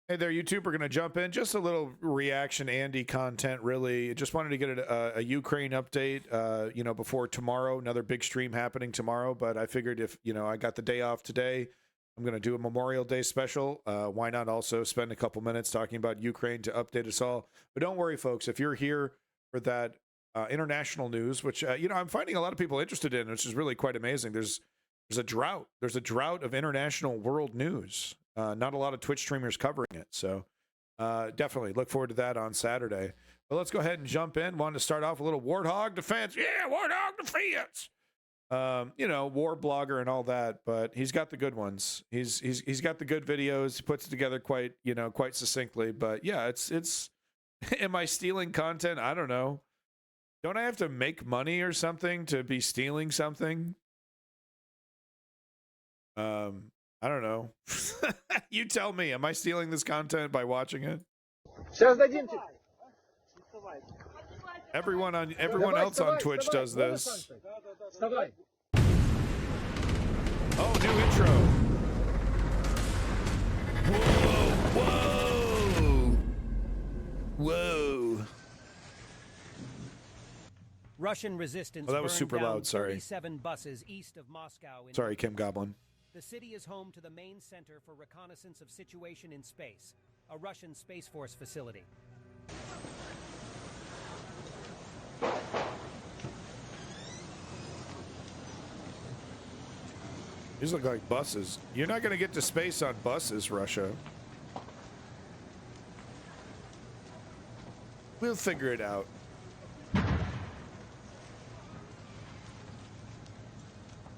Hey there, YouTube. We're going to jump in. Just a little reaction Andy content, really. Just wanted to get a Ukraine update, before tomorrow. Another big stream happening tomorrow. But I figured if, I got the day off today, I'm going to do a Memorial Day special. Why not also spend a couple minutes talking about Ukraine to update us all? But don't worry, folks. If you're here for that international news, which, I'm finding a lot of people interested in, which is really quite amazing. There's a drought. There's a drought of international world news. Not a lot of Twitch streamers covering it. So definitely look forward to that on Saturday. But let's go ahead and jump in. Wanted to start off with a little Warthog defense. Yeah, Warthog defense. War blogger and all that, but he's got the good ones. He's got the good videos. He puts it together quite succinctly. But yeah, it's am I stealing content? I don't know. Don't I have to make money or something to be stealing something? I don't know. You tell me. Am I stealing this content by watching it? Everyone else on Twitch does this. Oh, new intro. Whoa. Russian resistance. Oh, that was super loud. Sorry. 37 buses east of Moscow. Sorry, Kim Goblin. The city is home to the main center for reconnaissance of situation in space, a Russian Space Force facility. These look like buses. You're not going to get to space on buses, Russia. We'll figure it out.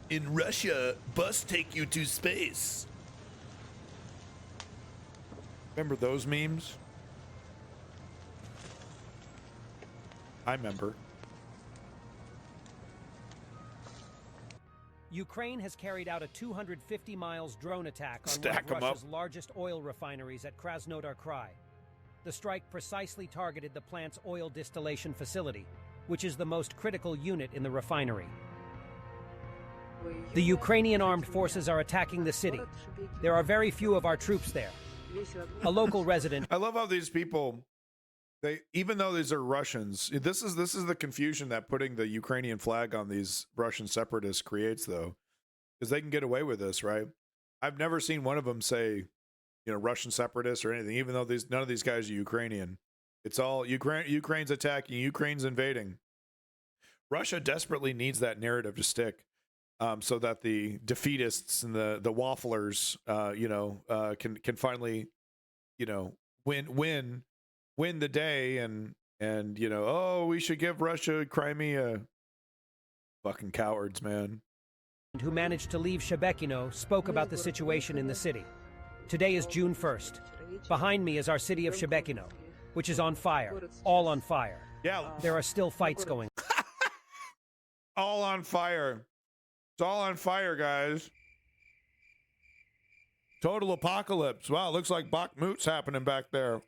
In Russia, bus take you to space. Remember those memes? I remember. Ukraine has carried out a 250 miles drone attack on Stack one of 'em Russia's up. largest oil refineries at Krasnodar Krai. The strike precisely targeted the plant's oil distillation facility, which is the most critical unit in the refinery. The Ukrainian armed forces are attacking the city. There are very few of our troops there. A local resident. I love how these people, even though these are Russians, this is the confusion that putting the Ukrainian flag on these Russian separatists creates, though, because they can get away with this, right? I've never seen one of them say, Russian separatists or anything, even though none of these guys are Ukrainian. It's all Ukraine's attacking, Ukraine's invading. Russia desperately needs that narrative to stick. So that the defeatists and the wafflers, can finally, win the day and we should give Russia Crimea. Fucking cowards, man. Who managed to leave Shebekino spoke about the situation in the city. Today is June 1st. Behind me is our city of Shebekino, which is on fire, all on fire. Yeah. There are still fights going. All on fire. It's all on fire, guys. Total apocalypse. Wow, it looks like Bakhmut's happening back there.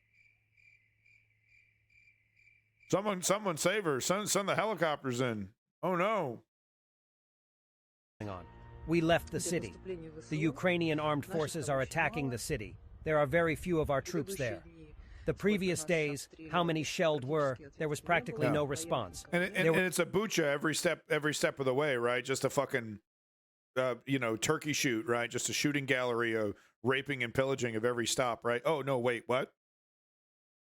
Someone save her. Send the helicopters in. Oh, no. We left the city. The Ukrainian armed forces are attacking the city. There are very few of our troops there. The previous days, how many shelled were, there was practically no response. And it's a bucha every step of the way, right? Just a fucking, turkey shoot, right? Just a shooting gallery of raping and pillaging of every stop, right? Oh, no, wait, what?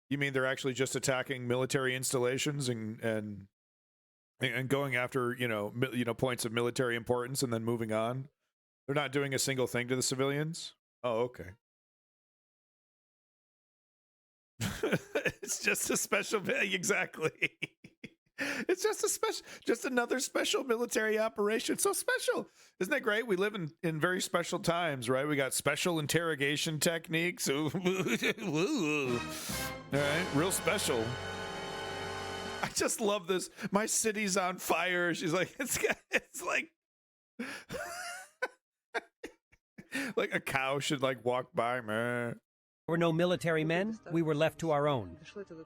You mean they're actually just attacking military installations and going after, points of military importance and then moving on? They're not doing a single thing to the civilians? Oh, okay. It's just a special, exactly. It's just another special military operation. So special. Isn't that great? We live in very special times, right? We got special interrogation techniques. All right, real special. I just love this. My city's on fire. She's like, it's like, like a cow should walk by, man. There were no military men. We were left to our own.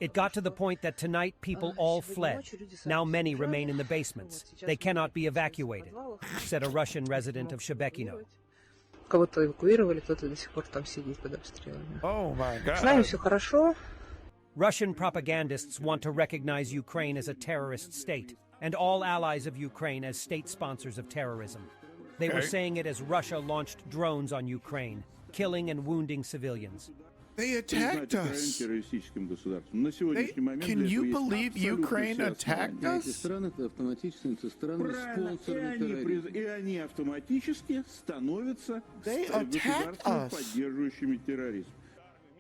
It got to the point that tonight people all fled. Now many remain in the basements. They cannot be evacuated, said a Russian resident of Shebekino. Кого-то эвакуировали, кто-то до сих пор там сидит под обстрелами. Oh my С нами God. все хорошо. Russian propagandists want to recognize Ukraine as a terrorist state and all allies of Ukraine as state sponsors of terrorism. They were Okay. saying it as Russia launched drones on Ukraine, killing and wounding civilians. They attacked us. террористическим государством. На сегодняшний момент can для you этого есть believe абсолютно Ukraine все attacked основания. us? Эти страны автоматически странами спонсорами терроризма. И они автоматически становятся They attacked государствами, us. поддерживающими терроризм.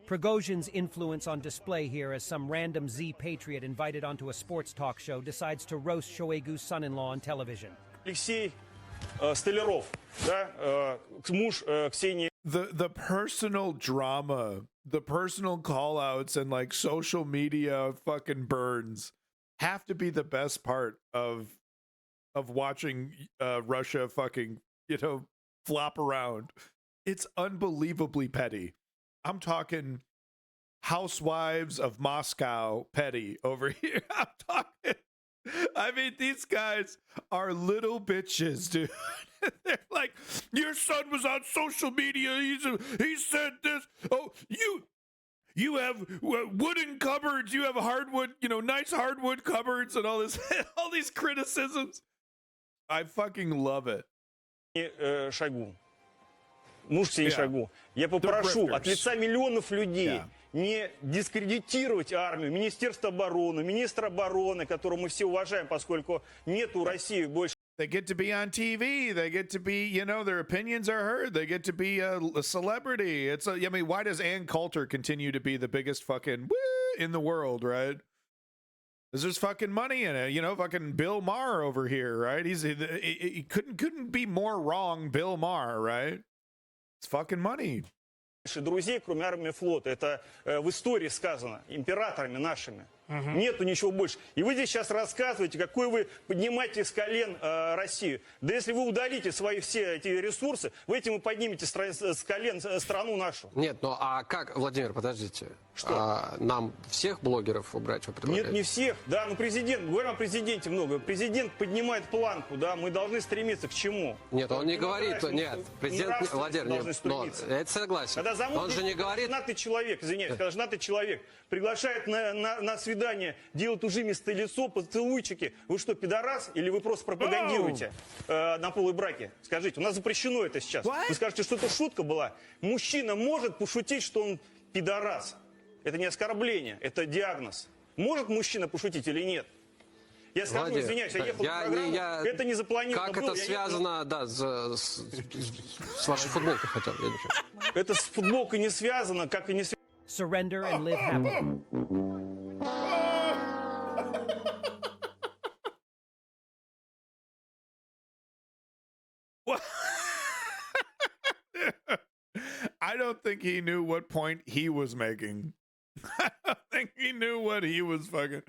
Prigozhin's influence on display here as some random Z patriot invited onto a sports talk show decides to roast Shoigu's son-in-law on television. Алексей Столяров, да, муж Ксении The personal drama, the personal call outs and like social media fucking burns have to be the best part of watching Russia fucking, flop around. It's unbelievably petty. I'm talking Housewives of Moscow petty over here. I'm talking, I mean, these guys are little bitches, dude. They're like, your son was on social media. He said this. Oh, you have wooden cupboards. You have hardwood, nice hardwood cupboards and all this, all these criticisms. I fucking love it. Шойгу. Муж Ксении Yeah. Шойгу. Я попрошу grifters. от лица миллионов людей Yeah. не дискредитировать армию, Министерство обороны, министра обороны, которого мы все уважаем, поскольку нет у России больше They get to be on TV. They get to be, their opinions are heard. They get to be a celebrity. I mean, why does Ann Coulter continue to be the biggest fucking woo in the world, right? Because there's fucking money in it. Fucking Bill Maher over here, right? He couldn't be more wrong, Bill Maher, right? It's fucking money. друзей, кроме армии и флота. Это в истории сказано, императорами нашими. Нету ничего больше. И вы здесь сейчас рассказываете, какой вы поднимаете с колен Россию. Да если вы удалите свои все эти ресурсы, вы этим и поднимете с колен страну нашу. Нет, ну а как, Владимир, подождите. Что? Нам всех блогеров убрать вы предлагаете? Нет, не всех. Да, ну президент, говорим о президенте много. Президент поднимает планку, да, мы должны стремиться к чему? Нет, он не говорит, нет, президент, Владимир, должны нет, но стремиться. это согласен. Когда Он же не говорит, женатый человек, извиняюсь, когда женатый человек приглашает на свидание, делает ужимистое лицо, поцелуйчики, вы что, пидорас? Или вы просто пропагандируете однополые браки? Скажите, у нас запрещено это сейчас. What? Вы скажете, что это шутка была. Мужчина может пошутить, что он пидорас. Это не оскорбление, это диагноз. Может мужчина пошутить или нет? Я скажу, Владимир, извиняюсь, я ехал на программу, это не запланировано как было, это я ехал- связано, да, с вашей футболкой хотел, я ничего. Это с футболкой не связано, как и не связано. Surrender and live happily. What? I don't think he knew what point he was making. I don't think he knew what he was fucking.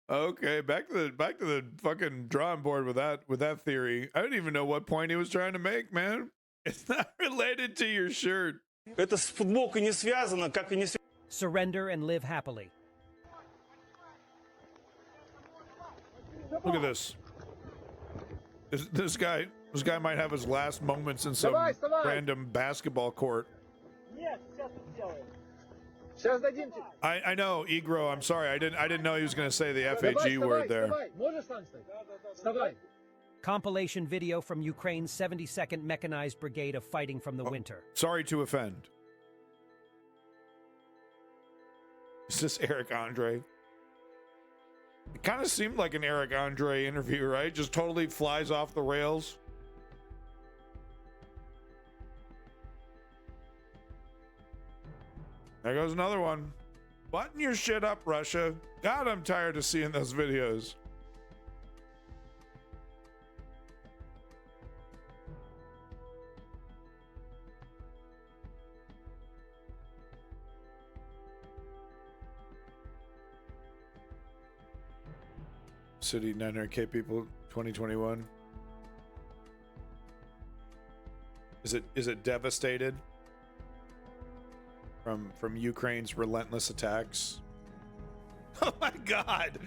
Okay, back to the fucking drawing board with that theory. I don't even know what point he was trying to make, man. It's not related to your shirt. Это с футболкой не связано, как и не связано. Surrender and live happily. Look at this. This guy might have his last moments in some random basketball court. I know, Igro. I'm sorry. I didn't know he was going to say the FAG word there. Compilation video from Ukraine's 72nd Mechanized Brigade of fighting from the winter. Sorry to offend. Is this Eric Andre? It kind of seemed like an Eric Andre interview, right? Just totally flies off the rails. There goes another one. Button your shit up, Russia. God, I'm tired of seeing those videos. City 900K people 2021. Is it devastated from Ukraine's relentless attacks? Oh my god.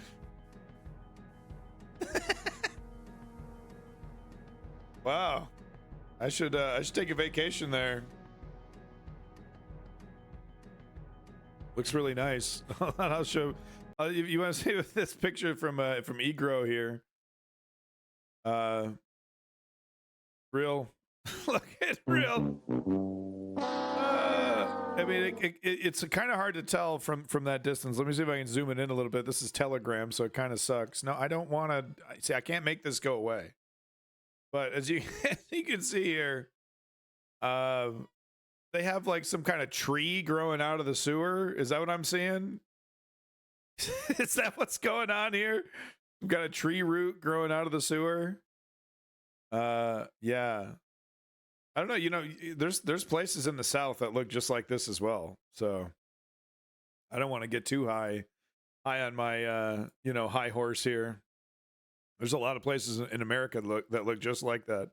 Wow. I should take a vacation there. Looks really nice. I'll show. If you want to see this picture from Egro here. Real. Look at real. I mean, it's kind of hard to tell from that distance. Let me see if I can zoom it in a little bit. This is Telegram, so it kind of sucks. No, I don't want to. See, I can't make this go away. But as you can see here, they have like some kind of tree growing out of the sewer. Is that what I'm seeing? Is that what's going on here? We've got a tree root growing out of the sewer. Yeah. I don't know, you know, there's places in the South that look just like this as well. So I don't want to get too high on my you know, high horse here. There's a lot of places in America that look just like that.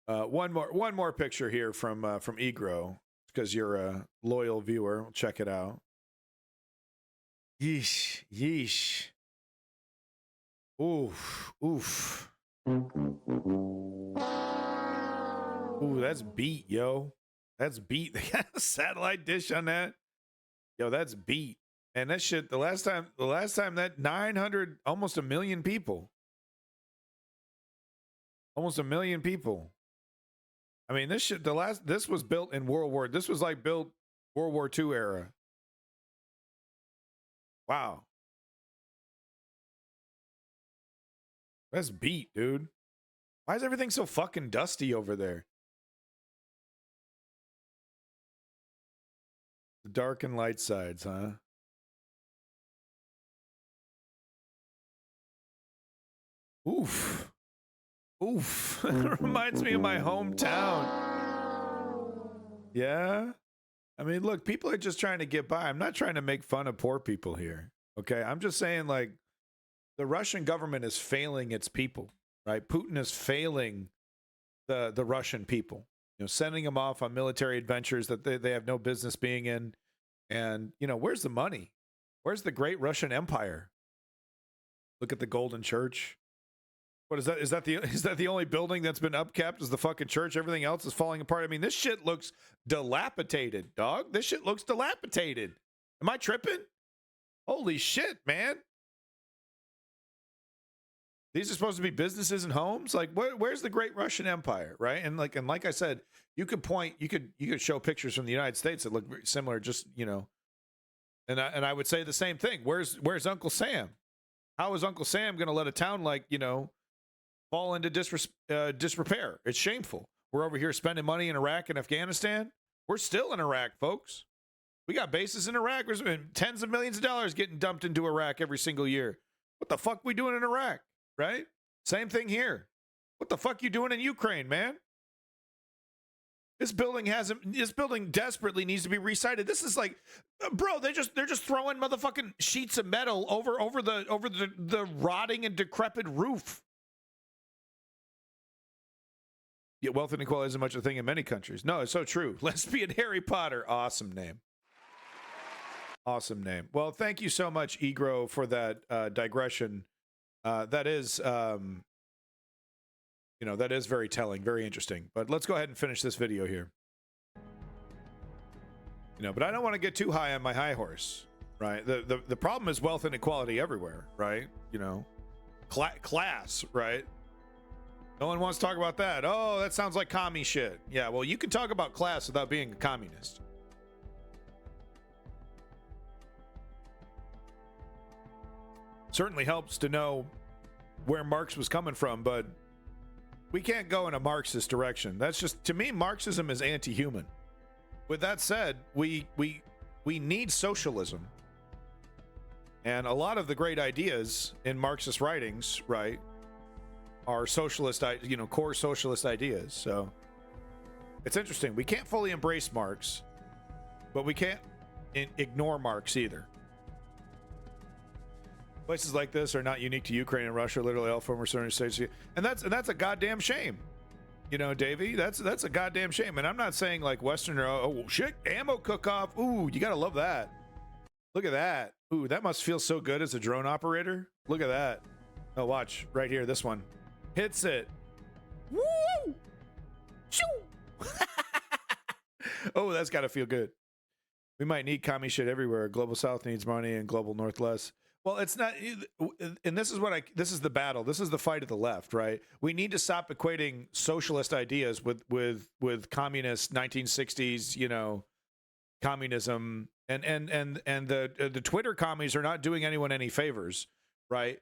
One more picture here from Egro, because you're a loyal viewer. We'll check it out. Yeesh, yeesh. Oof, oof. Ooh, that's beat, yo. That's beat. They got a satellite dish on that. Yo, that's beat. And that shit, the last time that 900, almost 1 million people. Almost 1 million people. I mean, this shit, this was built in this was like built World War II era. Wow. That's beat, dude. Why is everything so fucking dusty over there? The dark and light sides, huh? Oof. Oof. It reminds me of my hometown. Yeah? I mean, look, people are just trying to get by. I'm not trying to make fun of poor people here. Okay? I'm just saying, like, the Russian government is failing its people, right? Putin is failing the Russian people, you know, sending them off on military adventures that they have no business being in. And, you know, where's the money? Where's the great Russian Empire? Look at the Golden Church. What is that? Is that the only building that's been upkept? Is the fucking church? Everything else is falling apart. I mean, this shit looks dilapidated, dog. This shit looks dilapidated. Am I tripping? Holy shit, man. These are supposed to be businesses and homes. Like, where's the great Russian Empire, right? And like I said, you could show pictures from the United States that look very similar. Just, you know, and I would say the same thing. Where's Uncle Sam? How is Uncle Sam going to let a town like, you know, fall into disrepair? It's shameful. We're over here spending money in Iraq and Afghanistan. We're still in Iraq, folks. We got bases in Iraq. There's been tens of millions of dollars getting dumped into Iraq every single year. What the fuck we doing in Iraq? Right? Same thing here. What the fuck you doing in Ukraine, man? This building desperately needs to be resited. This is like, bro, they're just throwing motherfucking sheets of metal over the rotting and decrepit roof. Yeah, wealth inequality isn't much a thing in many countries. No, it's so true. Lesbian Harry Potter. Awesome name. Awesome name. Well, thank you so much, Egro, for that digression. That is, you know, that is very telling, very interesting. But let's go ahead and finish this video here. You know, but I don't want to get too high on my high horse, right? The problem is wealth inequality everywhere, right? You know, class, right? No one wants to talk about that. Oh, that sounds like commie shit. Yeah, well, you can talk about class without being a communist. Certainly helps to know where Marx was coming from, but we can't go in a Marxist direction. That's just, to me, Marxism is anti-human. With that said, we need socialism. And a lot of the great ideas in Marxist writings, right, are socialist, you know, core socialist ideas. So it's interesting. We can't fully embrace Marx, but we can't ignore Marx either. Places like this are not unique to Ukraine and Russia. Literally all former southern states, and that's a goddamn shame. You know, Davey, that's a goddamn shame. And I'm not saying like Western, oh shit, ammo cook-off. Ooh, you gotta love that. Look at that. Ooh, that must feel so good as a drone operator. Look at that. Oh, watch right here. This one. hits it. Woo! Shoo! Oh, that's got to feel good. We might need commie shit everywhere. Global South needs money and global North less. Well, it's not, and this is the battle. This is the fight of the left, right? We need to stop equating socialist ideas with communist 1960s, you know, communism, and the Twitter commies are not doing anyone any favors, right?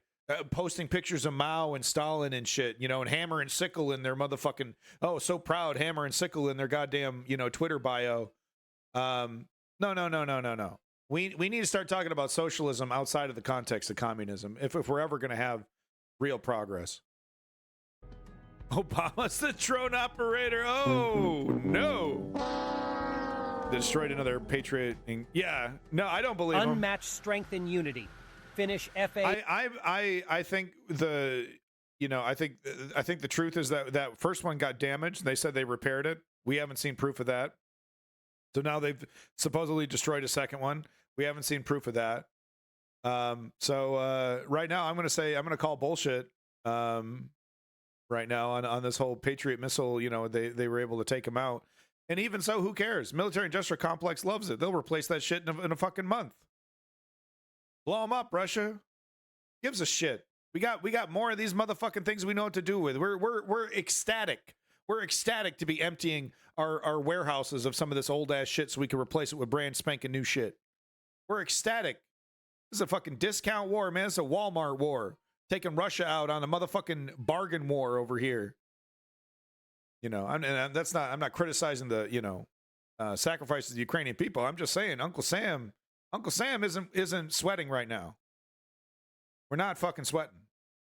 Posting pictures of Mao and Stalin and shit, you know, and hammer and sickle in their motherfucking, oh, so proud, hammer and sickle in their goddamn, you know, Twitter bio. No. We need to start talking about socialism outside of the context of communism if we're ever going to have real progress. Obama's the drone operator. Oh, no. Destroyed another Patriot. Yeah. No, I don't believe him. Unmatched strength and unity. Finish FA. I think the truth is that first one got damaged. They said they repaired it. We haven't seen proof of that. So now they've supposedly destroyed a second one. We haven't seen proof of that. So right now I'm going to call bullshit right now on this whole Patriot missile. You know, they were able to take them out. And even so, who cares? Military industrial complex loves it. They'll replace that shit in a fucking month. Blow them up, Russia. Gives a shit. We got more of these motherfucking things we know what to do with. We're ecstatic. We're ecstatic to be emptying our warehouses of some of this old ass shit so we can replace it with brand spanking new shit. We're ecstatic. This is a fucking discount war, man. It's a Walmart war. Taking Russia out on a motherfucking bargain war over here. You know, I'm not criticizing the, you know, sacrifices of the Ukrainian people. I'm just saying Uncle Sam isn't sweating right now. We're not fucking sweating.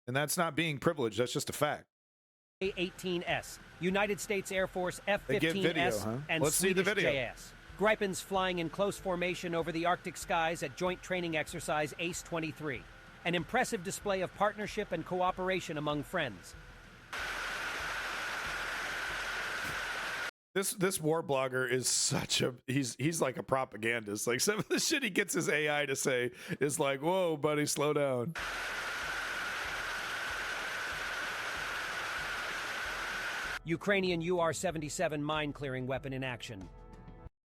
And that's not being privileged. That's just a fact. A-18S, United States Air Force F-15S, video, huh? and Let's see the Swedish video. JS. Gripens flying in close formation over the Arctic skies at Joint Training Exercise ACE-23. An impressive display of partnership and cooperation among friends. This war blogger is such a he's like a propagandist. Like some of the shit he gets his AI to say is like, whoa, buddy, slow down. Ukrainian UR-77 mine-clearing weapon in action.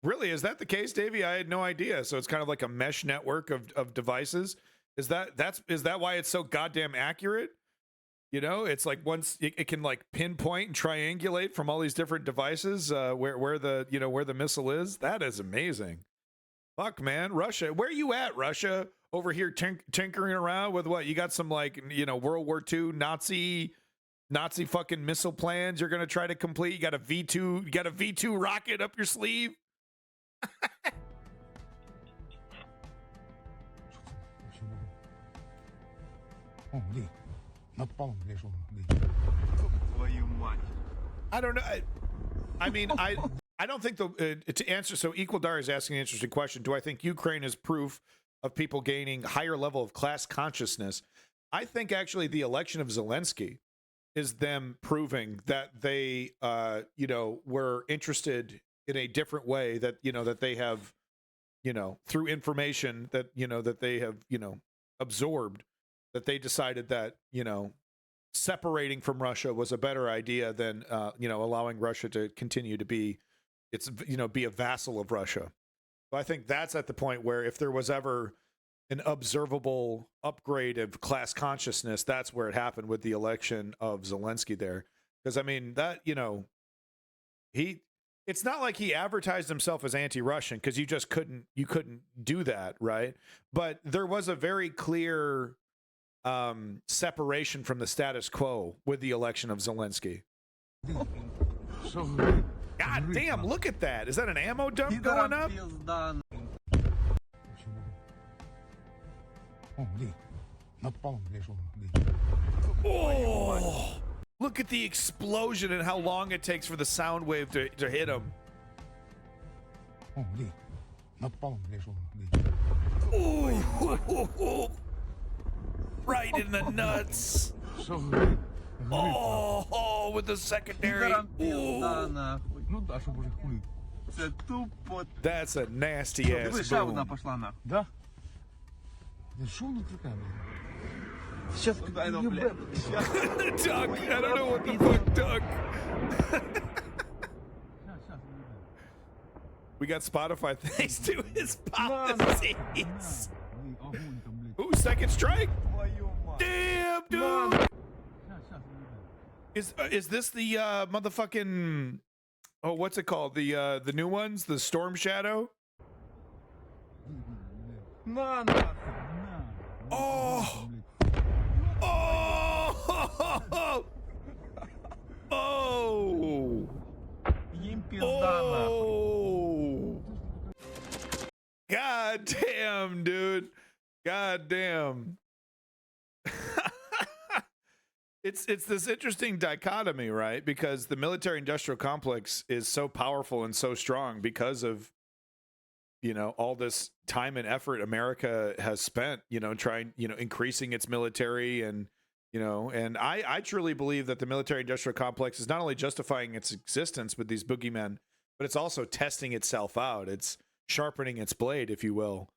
Really, is that the case, Davey? I had no idea. So it's kind of like a mesh network of devices. Is that why it's so goddamn accurate? You know, it's like once it can like pinpoint and triangulate from all these different devices where the missile is. That is amazing. Fuck, man, Russia. Where you at, Russia? Over here tinkering around with what? You got some like, you know, World War II Nazi fucking missile plans you're gonna try to complete. You got a V2 rocket up your sleeve. I don't know. I mean, I don't think to answer. So Equaldar is asking an interesting question. Do I think Ukraine is proof of people gaining higher level of class consciousness? I think actually the election of Zelensky is them proving that they, were interested in a different way, that, that they have, through information that, that they have, absorbed, that they decided that, separating from Russia was a better idea than, allowing Russia to continue to be, be a vassal of Russia. So I think that's at the point where if there was ever an observable upgrade of class consciousness, that's where it happened with the election of Zelensky there. Because I mean that, it's not like he advertised himself as anti-Russian, because you couldn't do that, right? But there was a very clear separation from the status quo with the election of Zelensky. God damn, look at that. Is that an ammo dump going up? Oh, look at the explosion and how long it takes for the sound wave to hit him. Ooh, right in the nuts. Oh, with the secondary. Ooh. That's a nasty ass boom. Doug, I don't know what the fuck, Doug. We got Spotify thanks to his policies. Ooh, second strike. Damn, dude. Is this the motherfucking? Oh, what's it called? The new ones, the Storm Shadow. Oh. Oh. Oh. Oh. God damn, dude. God damn. It's this interesting dichotomy, right? Because the military industrial complex is so powerful and so strong because of, you know, all this time and effort America has spent, you know, trying, you know, increasing its military and, you know, and I truly believe that the military industrial complex is not only justifying its existence with these boogeymen, but it's also testing itself out. It's sharpening its blade, if you will.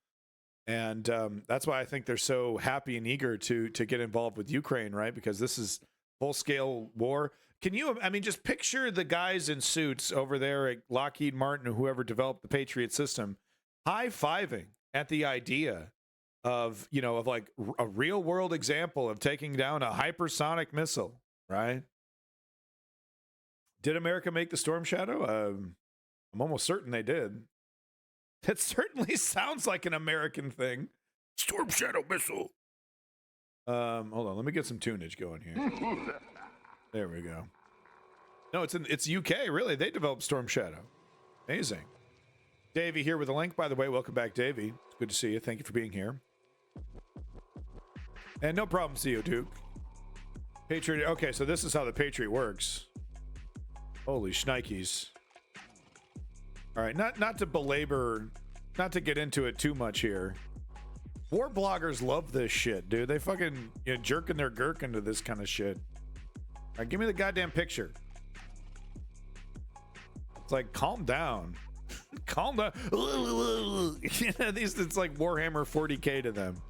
And that's why I think they're so happy and eager to get involved with Ukraine, right? Because this is full-scale war. Can you, I mean, just picture the guys in suits over there at Lockheed Martin or whoever developed the Patriot system high-fiving at the idea of, you know, of like a real-world example of taking down a hypersonic missile, right? Did America make the Storm Shadow? I'm almost certain they did. That certainly sounds like an American thing. Storm Shadow missile. Hold on, let me get some tunage going here. There we go. No, it's UK, really. They developed Storm Shadow. Amazing. Davey here with a link, by the way. Welcome back, Davey. It's good to see you. Thank you for being here. And no problem, CEO Duke. Patriot. Okay, so this is how the Patriot works. Holy shnikes. All right, not to belabor, not to get into it too much here. War bloggers love this shit, dude. They fucking, you know, jerking their gherk into this kind of shit. All right, give me the goddamn picture. It's like, calm down. Calm down. You know, it's like Warhammer 40K to them.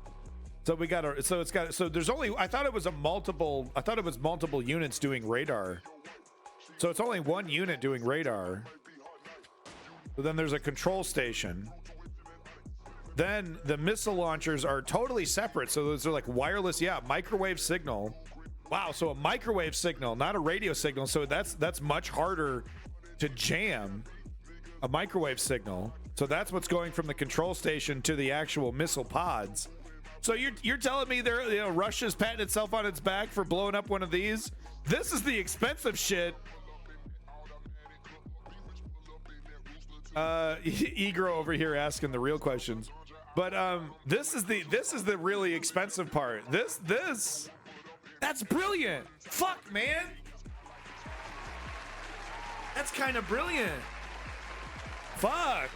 So we got a, so it's got, so there's only, I thought it was multiple units doing radar. So it's only one unit doing radar. But then there's a control station. Then the missile launchers are totally separate. So those are like wireless, yeah, microwave signal. Wow, so a microwave signal, not a radio signal. So that's much harder to jam, a microwave signal. So that's what's going from the control station to the actual missile pods. So you're telling me there, you know, Russia's patting itself on its back for blowing up one of these? This is the expensive shit. Egro over here asking the real questions, but this is the really expensive part. That's brilliant. Fuck, man, that's kind of brilliant. Fuck,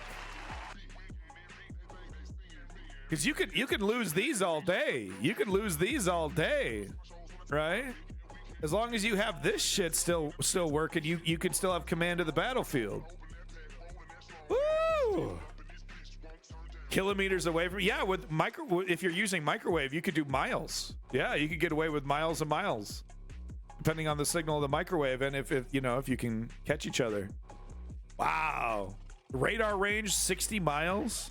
because you could lose these all day. You could lose these all day, right? As long as you have this shit still working, you could still have command of the battlefield. Woo! Kilometers away from, yeah, with if you're using microwave, you could do miles. Yeah, you could get away with miles and miles, depending on the signal of the microwave and if you know, if you can catch each other. Wow, radar range 60 miles.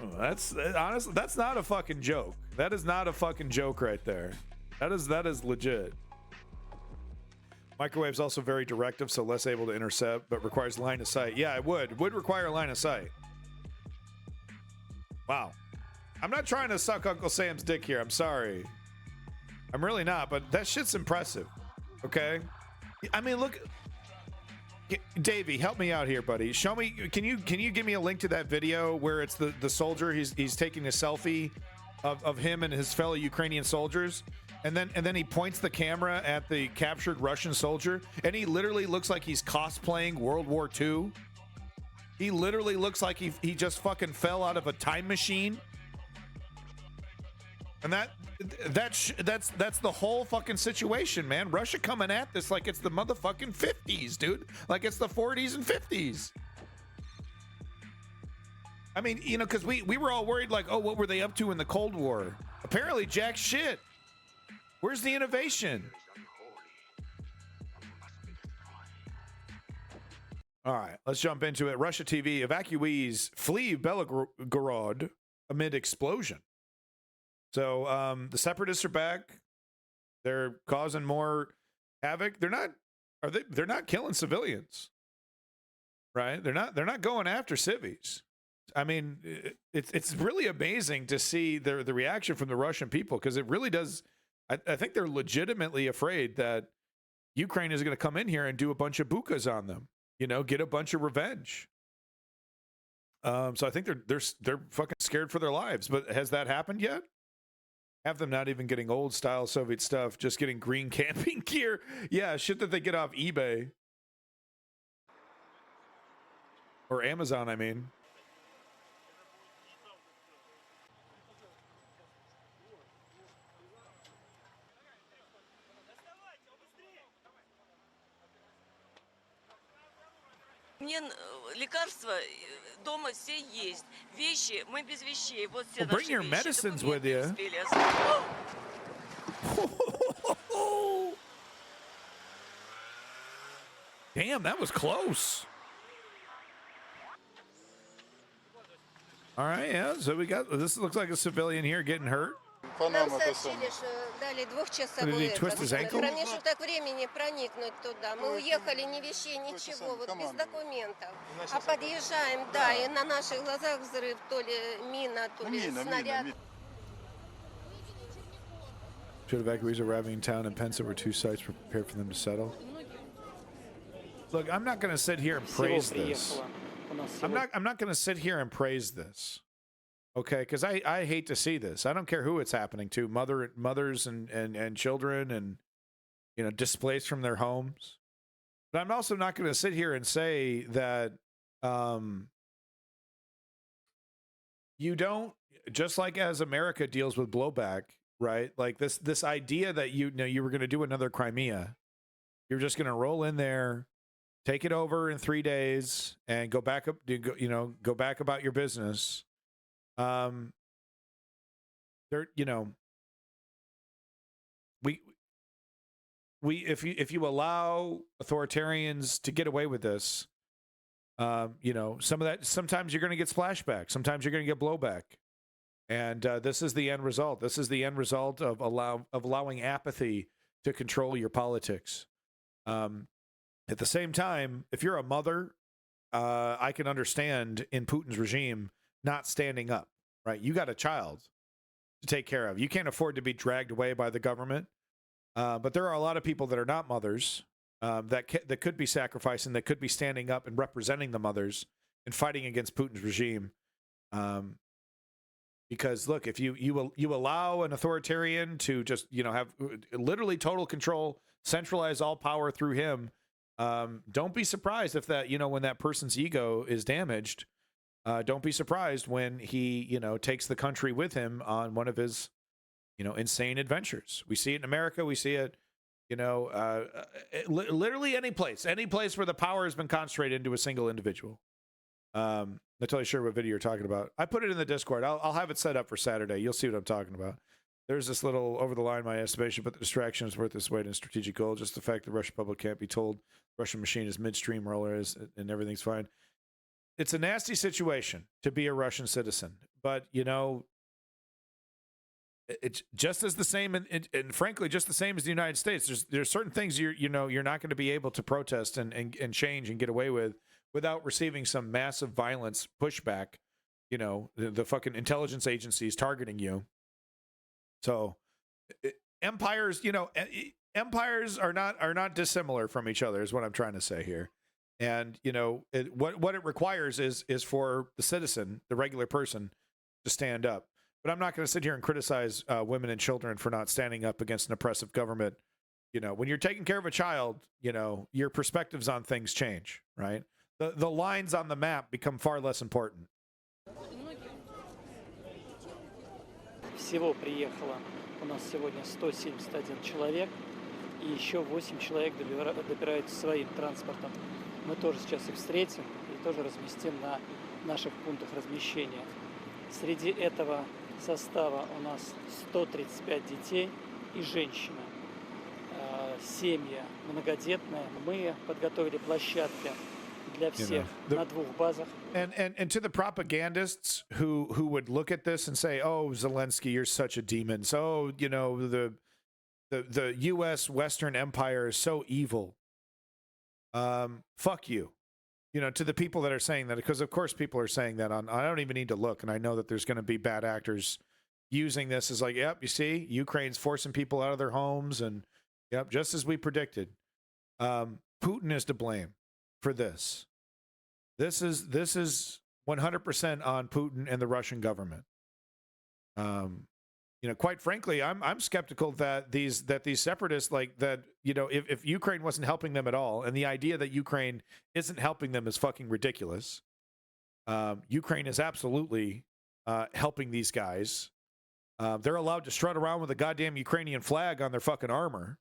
Oh, that's honestly, that's not a fucking joke. That is not a fucking joke right there. That is legit. Microwave's also very directive, so less able to intercept, but requires line of sight. Yeah, it would require line of sight. Wow. I'm not trying to suck Uncle Sam's dick here. I'm sorry. I'm really not, but that shit's impressive. Okay? I mean, look. Davey, help me out here, buddy. Show me. Can you give me a link to that video where it's the soldier? He's taking a selfie of him and his fellow Ukrainian soldiers. And then he points the camera at the captured Russian soldier, and he literally looks like he's cosplaying World War II. He literally looks like he just fucking fell out of a time machine. And that's the whole fucking situation, man. Russia coming at this like it's the motherfucking 50s, dude. Like it's the 40s and 50s. I mean, you know, because we were all worried, like, oh, what were they up to in the Cold War? Apparently, jack shit. Where's the innovation? All right, let's jump into it. Russia TV, evacuees flee Belgorod amid explosion. So the separatists are back. They're causing more havoc. They're not killing civilians, right? They're not going after civvies. I mean, it's really amazing to see the reaction from the Russian people, because it really does. I think they're legitimately afraid that Ukraine is going to come in here and do a bunch of bukas on them. You know, get a bunch of revenge. So I think they're fucking scared for their lives. But has that happened yet? Have them not even getting old style Soviet stuff, just getting green camping gear. Yeah, shit that they get off eBay or Amazon, I mean. Мне лекарства дома все есть. Вещи, мы без вещей. Вот все Well, bring наши your вещи. medicines Документы with you. успели оставить. Damn, that was close. All right, yeah. So we got this. Looks like a civilian here getting hurt. Нам сообщили, что дали двухчасовой twist his ankle? промежуток времени проникнуть туда. Мы уехали, ни вещей, ничего, вот без документов. А подъезжаем, да, и на наших глазах взрыв, то ли мина, то ли снаряд. Should evacuees arriving in town in Pensa were two sites prepared for them to settle. Look, I'm not going to sit here and praise this. I'm not going to sit here and praise this. Okay, because I hate to see this. I don't care who it's happening to, mothers and children, and displaced from their homes. But I'm also not going to sit here and say that you don't, just like as America deals with blowback, right? Like this idea that you were going to do another Crimea, you're just going to roll in there, take it over in 3 days, and go back up, go back about your business. If you allow authoritarians to get away with this, some of that, sometimes you're going to get splashback, sometimes you're going to get blowback, and this is the end result. This is the end result of allowing apathy to control your politics. At the same time, if you're a mother, I can understand in Putin's regime not standing up, right? You got a child to take care of. You can't afford to be dragged away by the government. But there are a lot of people that are not mothers that could be sacrificing, that could be standing up and representing the mothers and fighting against Putin's regime. Because look, if you allow an authoritarian to just have literally total control, centralize all power through him, don't be surprised if that when that person's ego is damaged. Don't be surprised when he, takes the country with him on one of his, insane adventures. We see it in America. We see it, literally any place where the power has been concentrated into a single individual. Not totally sure what video you're talking about. I put it in the Discord. I'll have it set up for Saturday. You'll see what I'm talking about. There's this little over the line, my estimation, but the distraction is worth its weight in strategic gold. Just the fact the Russian public can't be told the Russian machine is midstream rollers and everything's fine. It's a nasty situation to be a Russian citizen, but it's just as the same, and frankly, just the same as the United States. There's certain things you're not going to be able to protest and change and get away with without receiving some massive violence pushback. The fucking intelligence agencies targeting you. So empires, empires are not dissimilar from each other, is what I'm trying to say here. And what it requires is for the citizen, the regular person, to stand up. But I'm not going to sit here and criticize women and children for not standing up against an oppressive government. When you're taking care of a child, your perspectives on things change, right? The lines on the map become far less important. Всего приехало у нас сегодня 171 человек, и еще 8 человек добираются своим транспортом. Мы тоже сейчас их встретим и тоже разместим на наших пунктах размещения. Среди этого состава у нас 135 детей и женщина. Семьи многодетные. Мы подготовили площадки для всех на 2 базах. And to the propagandists who would look at this and say, "Oh, Zelensky, you're such a demon. So, you know, the U.S. Western Empire is so evil." Fuck you. You know, to the people that are saying that, because of course people are saying that on, I don't even need to look, and I know that there's going to be bad actors using this as like, yep, you see, Ukraine's forcing people out of their homes, and yep, just as we predicted. Putin is to blame for this. This is 100% on Putin and the Russian government. You know, quite frankly, I'm skeptical that these separatists, like that, you know, if Ukraine wasn't helping them at all, and the idea that Ukraine isn't helping them is fucking ridiculous. Ukraine is absolutely helping these guys. They're allowed to strut around with a goddamn Ukrainian flag on their fucking armor.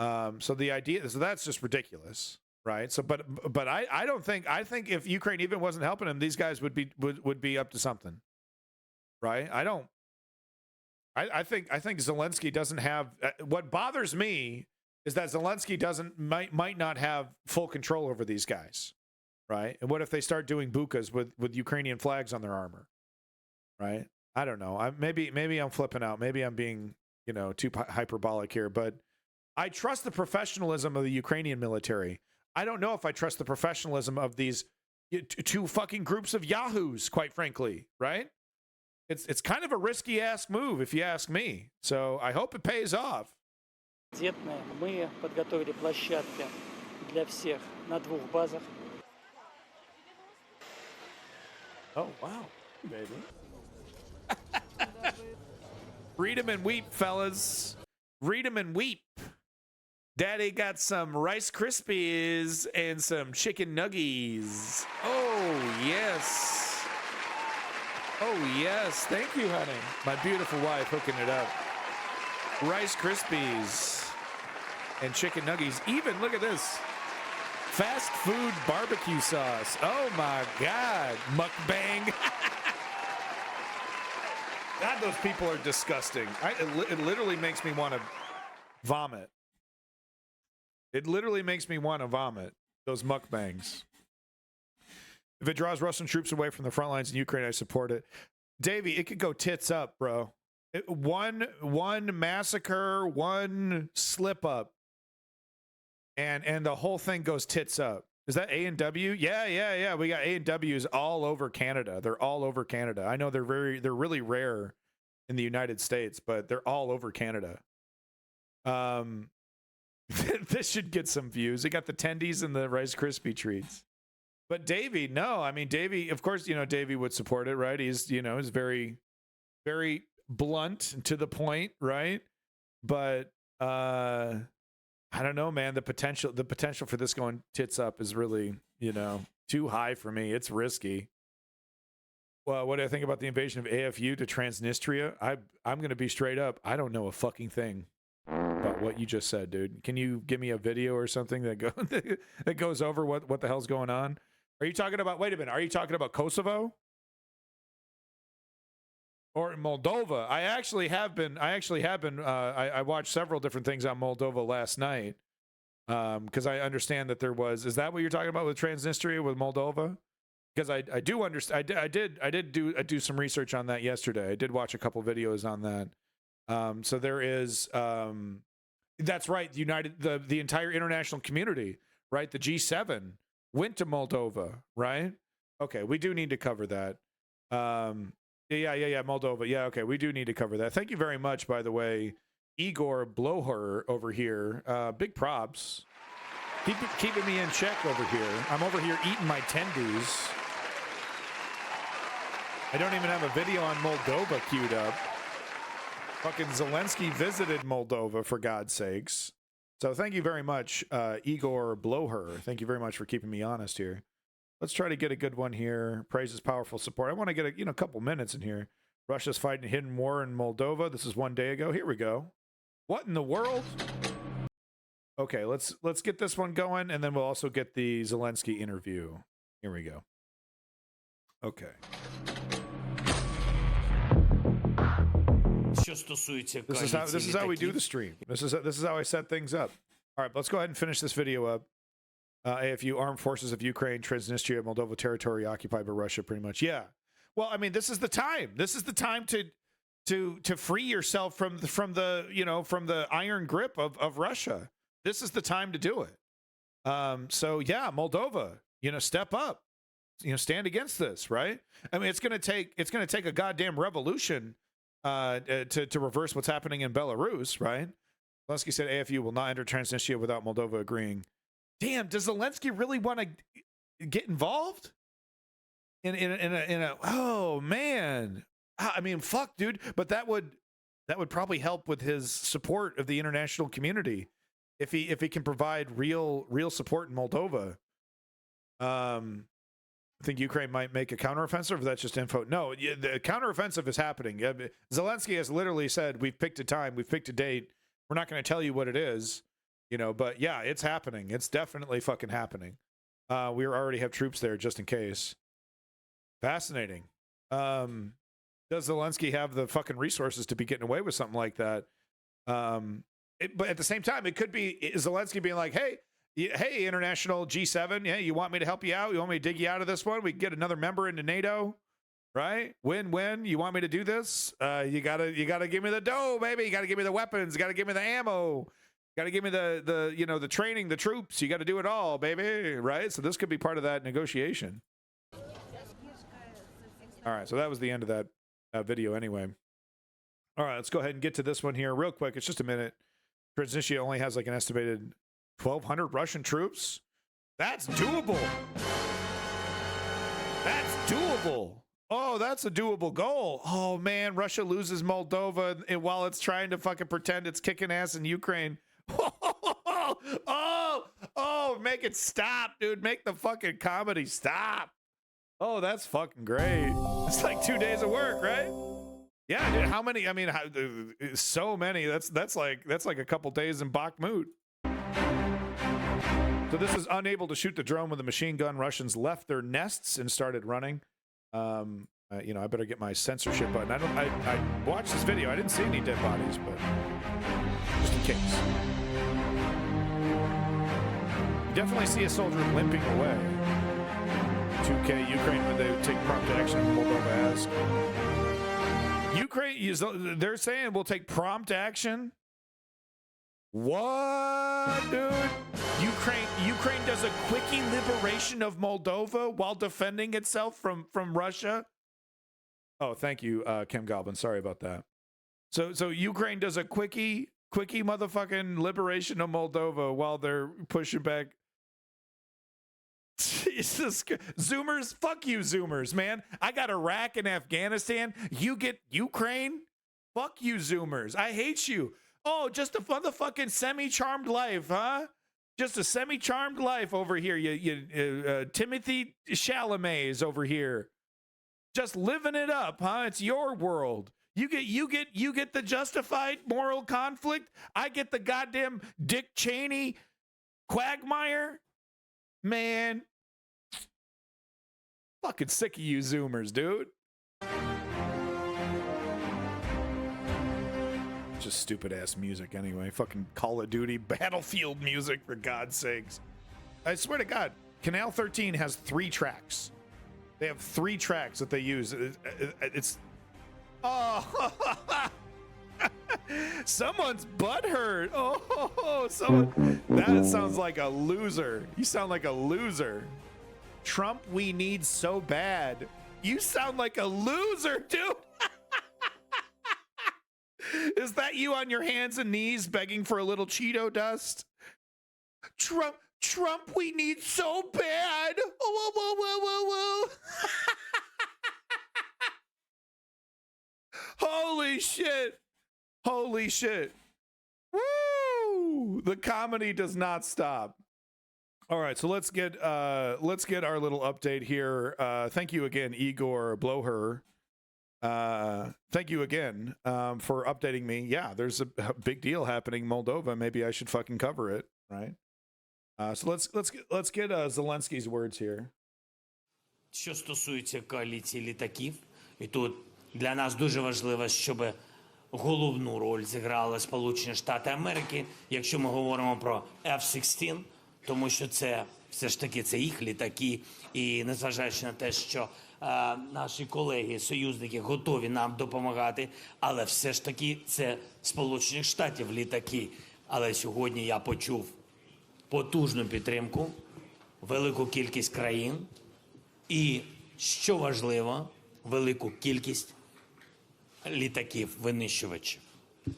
So the idea, so that's just ridiculous, right? So, but I don't think, I think if Ukraine even wasn't helping them, these guys would be up to something, right? I think Zelensky doesn't have. What bothers me is that Zelensky might not have full control over these guys, right? And what if they start doing bukas with Ukrainian flags on their armor, right? I don't know. Maybe I'm flipping out. Maybe I'm being, you know, too hyperbolic here. But I trust the professionalism of the Ukrainian military. I don't know if I trust the professionalism of these two fucking groups of yahoos, quite frankly, right? It's kind of a risky ass move, if you ask me. So I hope it pays off. Детные. Мы подготовили площадки для всех на 2 базах. Oh wow, baby. Read 'em and weep, fellas. Read 'em and weep. Daddy got some Rice Krispies and some chicken nuggies. Oh yes. Oh, yes. Thank you, honey. My beautiful wife hooking it up. Rice Krispies and chicken nuggies. Even, look at this. Fast food barbecue sauce. Oh, my God. Mukbang. God, those people are disgusting. It literally makes me want to vomit. It literally makes me want to vomit. Those mukbangs. If it draws Russian troops away from the front lines in Ukraine, I support it. Davey, it could go tits up, bro. One massacre, one slip up, and the whole thing goes tits up. Is that A&W? Yeah. We got A&Ws all over Canada. They're all over Canada. I know they're really rare in the United States, but they're all over Canada. This should get some views. It got the tendies and the Rice Krispie treats. But Davey, no, I mean, Davey, of course, you know, Davey would support it, right? He's, you know, he's very, very blunt and to the point, right? But I don't know, man. The potential for this going tits up is really, you know, too high for me. It's risky. Well, what do I think about the invasion of AFU to Transnistria? I'm going to be straight up. I don't know a fucking thing about what you just said, dude. Can you give me a video or something that goes over what the hell's going on? Are you talking about, wait a minute, are you talking about Kosovo? Or Moldova? I actually have been, I watched several different things on Moldova last night. Because I understand that there was, is that what you're talking about with Transnistria, with Moldova? Because I do understand, I did do some research on that yesterday. I did watch a couple videos on that. So there is, that's right, the entire international community, right? The G7 went to Moldova, right? Okay, we do need to cover that. Yeah, Moldova. Yeah, okay, we do need to cover that. Thank you very much, by the way, Igor Bloher over here. Big props. Keeping me in check over here. I'm over here eating my tendies. I don't even have a video on Moldova queued up. Fucking Zelensky visited Moldova, for God's sakes. So thank you very much, Igor Bloher. Thank you very much for keeping me honest here. Let's try to get a good one here. Praises powerful support. I want to get a couple minutes in here. Russia's fighting a hidden war in Moldova. This is 1 day ago. Here we go. What in the world? Okay, let's get this one going, and then we'll also get the Zelensky interview. Here we go. Okay. This is how we do the stream. This is how I set things up. All right, let's go ahead and finish this video up. AFU, Armed Forces of Ukraine, Transnistria, Moldova territory occupied by Russia, pretty much. Yeah. Well, I mean, this is the time. This is the time to free yourself from the iron grip of Russia. This is the time to do it. So yeah, Moldova, step up, stand against this, right? I mean, it's gonna take a goddamn revolution to reverse what's happening in Belarus, right? Zelensky said AFU will not enter Transnistria without Moldova agreeing. Damn, does Zelensky really want to get involved in a oh man, I mean, fuck, dude, but that would probably help with his support of the international community if he can provide real support in Moldova. I think Ukraine might make a counteroffensive. That's just info. No, the counteroffensive is happening. Zelensky has literally said, we've picked a time, we've picked a date. We're not going to tell you what it is, but yeah, it's happening. It's definitely fucking happening. We already have troops there just in case. Fascinating. Does Zelensky have the fucking resources to be getting away with something like that? But at the same time, it could be Zelensky being like, hey, international G7, yeah, you want me to help you out? You want me to dig you out of this one? We can get another member into NATO, right? Win-win. You want me to do this? You gotta give me the dough, baby. You gotta give me the weapons. You gotta give me the ammo. You gotta give me the training, the troops. You gotta do it all, baby, right? So this could be part of that negotiation. All right, so that was the end of that video anyway. All right, let's go ahead and get to this one here real quick. It's just a minute. Transnistria only has like an estimated 1,200 Russian troops. That's doable. That's doable. Oh, that's a doable goal. Oh, man, Russia loses Moldova and while it's trying to fucking pretend it's kicking ass in Ukraine. Oh, make it stop, dude. Make the fucking comedy stop. Oh, that's fucking great. It's like 2 days of work, right? Yeah, dude, how many? I mean, so many. That's like a couple days in Bakhmut. So this is unable to shoot the drone with a machine gun. Russians left their nests and started running. I better get my censorship button. I watched this video. I didn't see any dead bodies, but just in case. You definitely see a soldier limping away. 2K Ukraine when they take prompt action. Moldova asked. Ukraine, they're saying we'll take prompt action. What, dude? Ukraine does a quickie liberation of Moldova while defending itself from Russia. Oh, thank you, Kim Goblin. Sorry about that. So Ukraine does a quickie motherfucking liberation of Moldova while they're pushing back. Jesus, Zoomers, fuck you, Zoomers, man. I got Iraq and Afghanistan. You get Ukraine? Fuck you, Zoomers. I hate you. Oh, just a motherfucking semi-charmed life, huh? Just a semi-charmed life over here. You Timothy Chalamet's over here. Just living it up, huh? It's your world. You get the justified moral conflict. I get the goddamn Dick Cheney quagmire. Man, fucking sick of you Zoomers, dude. Just stupid ass music anyway. Fucking Call of Duty Battlefield music, for God's sakes. I swear to God, Canal 13 has 3 tracks. They have 3 tracks that they use. It's oh, someone's butthurt. Oh, someone. That sounds like a loser. You sound like a loser. Trump, we need so bad. You sound like a loser, dude. Is that you on your hands and knees begging for a little Cheeto dust? Trump, we need so bad. Whoa, whoa, whoa, whoa, whoa. Holy shit. Holy shit. Woo! The comedy does not stop. All right, so let's get our little update here. Thank you again, Igor Blowher. Thank you again for updating me. Yeah, there's a big deal happening in Moldova. Maybe I should fucking cover it, right? So let's get Zelensky's words here. Що стосується коаліції літаків, і тут для нас дуже важливо, щоб головну роль зіграли Сполучені Штати Америки, якщо ми говоримо про F-16, тому що це все ж таки це їх літаки, і незважаючи на те, що наші колеги, союзники готові нам допомагати, але все ж таки це Сполучених Штатів літаки. Але сьогодні я почув потужну підтримку, велику кількість країн і, що важливо, велику кількість літаків-винищувачів,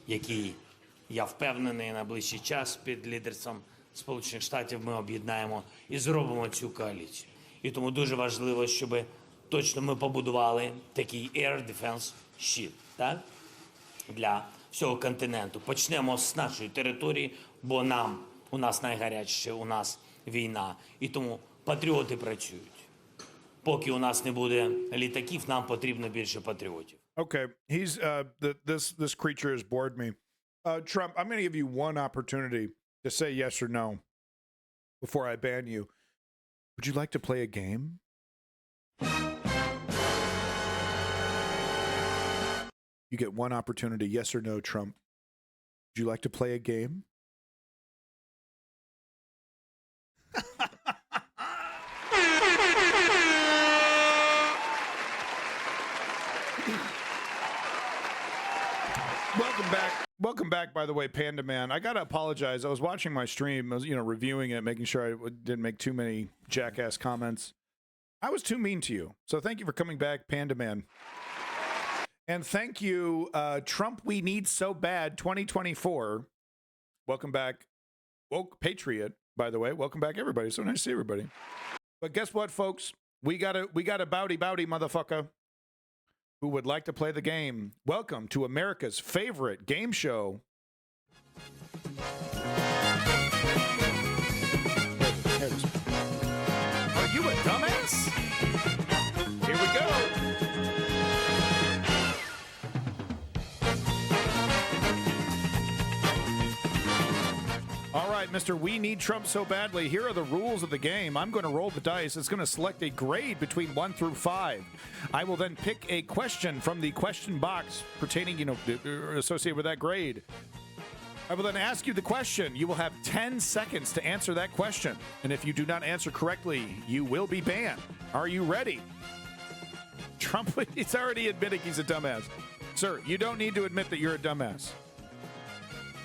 які, я впевнений, на ближчий час під лідерством Сполучених Штатів ми об'єднаємо і зробимо цю коаліцію. І тому дуже важливо, щоб точно ми побудували такий Air Defense Shield, так? Для всього континенту. Почнемо з нашої території, бо у нас найгарячіше, у нас війна. І тому патріоти працюють. Поки у нас не буде літаків, нам потрібно більше патріотів. Okay, he's this creature has bored me. Trump, I'm going to give you one opportunity to say yes or no before I ban you. Would you like to play a game? You get one opportunity, yes or no, Trump. Would you like to play a game? Welcome back, by the way, Panda Man. I got to apologize. I was watching my stream. I was, reviewing it, making sure I didn't make too many jackass comments. I was too mean to you. So thank you for coming back, Panda Man. And thank you, Trump We Need So Bad 2024. Welcome back, Woke Patriot, by the way. Welcome back, everybody. So nice to see everybody. But guess what, folks? We got a bowdy motherfucker who would like to play the game. Welcome to America's favorite game show. Are you a dumbass? Here we go. All right, Mr. We Need Trump So Badly. Here are the rules of the game. I'm going to roll the dice. It's going to select a grade between 1 through 5. I will then pick a question from the question box pertaining, associated with that grade. I will then ask you the question. You will have 10 seconds to answer that question. And if you do not answer correctly, you will be banned. Are you ready? Trump, he's already admitting he's a dumbass. Sir, you don't need to admit that you're a dumbass.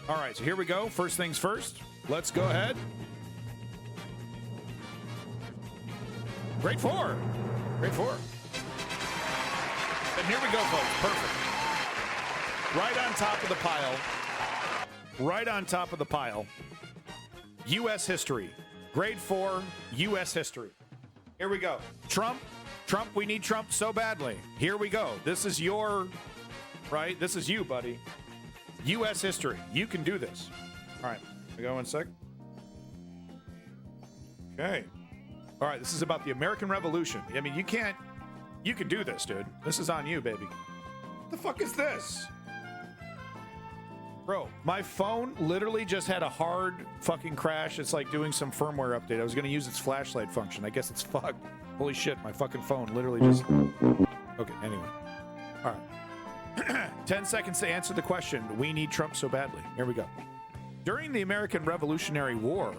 All right, so here we go. First things first. Let's go ahead. Grade 4. Grade 4. And here we go, folks. Perfect. Right on top of the pile. Right on top of the pile. U.S. history. Grade 4, U.S. history. Here we go. Trump, we need Trump so badly. Here we go. This is your, right? This is you, buddy. U.S. history. You can do this. All right. We go 1 sec. Okay. All right. This is about the American Revolution. I mean, you can do this, dude. This is on you, baby. What the fuck is this? Bro, my phone literally just had a hard fucking crash. It's like doing some firmware update. I was going to use its flashlight function. I guess it's fucked. Holy shit, my fucking phone literally just... Okay, anyway. All right. 10 seconds to answer the question. We need Trump so badly. Here we go. During the American Revolutionary War,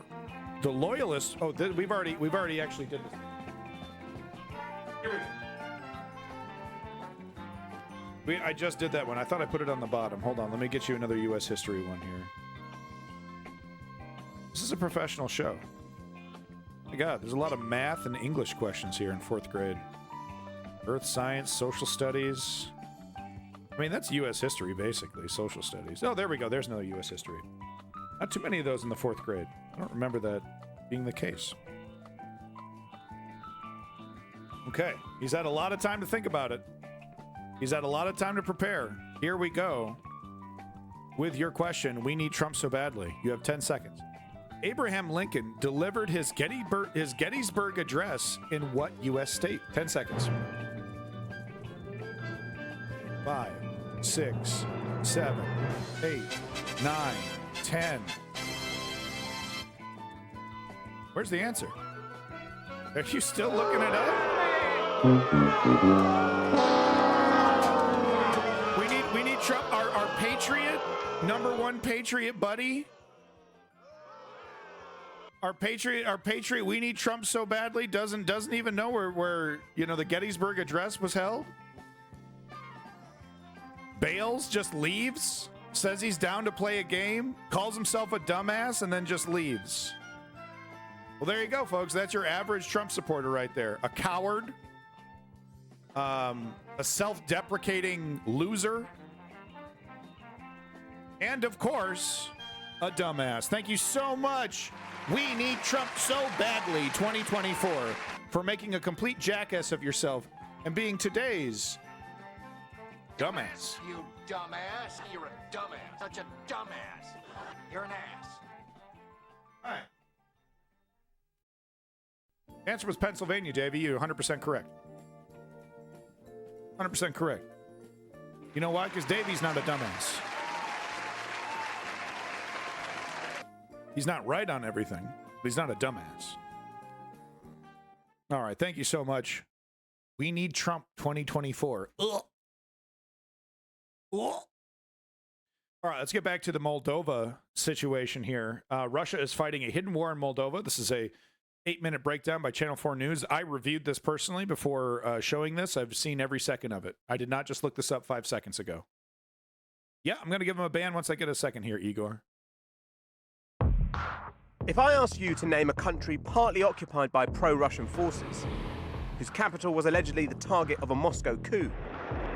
the Loyalists... Oh, we've already actually did this. Here we go. I just did that one. I thought I put it on the bottom. Hold on. Let me get you another U.S. history one here. This is a professional show. My God, there's a lot of math and English questions here in 4th grade. Earth science, social studies... I mean, that's U.S. history, basically. Social studies. Oh, there we go. There's another U.S. history. Not too many of those in the 4th grade. I don't remember that being the case. Okay. He's had a lot of time to think about it. He's had a lot of time to prepare. Here we go with your question. We need Trump so badly. You have 10 seconds. Abraham Lincoln delivered his Gettysburg Address in what U.S. state? 10 seconds. 5, 6, 7, 8, 9, 10. Where's the answer? Are you still looking it up? We need Trump. Our Number one patriot, buddy. Our patriot, we need Trump so badly, doesn't even know where the Gettysburg Address was held. Bails, just leaves, says he's down to play a game, calls himself a dumbass, and then just leaves. Well, there you go, folks. That's your average Trump supporter right there. A coward, a self-deprecating loser, and of course, a dumbass. Thank you so much. We need Trump so badly 2024 for making a complete jackass of yourself and being today's dumbass. You dumbass. You're a dumbass. Such a dumbass. You're an ass. All right. Answer was Pennsylvania, Davey. You're 100% correct. 100% correct. You know why? Because Davey's not a dumbass. He's not right on everything, but he's not a dumbass. All right, thank you so much. We need Trump 2024. Ugh. Ugh. All right, let's get back to the Moldova situation here. Russia is fighting a hidden war in Moldova. This is a 8-minute breakdown by Channel 4 News. I reviewed this personally before showing this. I've seen every second of it. I did not just look this up 5 seconds ago. Yeah, I'm going to give him a ban once I get a second here, Igor. If I ask you to name a country partly occupied by pro-Russian forces, whose capital was allegedly the target of a Moscow coup,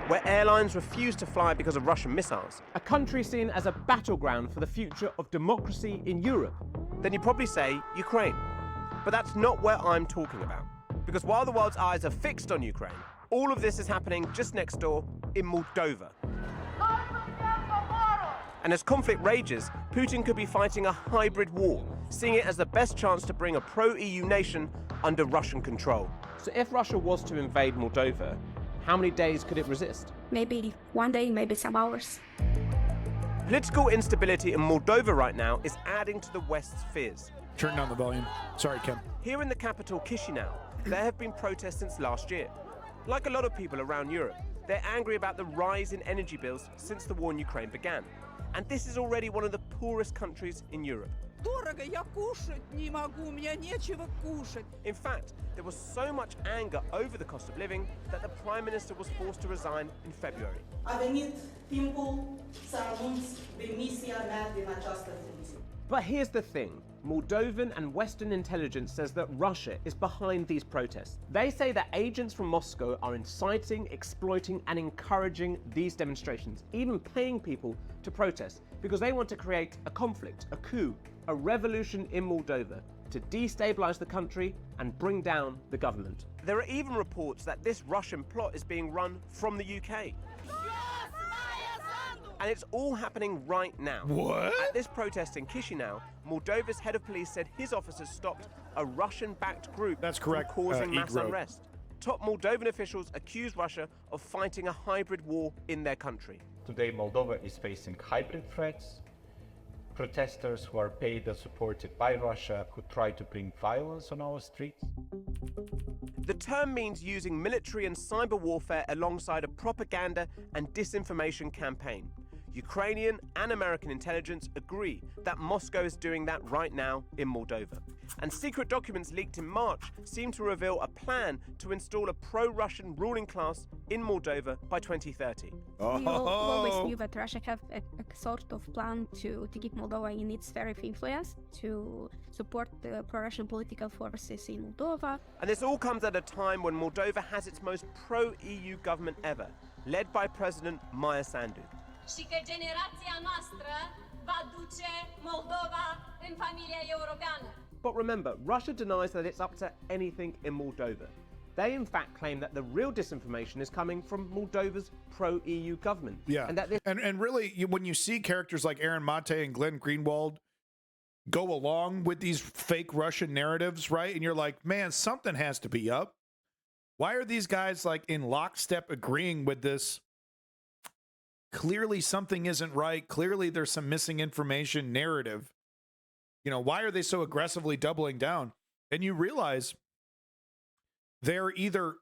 where airlines refused to fly because of Russian missiles, a country seen as a battleground for the future of democracy in Europe, then you'd probably say Ukraine. But that's not where I'm talking about. Because while the world's eyes are fixed on Ukraine, all of this is happening just next door in Moldova. And as conflict rages, Putin could be fighting a hybrid war, seeing it as the best chance to bring a pro-EU nation under Russian control. So if Russia was to invade Moldova, how many days could it resist? Maybe one day, maybe some hours. Political instability in Moldova right now is adding to the West's fears. Turn down the volume. Sorry, Kim. Here in the capital, Chisinau, there have been protests since last year. Like a lot of people around Europe, they're angry about the rise in energy bills since the war in Ukraine began. And this is already one of the poorest countries in Europe. In fact, there was so much anger over the cost of living that the Prime Minister was forced to resign in February. But here's the thing. Moldovan and Western intelligence says that Russia is behind these protests. They say that agents from Moscow are inciting, exploiting, and encouraging these demonstrations, even paying people to protest, because they want to create a conflict, a coup, a revolution in Moldova to destabilize the country and bring down the government. There are even reports that this Russian plot is being run from the UK. And it's all happening right now. What? At this protest in Chisinau, Moldova's head of police said his officers stopped a Russian-backed group from causing mass unrest. Top Moldovan officials accuse Russia of fighting a hybrid war in their country. Today, Moldova is facing hybrid threats. Protesters who are paid and supported by Russia who try to bring violence on our streets. The term means using military and cyber warfare alongside a propaganda and disinformation campaign. Ukrainian and American intelligence agree that Moscow is doing that right now in Moldova. And secret documents leaked in March seem to reveal a plan to install a pro-Russian ruling class in Moldova by 2030. We always knew that Russia have a sort of plan to keep Moldova in its sphere of influence, to support the pro-Russian political forces in Moldova. And this all comes at a time when Moldova has its most pro-EU government ever, led by President Maia Sandu. Și că generația noastră va duce Moldova în familia europeană. But remember, Russia denies that it's up to anything in Moldova. They in fact claim that the real disinformation is coming from Moldova's pro-EU government. Yeah, and that this and really, when you see characters like Aaron Mate and Glenn Greenwald go along with these fake Russian narratives, right? And you're like, man, something has to be up. Why are these guys like in lockstep agreeing with this? Clearly something isn't right. Clearly there's some missing information narrative. You know, why are they so aggressively doubling down? And you realize they're either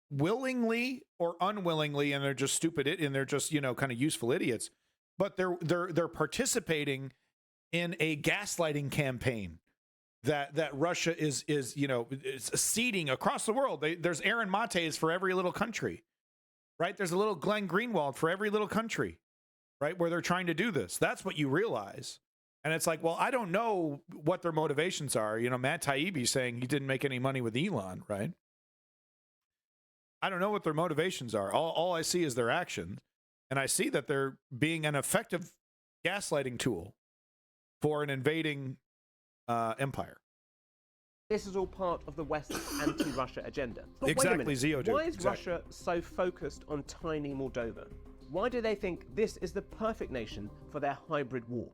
willingly or unwillingly, and they're just stupid, and they're just, you know, kind of useful idiots. but they're participating in a gaslighting campaign that Russia is seeding across the world. There's Aaron Mates for every little country, right? There's a little Glenn Greenwald for every little country, right? Where they're trying to do this. That's what you realize. And it's like, well, I don't know what their motivations are. Matt Taibbi saying he didn't make any money with Elon, right? I don't know what their motivations are. All I see is their actions. And I see that they're being an effective gaslighting tool for an invading empire. This is all part of the West's anti-Russia agenda. But exactly, wait a minute. Zio. Why is Russia so focused on tiny Moldova? Why do they think this is the perfect nation for their hybrid war?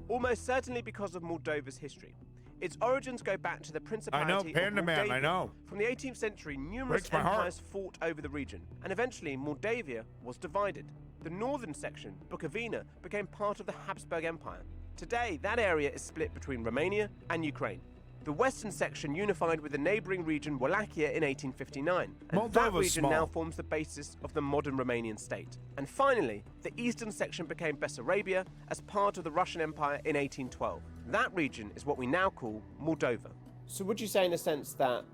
Almost certainly because of Moldova's history. Its origins go back to the Principality of Moldavia. I know. From the 18th century, numerous empires fought over the region, and eventually Moldavia was divided. The northern section, Bukovina, became part of the Habsburg Empire. Today, that area is split between Romania and Ukraine. The western section unified with the neighbouring region Wallachia in 1859, and that region now forms the basis of the modern Romanian state. And finally, the eastern section became Bessarabia as part of the Russian Empire in 1812. That region is what we now call Moldova. So would you say in a sense that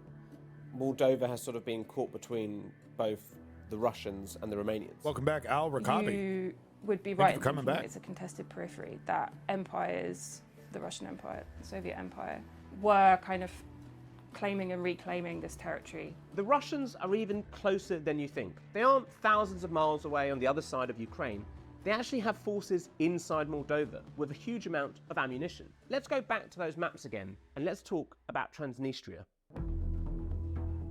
Moldova has sort of been caught between both the Russians and the Romanians? Welcome back, Al Rakabi. You would be right in thinking that it's a contested periphery, that empires, the Russian Empire, the Soviet Empire, were kind of claiming and reclaiming this territory. The Russians are even closer than you think. They aren't thousands of miles away on the other side of Ukraine. They actually have forces inside Moldova with a huge amount of ammunition. Let's go back to those maps again and let's talk about Transnistria.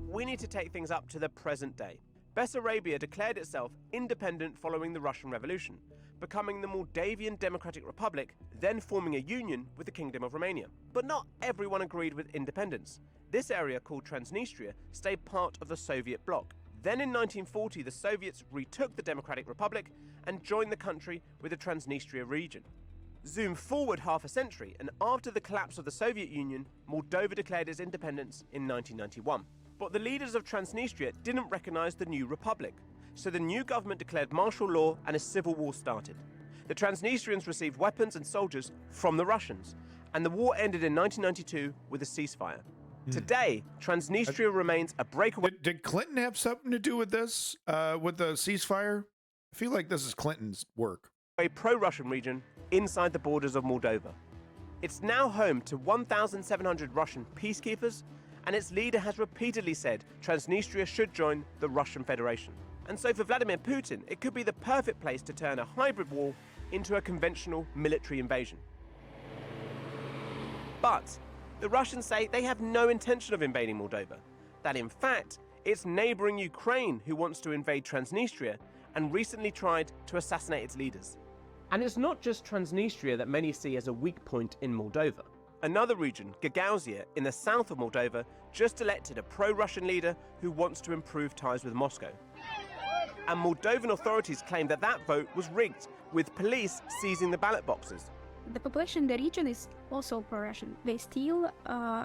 We need to take things up to the present day. Bessarabia declared itself independent following the Russian Revolution, becoming the Moldavian Democratic Republic, then forming a union with the Kingdom of Romania. But not everyone agreed with independence. This area, called Transnistria, stayed part of the Soviet bloc. Then in 1940, the Soviets retook the Democratic Republic and joined the country with the Transnistria region. Zoom forward half a century, and after the collapse of the Soviet Union, Moldova declared its independence in 1991. But the leaders of Transnistria didn't recognize the new republic, so the new government declared martial law and a civil war started. The Transnistrians received weapons and soldiers from the Russians, and the war ended in 1992 with a ceasefire. Today, Transnistria remains a breakaway. Did Clinton have something to do with this, with the ceasefire? I feel like this is Clinton's work. A pro-Russian region inside the borders of Moldova. It's now home to 1,700 Russian peacekeepers, and its leader has repeatedly said Transnistria should join the Russian Federation. And so for Vladimir Putin, it could be the perfect place to turn a hybrid war into a conventional military invasion. But the Russians say they have no intention of invading Moldova, that in fact, it's neighbouring Ukraine who wants to invade Transnistria and recently tried to assassinate its leaders. And it's not just Transnistria that many see as a weak point in Moldova. Another region, Gagauzia, in the south of Moldova, just elected a pro-Russian leader who wants to improve ties with Moscow. And Moldovan authorities claim that that vote was rigged, with police seizing the ballot boxes. The population in the region is also pro-Russian. They still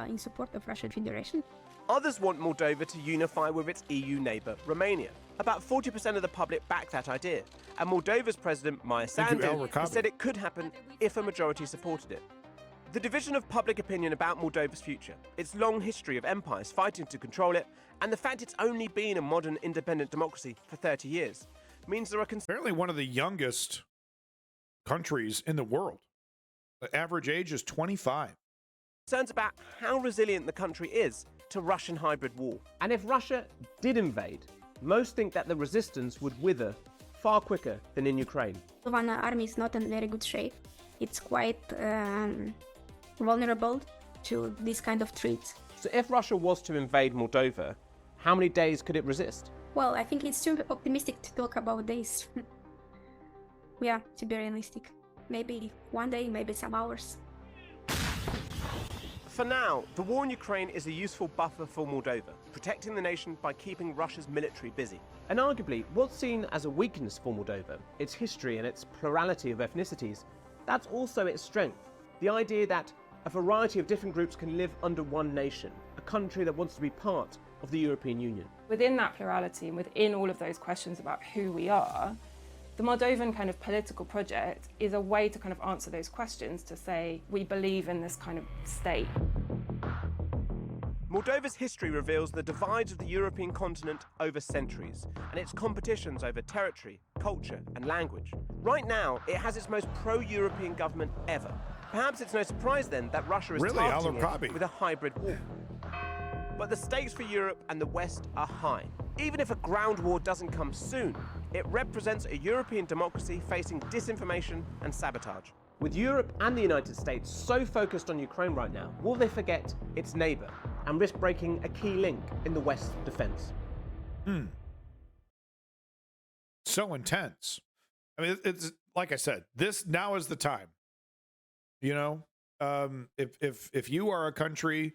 in support of Russian Federation. Others want Moldova to unify with its EU neighbour, Romania. About 40% of the public back that idea, and Moldova's president, Maia Sandu, has said it could happen if a majority supported it. The division of public opinion about Moldova's future, its long history of empires fighting to control it, and the fact it's only been a modern independent democracy for 30 years, means there are apparently one of the youngest countries in the world. The average age is 25. Concerns about how resilient the country is to Russian hybrid war. And if Russia did invade, most think that the resistance would wither far quicker than in Ukraine. The Moldovan army is not in very good shape. It's quite vulnerable to this kind of threats. So if Russia was to invade Moldova, how many days could it resist? Well, I think it's too optimistic to talk about days. Yeah, to be realistic. Maybe one day, maybe some hours. For now, the war in Ukraine is a useful buffer for Moldova, protecting the nation by keeping Russia's military busy. And arguably, what's seen as a weakness for Moldova, its history and its plurality of ethnicities, that's also its strength. The idea that a variety of different groups can live under one nation, a country that wants to be part of the European Union. Within that plurality and within all of those questions about who we are, The Moldovan kind of political project is a way to kind of answer those questions, to say we believe in this kind of state. Moldova's history reveals the divides of the European continent over centuries and its competitions over territory, culture and language. Right now, it has its most pro-European government ever. Perhaps it's no surprise then that Russia is targeting it with a hybrid war. But the stakes for Europe and the West are high. Even if a ground war doesn't come soon, it represents a European democracy facing disinformation and sabotage. With Europe and the United States so focused on Ukraine right now, will they forget its neighbor and risk breaking a key link in the West's defense? So intense. I mean, it's like I said, this now is the time. You know, if you are a country,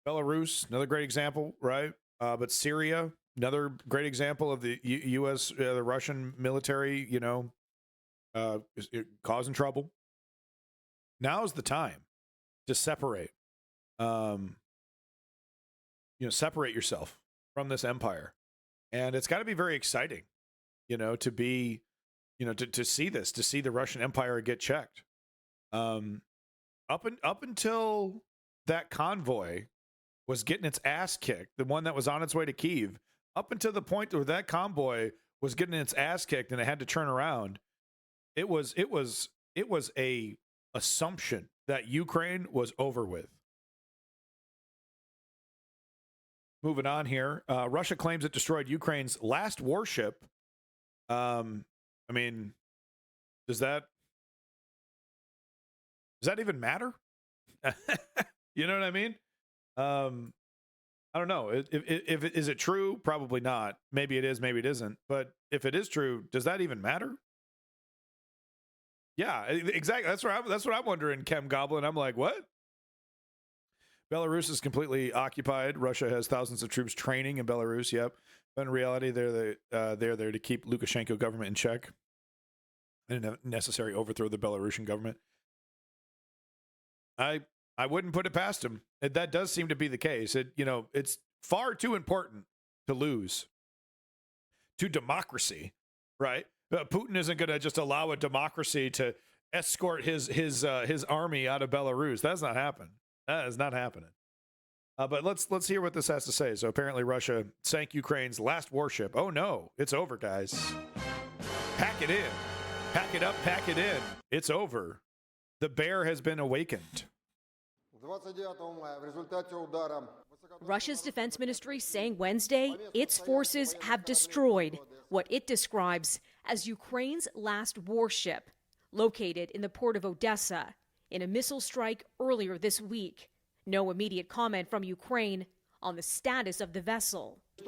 Belarus, another great example, right? But Syria, another great example of the U.S., the Russian military, you know, causing trouble. Now's the time to separate. You know, separate yourself from this empire, and it's got to be very exciting, you know, to be, you know, to see this, to see the Russian Empire get checked. Up until that convoy was getting its ass kicked, the one that was on its way to Kyiv, up until the point where that convoy was getting its ass kicked and it had to turn around, it was a assumption that Ukraine was over with. Moving on here, Russia claims it destroyed Ukraine's last warship. I mean, does that even matter? You know what I mean? I don't know. If is it true? Probably not. Maybe it is. Maybe it isn't. But if it is true, does that even matter? Yeah, exactly. That's what I'm wondering, Chem Goblin. I'm like, what? Belarus is completely occupied. Russia has thousands of troops training in Belarus. Yep. But in reality, they're there to keep Lukashenko government in check and necessary overthrow the Belarusian government. I wouldn't put it past him. That does seem to be the case. It's far too important to lose to democracy, right? Putin isn't going to just allow a democracy to escort his army out of Belarus. That's not happening. That is not happening. But let's hear what this has to say. So apparently Russia sank Ukraine's last warship. Oh no, it's over, guys. Pack it in. Pack it up, pack it in. It's over. The bear has been awakened. Russia's defense ministry saying Wednesday its forces have destroyed what it describes as Ukraine's last warship, located in the port of Odessa, in a missile strike earlier this week. No immediate comment from Ukraine on the status of the vessel. This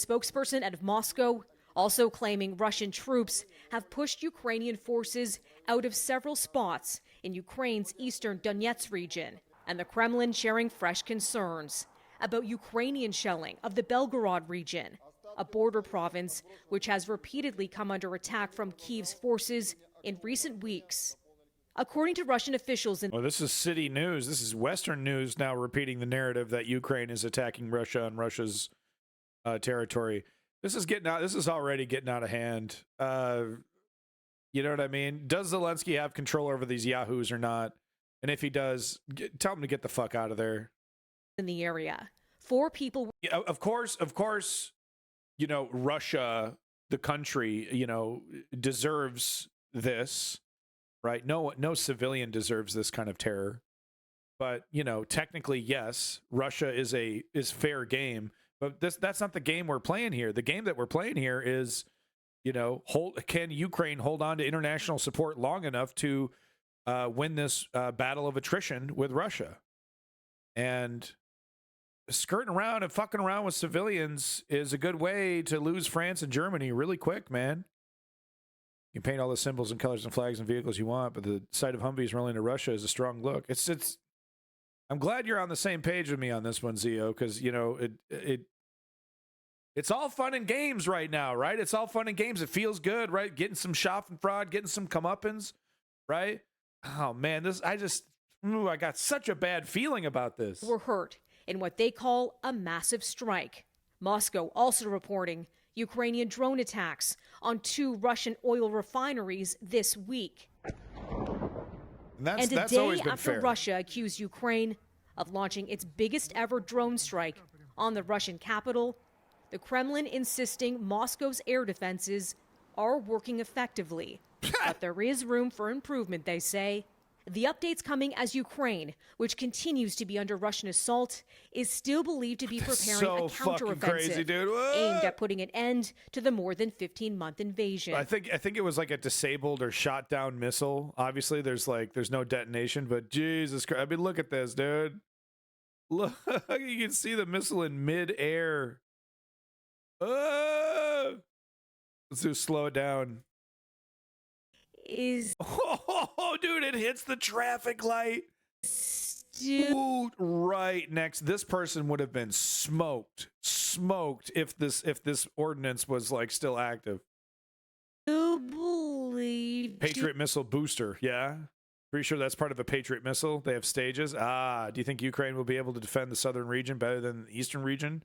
spokesperson out of Moscow also claiming Russian troops have pushed Ukrainian forces out of several spots in Ukraine's eastern Donetsk region, and the Kremlin sharing fresh concerns about Ukrainian shelling of the Belgorod region, a border province which has repeatedly come under attack from Kyiv's forces in recent weeks. According to Russian officials this is city news. This is Western news now repeating the narrative that Ukraine is attacking Russia on Russia's territory. This is already getting out of hand. You know what I mean? Does Zelensky have control over these yahoos or not? And if he does, tell him to get the fuck out of there. In the area, 4 people. Yeah, of course, you know, Russia, the country, deserves this, right? No civilian deserves this kind of terror. But, technically, yes, Russia is fair game. But that's not the game we're playing here. The game that we're playing here is, can Ukraine hold on to international support long enough to win this battle of attrition with Russia? And skirting around and fucking around with civilians is a good way to lose France and Germany really quick, man. You can paint all the symbols and colors and flags and vehicles you want, but the sight of Humvees rolling to Russia is a strong look. I'm glad you're on the same page with me on this one, Zio, because it's all fun and games right now, right? It's all fun and games. It feels good, right? Getting some Schadenfreude, getting some comeuppance, right? Oh man, I got such a bad feeling about this. Were hurt in what they call a massive strike. Moscow also reporting Ukrainian drone attacks on 2 Russian oil refineries this week. And a that's day always been after fair. Russia accused Ukraine of launching its biggest ever drone strike on the Russian capital, the Kremlin insisting Moscow's air defenses are working effectively. But there is room for improvement, they say. The updates coming as Ukraine, which continues to be under Russian assault, is still believed to be preparing So a fucking crazy, counteroffensive dude. What? aimed at putting an end to the more than 15-month invasion. I think it was like a disabled or shot down missile. Obviously, there's no detonation, but Jesus Christ. I mean, look at this, dude. Look, you can see the missile in mid-air. Let's just slow it down. Oh, dude, it hits the traffic light. Dude, right next. This person would have been smoked if this ordinance was like still active. Patriot missile booster, yeah. Pretty sure that's part of a Patriot missile. They have stages. Do you think Ukraine will be able to defend the southern region better than the eastern region?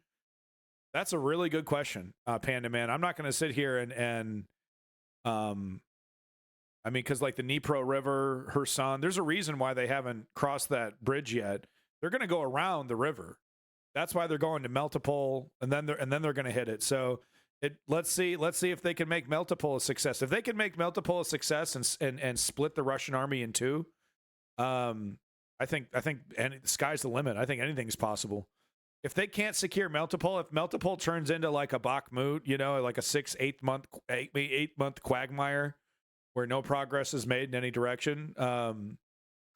That's a really good question, Panda Man. I'm not going to sit here and I mean, because like the Dnipro River, Kherson, there's a reason why they haven't crossed that bridge yet. They're going to go around the river. That's why they're going to Melitopol, and then they're going to hit it. So let's see if they can make Melitopol a success. If they can make Melitopol a success and split the Russian army in two, I think and the sky's the limit. I think anything's possible. If they can't secure Melitopol, if Melitopol turns into like a Bakhmut, like a 8 month quagmire, where no progress is made in any direction,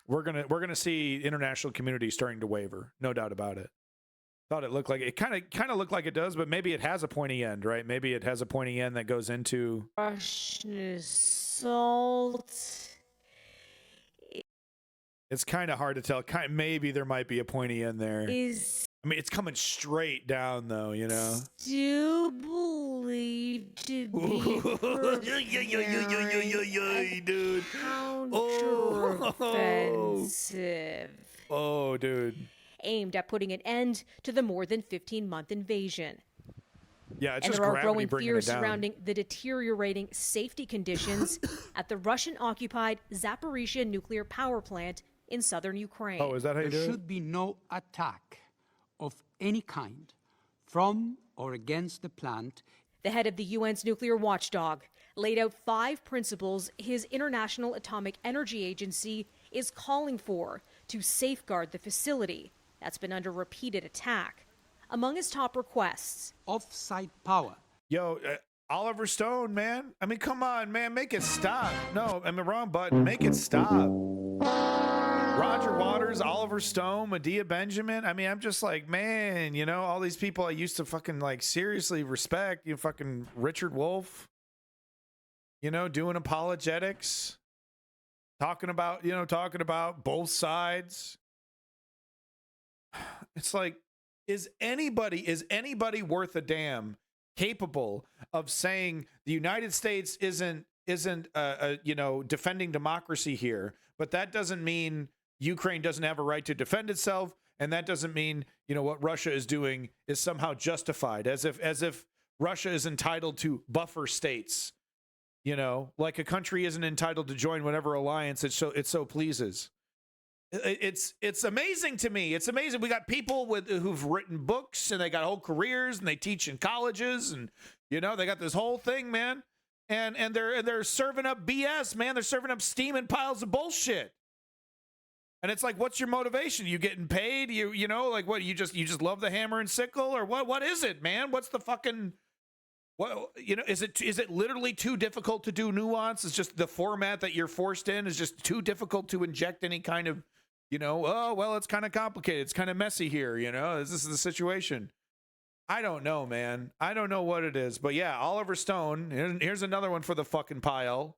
we're gonna see international community starting to waver, no doubt about it. Thought it looked like it kind of looked like it does, but maybe it has a pointy end, right? Maybe it has a pointy end that goes into Russian assault. It's kind of hard to tell. Maybe there might be a pointy end there. I mean, it's coming straight down, though, Still believed to be dude. Counteroffensive. Oh, dude. Aimed at putting an end to the more than 15-month invasion. Yeah, it's and just there are gravity growing bringing fears it down. surrounding the deteriorating safety conditions at the Russian-occupied Zaporizhia nuclear power plant in southern Ukraine. Oh, is that how you do it? There should be no attack of any kind from or against the plant. The head of the UN's nuclear watchdog laid out 5 principles his International Atomic Energy Agency is calling for to safeguard the facility that's been under repeated attack. Among his top requests, off-site power. Yo, Oliver Stone, man. I mean, come on, man. Make it stop. No, I mean, wrong button. Make it stop. Roger Waters, Oliver Stone, Medea Benjamin. I mean, I'm just like, man, all these people I used to fucking like seriously respect. Fucking Richard Wolff, doing apologetics, talking about both sides. It's like, is anybody worth a damn capable of saying the United States isn't defending democracy here, but that doesn't mean Ukraine doesn't have a right to defend itself, and that doesn't mean what Russia is doing is somehow justified, as if Russia is entitled to buffer states, like a country isn't entitled to join whatever alliance it so pleases. It's amazing to me. It's amazing. We got people who've written books and they got whole careers and they teach in colleges and they got this whole thing, man. And they're serving up BS, man. They're serving up steaming piles of bullshit. And it's like, what's your motivation? You getting paid? Like what? You just love the hammer and sickle, or what? What is it, man? What's the fucking what? Is it literally too difficult to do nuance? It's just the format that you're forced in is just too difficult to inject any kind of oh, well, it's kind of complicated. It's kind of messy here, This is the situation. I don't know, man. I don't know what it is. But yeah, Oliver Stone, here's another one for the fucking pile.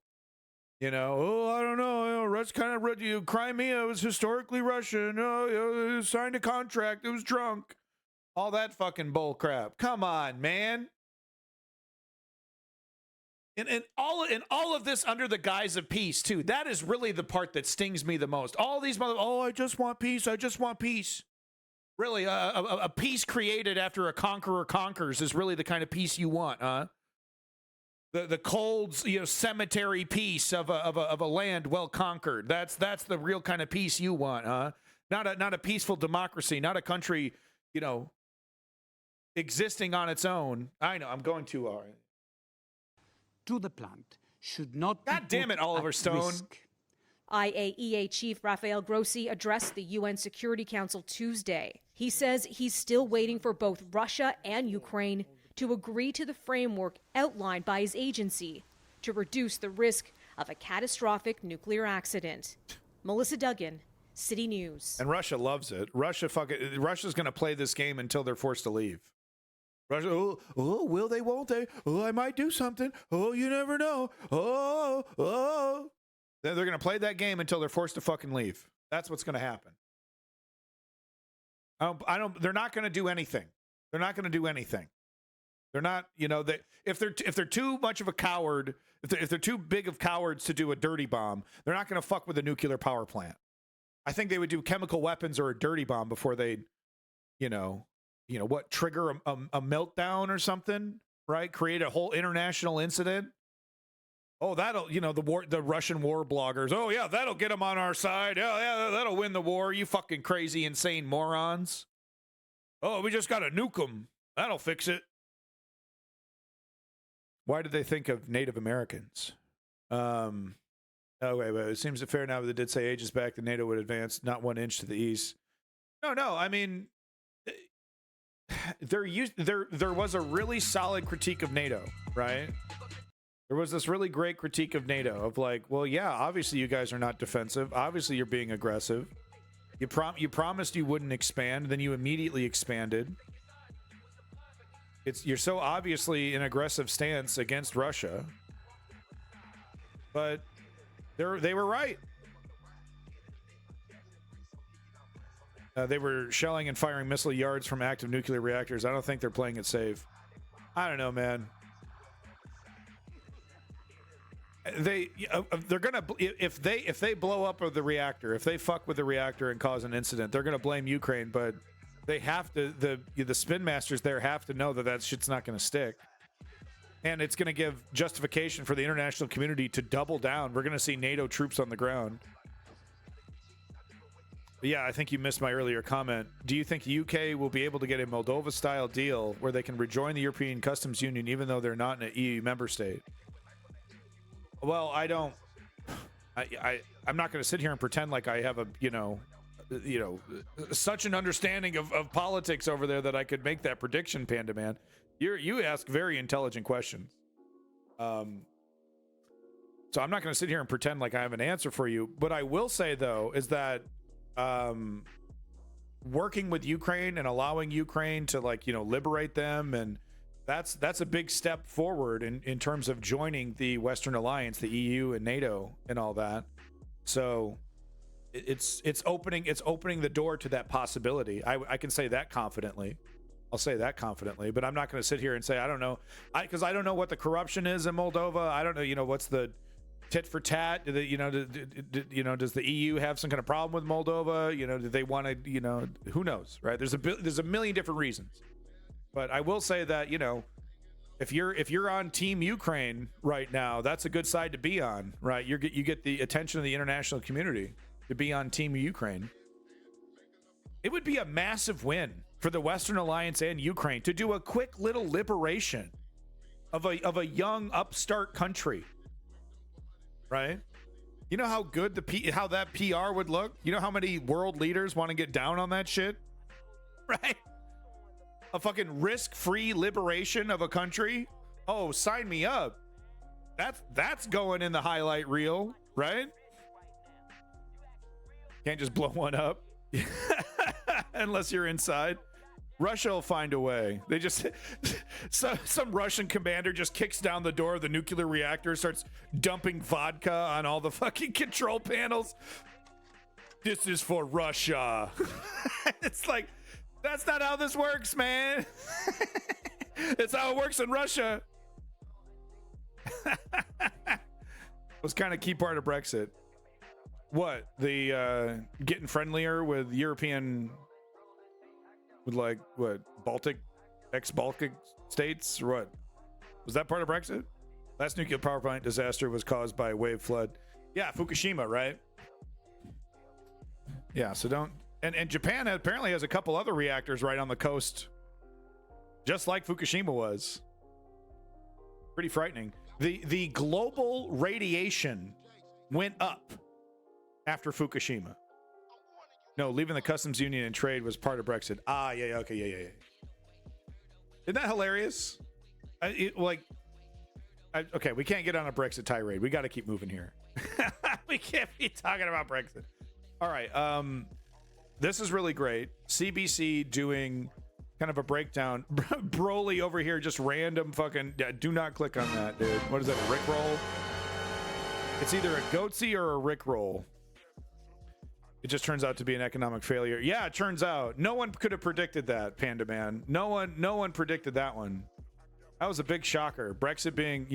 Oh, I don't know. That's kind of Crimea was historically Russian. Oh, signed a contract. It was drunk. All that fucking bull crap. Come on, man. And all of this under the guise of peace, too. That is really the part that stings me the most. All these I just want peace. I just want peace. Really, a peace created after a conqueror conquers is really the kind of peace you want, huh? The cold, cemetery peace of a land well conquered. That's the real kind of peace you want, huh? Not a peaceful democracy, not a country, existing on its own. I know, I'm going too hard. To the plant should not. God damn it, Oliver Stone. Risk. IAEA Chief Rafael Grossi addressed the UN Security Council Tuesday. He says he's still waiting for both Russia and Ukraine to agree to the framework outlined by his agency to reduce the risk of a catastrophic nuclear accident. Melissa Duggan, City News. And Russia loves it. Russia's going to play this game until they're forced to leave. Russia, will they, won't they? Oh, I might do something. Oh, you never know. Oh. They're going to play that game until they're forced to fucking leave. That's what's going to happen. They're not going to do anything. They're not going to do anything. They're not, if they're too much of a coward, if they're too big of cowards to do a dirty bomb, they're not going to fuck with a nuclear power plant. I think they would do chemical weapons or a dirty bomb before they, trigger a meltdown or something, right? Create a whole international incident. Oh, that'll, the Russian war bloggers. Oh, yeah, that'll get them on our side. Yeah, that'll win the war. You fucking crazy, insane morons. Oh, we just got to nuke them. That'll fix it. Why did they think of Native Americans? But it seems fair now that they did say ages back that NATO would advance not 1 inch to the east. No. I mean, there was a really solid critique of NATO, right? There was this really great critique of NATO of like, well, yeah, obviously you guys are not defensive. Obviously you're being aggressive. You promised you wouldn't expand, then you immediately expanded. You're so obviously an aggressive stance against Russia. But they were right. They were shelling and firing missile yards from active nuclear reactors. I don't think they're playing it safe. I don't know, man. They're gonna, if they blow up the reactor, if they fuck with the reactor and cause an incident, they're gonna blame Ukraine. But they have to, the spin masters there have to know that shit's not gonna stick, and it's gonna give justification for the international community to double down. We're gonna see NATO troops on the ground. But yeah, I think you missed my earlier comment. Do you think UK will be able to get a Moldova-style deal where they can rejoin the European Customs Union even though they're not an EU member state? Well, I don't. I'm not going to sit here and pretend like I have a such an understanding of politics over there that I could make that prediction, Panda Man. You ask very intelligent questions. So I'm not going to sit here and pretend like I have an answer for you. But I will say though is that working with Ukraine and allowing Ukraine to liberate them, and that's a big step forward in terms of joining the Western Alliance, the EU and NATO and all that. So it's opening the door to that possibility. I can say that confidently. I'll say that confidently, but I'm not going to sit here and say I don't know, because I don't know what the corruption is in Moldova. I don't know, what's the tit for tat. Does the EU have some kind of problem with Moldova? Do they want to? Who knows, right? There's a million different reasons. But I will say that, if you're on Team Ukraine right now, that's a good side to be on, right? You get the attention of the international community to be on Team Ukraine. It would be a massive win for the Western Alliance and Ukraine to do a quick little liberation of a young upstart country, right? You know how good how that PR would look? You know how many world leaders want to get down on that shit, right? A fucking risk-free liberation of a country. Oh, sign me up. That's going in the highlight reel, right? Can't just blow one up unless you're inside. Russia will find a way. They just some Russian commander just kicks down the door of the nuclear reactor, starts dumping vodka on all the fucking control panels. This is for Russia. It's like, that's not how this works, man. It's how it works in Russia. Was kind of key part of Brexit. What? The getting friendlier with European with like what ex-Baltic states or what? Was that part of Brexit? Last nuclear power plant disaster was caused by a wave flood. Yeah, Fukushima, right? Yeah, so don't. And Japan apparently has a couple other reactors right on the coast, just like Fukushima was. Pretty frightening. The global radiation went up after Fukushima. No, leaving the customs union and trade was part of Brexit. Ah, yeah, okay, yeah. Isn't that hilarious? Okay, we can't get on a Brexit tirade. We got to keep moving here. We can't be talking about Brexit. All right, this is really great. CBC doing kind of a breakdown. Broly over here, just random fucking. Yeah, do not click on that, dude. What is that? A Rickroll? It's either a Goatsy or a Rickroll. It just turns out to be an economic failure. Yeah, it turns out no one could have predicted that, Panda Man. No one predicted that one. That was a big shocker. Brexit being,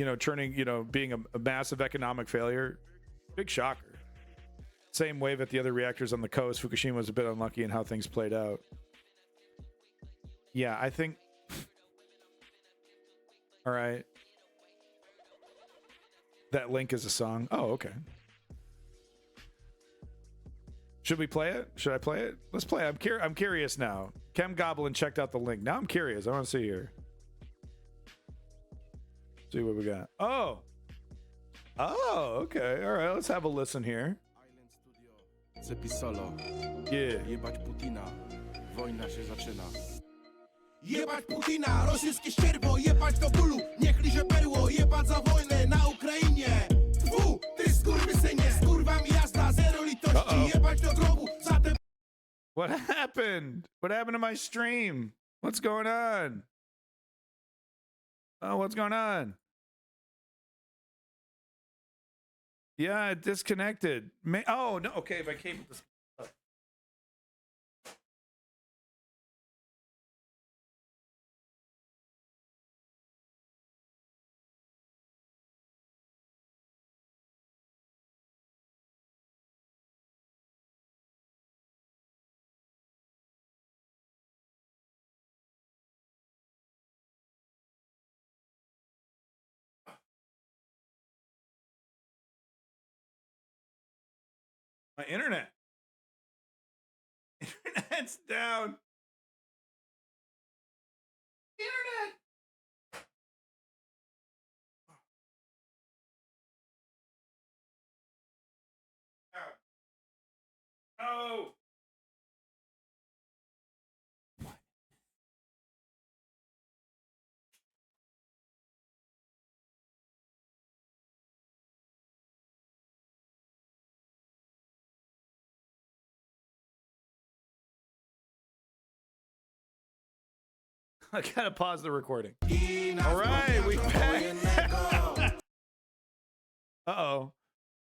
being a massive economic failure. Big shocker. Same wave at the other reactors on the coast. Fukushima was a bit unlucky in how things played out. Yeah, I think. All right. That link is a song. Oh, okay. Should we play it? Should I play it? Let's play it. I'm curious now. Chem Goblin checked out the link. Now I'm curious. I want to see here. See what we got. Oh, okay. All right. Let's have a listen here. Yeah. Jebać Putina, rosyjskie ścierwo, jebać do bólu, niech liże perło, jebać za wojnę na Ukrainie. Tfu, ty skurwysynie, z kurwami jazda, zero litości, jebać do grobu, zatem... What happened? What happened to my stream? What's going on? Oh, what's going on? Yeah, it disconnected. Oh, no. Okay, if I came... My internet's down. Internet. Oh. I gotta pause the recording. All right, we back. Uh-oh.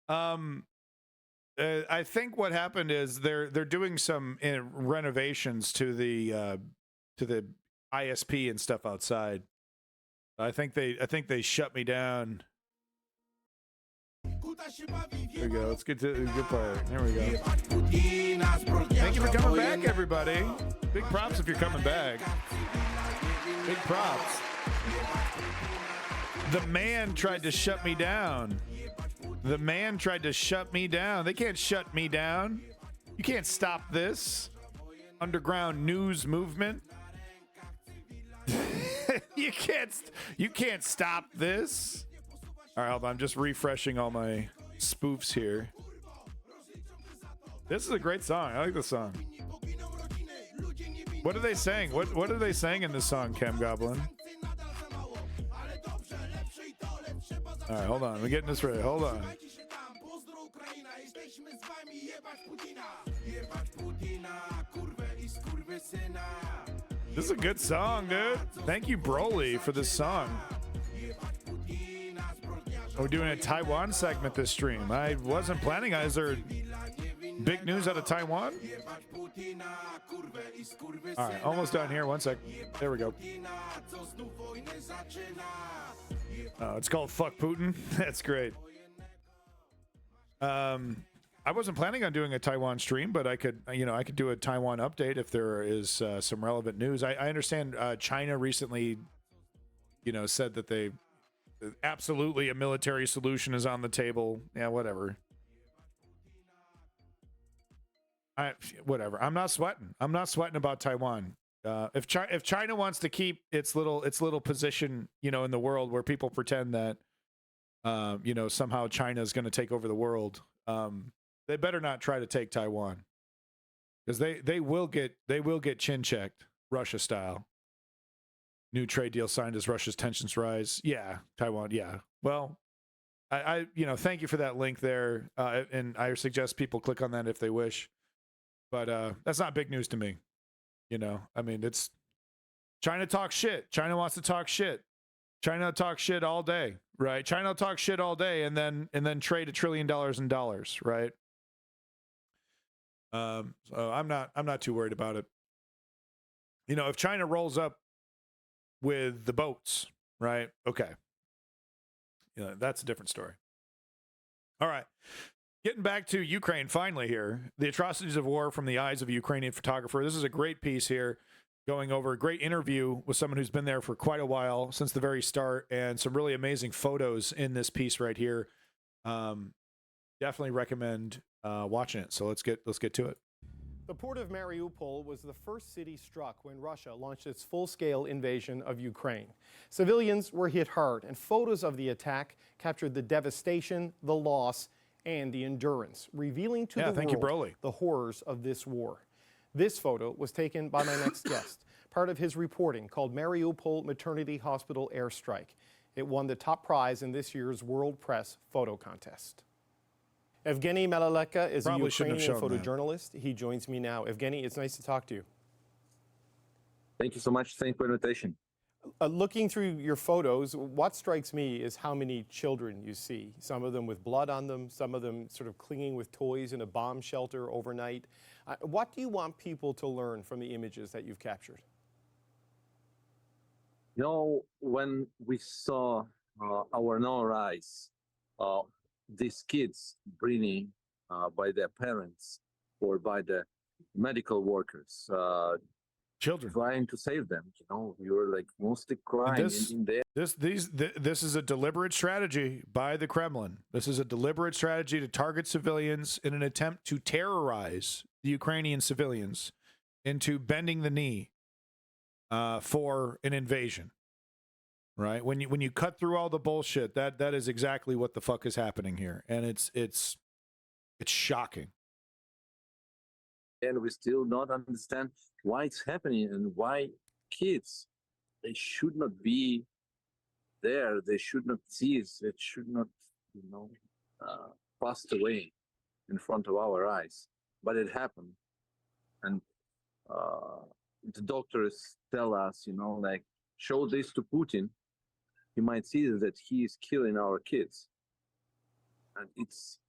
I think what happened is they're doing some renovations to the ISP and stuff outside. I think they shut me down. There we go. Let's get to the good part. There we go. Thank you for coming back, everybody. Big props if you're coming back. Big props. The man tried to shut me down. The man tried to shut me down. They can't shut me down. You can't stop this underground news movement. You can't stop this. All right, hold on. I'm just refreshing all my spoofs here. This is a great song. I like this song. What are they saying? What are they saying in this song, Chem Goblin? All right, hold on. We're getting this ready. Hold on. This is a good song, dude. Thank you, Broly, for this song. We're doing a Taiwan segment this stream. I wasn't planning on. Is there big news out of Taiwan? All right, almost done here. 1 sec. There we go. Oh, it's called Fuck Putin. That's great. I wasn't planning on doing a Taiwan stream, but I could do a Taiwan update if there is some relevant news. I understand China recently, said that they absolutely a military solution is on the table. Yeah, whatever. Whatever. I'm not sweating. I'm not sweating about Taiwan. If China wants to keep its little position, in the world where people pretend that, somehow China is going to take over the world, they better not try to take Taiwan, because they will get chin checked, Russia style. New trade deal signed as Russia's tensions rise. Yeah, Taiwan. Yeah. Well, I thank you for that link there, and I suggest people click on that if they wish. But that's not big news to me. I mean, it's China talks shit. China wants to talk shit. China talks shit all day, right? China talks shit all day, and then trade $1 trillion in dollars, right? So I'm not too worried about it. If China rolls up with the boats, right? Okay, that's a different story. All right. Getting back to Ukraine finally here, the atrocities of war from the eyes of a Ukrainian photographer. This is a great piece here, going over a great interview with someone who's been there for quite a while, since the very start, and some really amazing photos in this piece right here. Definitely recommend watching it. So let's get to it. The port of Mariupol was the first city struck when Russia launched its full-scale invasion of Ukraine. Civilians were hit hard, and photos of the attack captured the devastation, the loss, and the endurance, revealing to the world the horrors of this war. This photo was taken by my next guest, part of his reporting called Mariupol Maternity Hospital Airstrike. It won the top prize in this year's World Press Photo Contest. Evgeny Maloleka is a Ukrainian photojournalist. He joins me now. Evgeny, it's nice to talk to you. Thank you so much. Thank you for the invitation. Looking through your photos, what strikes me is how many children you see. Some of them with blood on them, some of them sort of clinging with toys in a bomb shelter overnight. What do you want people to learn from the images that you've captured? When we saw our eyes, these kids breathing by their parents or by the medical workers, children trying to save them, we were like mostly crying in there. This is a deliberate strategy by the Kremlin. This is a deliberate strategy to target civilians in an attempt to terrorize the Ukrainian civilians into bending the knee for an invasion. Right? When you cut through all the bullshit, that is exactly what the fuck is happening here, and it's shocking. And we still don't understand why it's happening and why kids, they should not be there. They should not see it. It should not, pass away in front of our eyes. But it happened. And the doctors tell us, show this to Putin. He might see that he is killing our kids. And it's,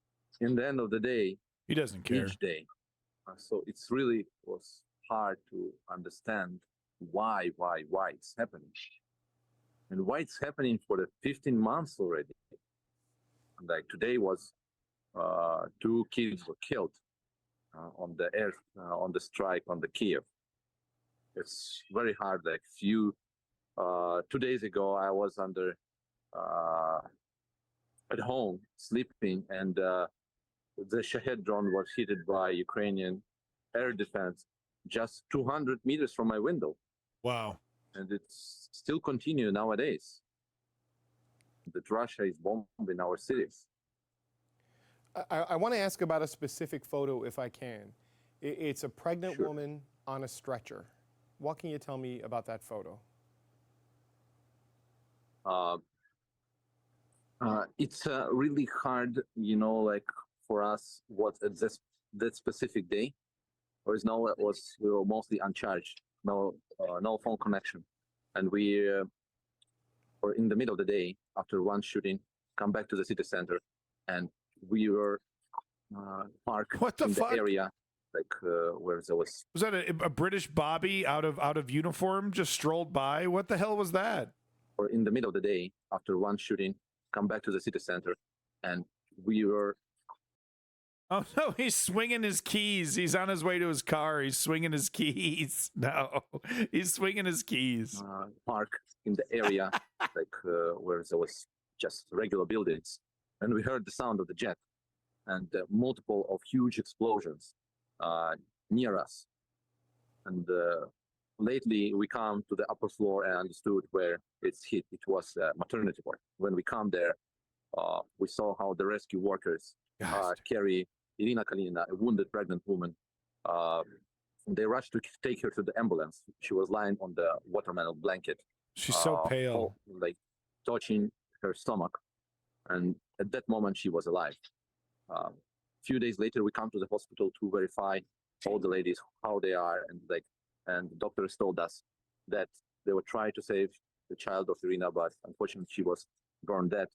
in the end of the day, he doesn't care. Each day. So it's really was hard to understand why it's happening, and why it's happening for the 15 months already. And like today was 2 kids were killed on the strike on the Kiev. It's very hard. Like 2 days ago, I was at home sleeping, and the Shahed drone was hit by Ukrainian air defense just 200 meters from my window. Wow. And it's still continuing nowadays. That Russia is bombing our cities. I want to ask about a specific photo, if I can. It's a pregnant woman on a stretcher. What can you tell me about that photo? It's really hard, for us, what at that specific day, we were mostly uncharged, no phone connection, and we were in the middle of the day after one shooting, come back to the city center, and we were parked in the area, where there was. Was that a British Bobby out of uniform just strolled by? What the hell was that? Or in the middle of the day after one shooting, come back to the city center, and we were Oh no, he's swinging his keys. He's on his way to his car. He's swinging his keys. No, he's swinging his keys. Park in the area, where there was just regular buildings, and we heard the sound of the jet and multiple of huge explosions near us. And lately, we come to the upper floor and understood where it's hit. It was a maternity ward. When we come there, we saw how the rescue workers carry Irina Kalina, a wounded pregnant woman. They rushed to take her to the ambulance. She was lying on the watermelon blanket. She's so pale. Like touching her stomach. And at that moment, she was alive. A few days later, we come to the hospital to verify all the ladies, how they are. And the doctors told us that they were trying to save the child of Irina, but unfortunately, she was born dead.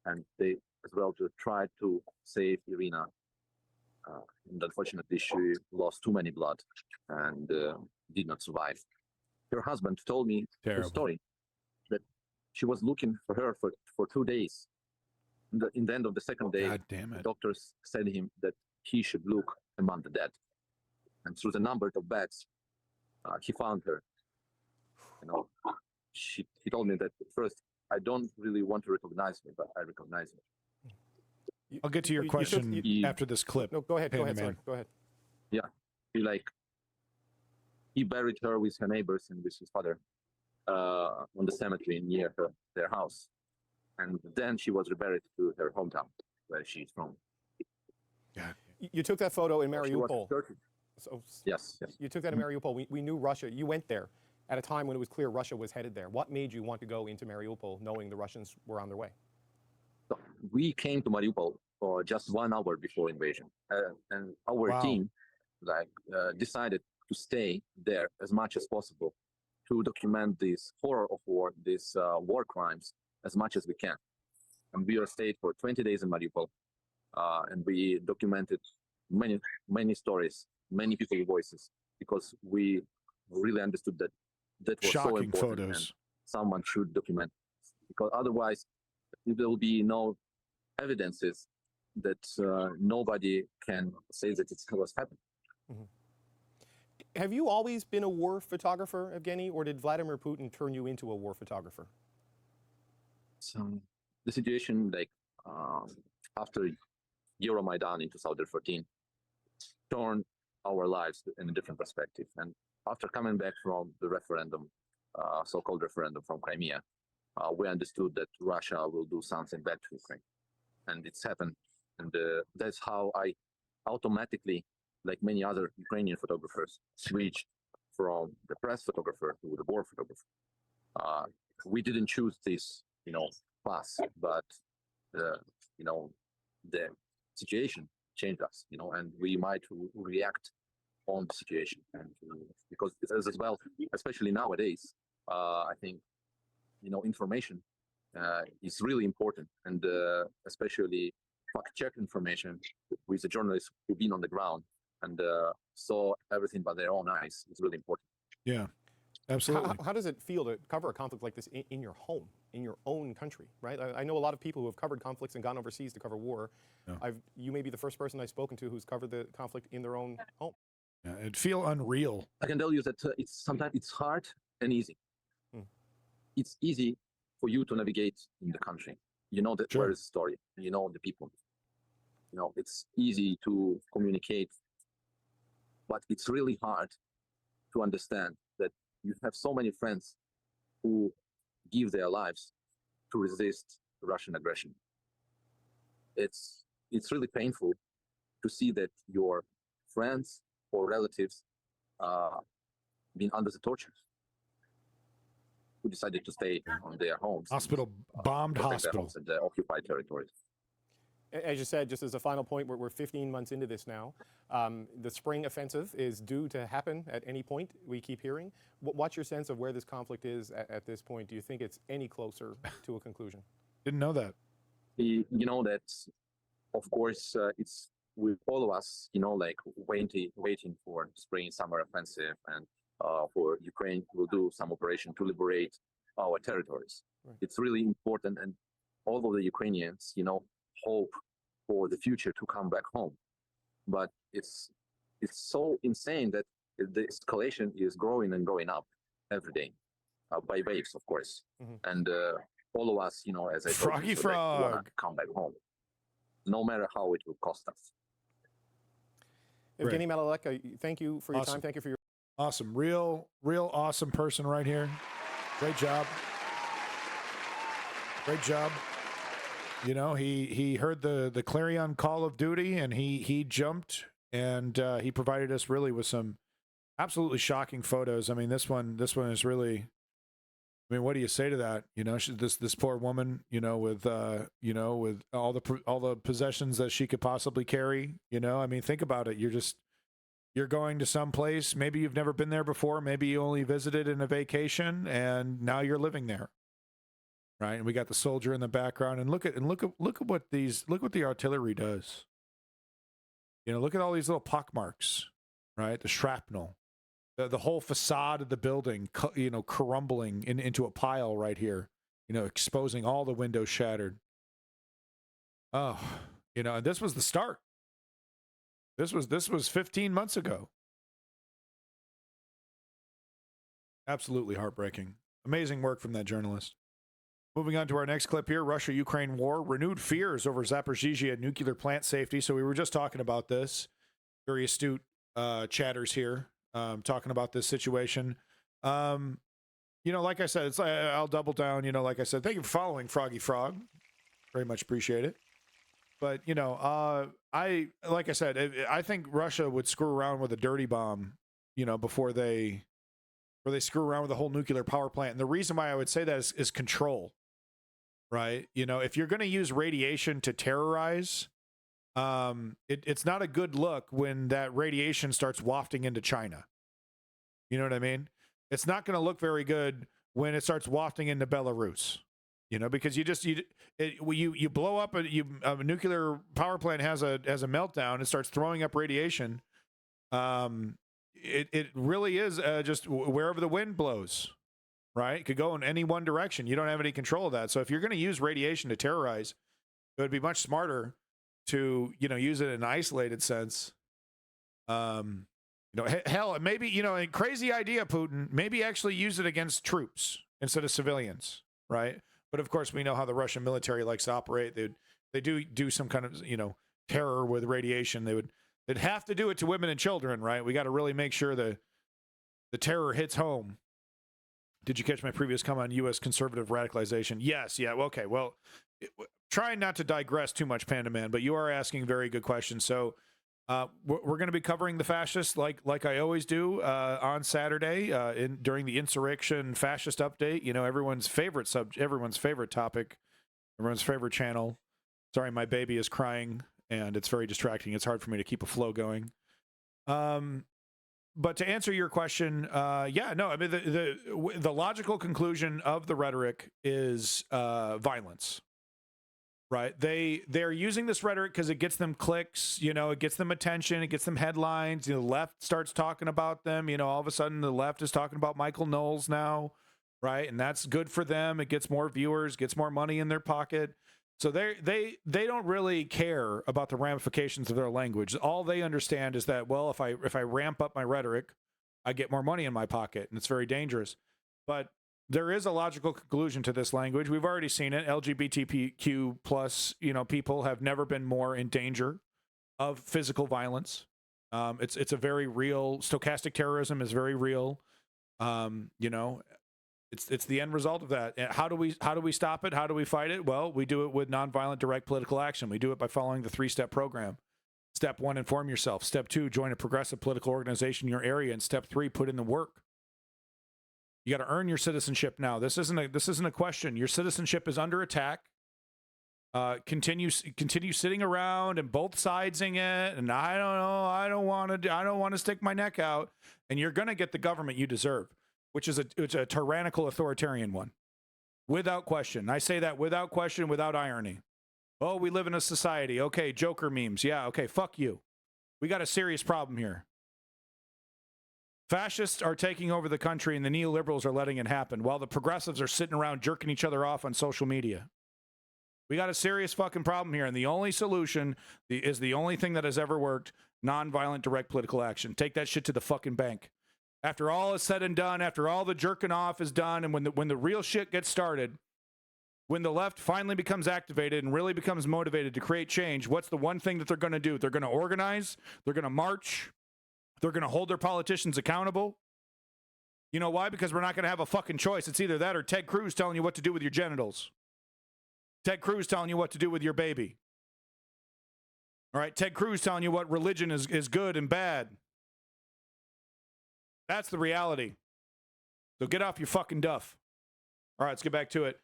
And they as well to try to save Irina. And unfortunately, she lost too many blood and did not survive. Her husband told me the story that she was looking for her for 2 days. In the end of the second day, the doctors said to him that he should look among the dead. And through the number of beds, he found her. He told me that at first, I don't really want to recognize her, but I recognize her. I'll get to your question after this clip. No, go ahead. Sorry, go ahead. Yeah, he buried her with her neighbors and with his father on the cemetery near their house, and then she was reburied to her hometown where she's from. Yeah. You took that photo in Mariupol. So yes. You took that in Mariupol. We knew Russia. You went there at a time when it was clear Russia was headed there. What made you want to go into Mariupol, knowing the Russians were on their way? So we came to Mariupol for just 1 hour before invasion, and our team decided to stay there as much as possible to document this horror of war, these war crimes as much as we can. And we stayed for 20 days in Mariupol, and we documented many stories, many people's voices, because we really understood that was so important. Photos. And someone should document, because otherwise there will be no evidences that nobody can say that it was happening. Mm-hmm. Have you always been a war photographer, Evgeny, or did Vladimir Putin turn you into a war photographer? So the situation, after Euromaidan in 2014, turned our lives in a different perspective. And after coming back from the referendum, so-called referendum from Crimea, we understood that Russia will do something bad to Ukraine. And it's happened. And that's how I automatically, like many other Ukrainian photographers, switched from the press photographer to the war photographer. We didn't choose this, path, but the situation changed us, and we might react on the situation. And because as well, especially nowadays, I think, information is really important, and especially fact-check information with the journalists who've been on the ground and saw everything by their own eyes is really important. Yeah, absolutely. How does it feel to cover a conflict like this in your home, in your own country, right? I know a lot of people who have covered conflicts and gone overseas to cover war. Yeah. You may be the first person I've spoken to who's covered the conflict in their own home. Yeah, it'd feel unreal. I can tell you that sometimes it's hard and easy. It's easy for you to navigate in the country. You know that where is the story. You know the people. It's easy to communicate, but it's really hard to understand that you have so many friends who give their lives to resist Russian aggression. It's really painful to see that your friends or relatives being under the torture, who decided to stay on their homes. Bombed hospitals in the occupied territories. As you said, just as a final point, we're 15 months into this now. The spring offensive is due to happen at any point, we keep hearing. What's your sense of where this conflict is at this point? Do you think it's any closer to a conclusion? Didn't know that. That, of course, it's with all of us, waiting for spring, summer offensive, and for Ukraine will do some operation to liberate our territories. Right. It's really important, and all of the Ukrainians, hope for the future to come back home. but it's so insane that the escalation is growing and going up every day, by waves, of course. And all of us, as I told you, want to come back home, no matter how it will cost us. Evgeny Malolek, thank you for your time. Thank you for your awesome, real awesome person right here. Great job. Great job. He heard the clarion call of duty, and he jumped, and he provided us really with some absolutely shocking photos. I mean, this one is really. I mean, what do you say to that? This poor woman, with with all the possessions that she could possibly carry. I mean, think about it. You're going to some place. Maybe you've never been there before. Maybe you only visited in a vacation, and now you're living there. Right, and we got the soldier in the background, and look at what the artillery does. Look at all these little pockmarks, right? The shrapnel, the whole facade of the building, crumbling into a pile right here. Exposing all the windows shattered. Oh, and this was the start. This was 15 months ago. Absolutely heartbreaking. Amazing work from that journalist. Moving on to our next clip here, Russia-Ukraine war, renewed fears over Zaporizhzhia nuclear plant safety. So we were just talking about this. Very astute chatters here, talking about this situation. Like I said, I'll double down. Like I said, thank you for following Froggy Frog. Very much appreciate it. But, like I said, I think Russia would screw around with a dirty bomb, before they screw around with the whole nuclear power plant. And the reason why I would say that is control. Right? If you're going to use radiation to terrorize, it's not a good look when that radiation starts wafting into China. You know what I mean? It's not going to look very good when it starts wafting into Belarus. Because you blow up a nuclear power plant has a meltdown. It starts throwing up radiation. It really is just wherever the wind blows. Right? It could go in any one direction. You don't have any control of that. So if you're going to use radiation to terrorize, it would be much smarter to, use it in an isolated sense. Hell, maybe, a crazy idea, Putin, maybe actually use it against troops instead of civilians. Right? But of course, we know how the Russian military likes to operate. They do some kind of, terror with radiation. They'd have to do it to women and children. Right? We got to really make sure the terror hits home. Did you catch my previous comment on U.S. conservative radicalization? Yes. Yeah. Okay. Well, trying not to digress too much, Panda Man, but you are asking very good questions. So we're going to be covering the fascists like I always do on Saturday during the Insurrection Fascist Update. Everyone's favorite everyone's favorite topic, everyone's favorite channel. Sorry, my baby is crying, and it's very distracting. It's hard for me to keep a flow going. But to answer your question, I mean, the logical conclusion of the rhetoric is violence, right? They're using this rhetoric because it gets them clicks, it gets them attention, it gets them headlines. The left starts talking about them. All of a sudden the left is talking about Michael Knowles now, right? And that's good for them. It gets more viewers, gets more money in their pocket. So they don't really care about the ramifications of their language. All they understand is that, well, if I ramp up my rhetoric, I get more money in my pocket, and it's very dangerous. But there is a logical conclusion to this language. We've already seen it. LGBTQ plus, people have never been more in danger of physical violence. It's a very real. Stochastic terrorism is very real. It's the end result of that. And how do we stop it? How do we fight it? Well, we do it with nonviolent direct political action. We do it by following the 3-step program. Step 1, inform yourself. Step 2, join a progressive political organization in your area. And step 3, put in the work. You got to earn your citizenship now. This isn't a question. Your citizenship is under attack. Continue sitting around and both sidesing it. And I don't know. I don't want to stick my neck out. And you're going to get the government you deserve, which is a tyrannical authoritarian one. Without question. I say that without question, without irony. Oh, we live in a society. Okay, Joker memes. Yeah, okay, fuck you. We got a serious problem here. Fascists are taking over the country and the neoliberals are letting it happen while the progressives are sitting around jerking each other off on social media. We got a serious fucking problem here, and the only solution is the only thing that has ever worked: nonviolent, direct political action. Take that shit to the fucking bank. After all is said and done, after all the jerking off is done, and when the real shit gets started, when the left finally becomes activated and really becomes motivated to create change, what's the one thing that they're going to do? They're going to organize. They're going to march. They're going to hold their politicians accountable. You know why? Because we're not going to have a fucking choice. It's either that or Ted Cruz telling you what to do with your genitals. Ted Cruz telling you what to do with your baby. All right, Ted Cruz telling you what religion is good and bad. That's the reality. So get off your fucking duff. All right, let's get back to it.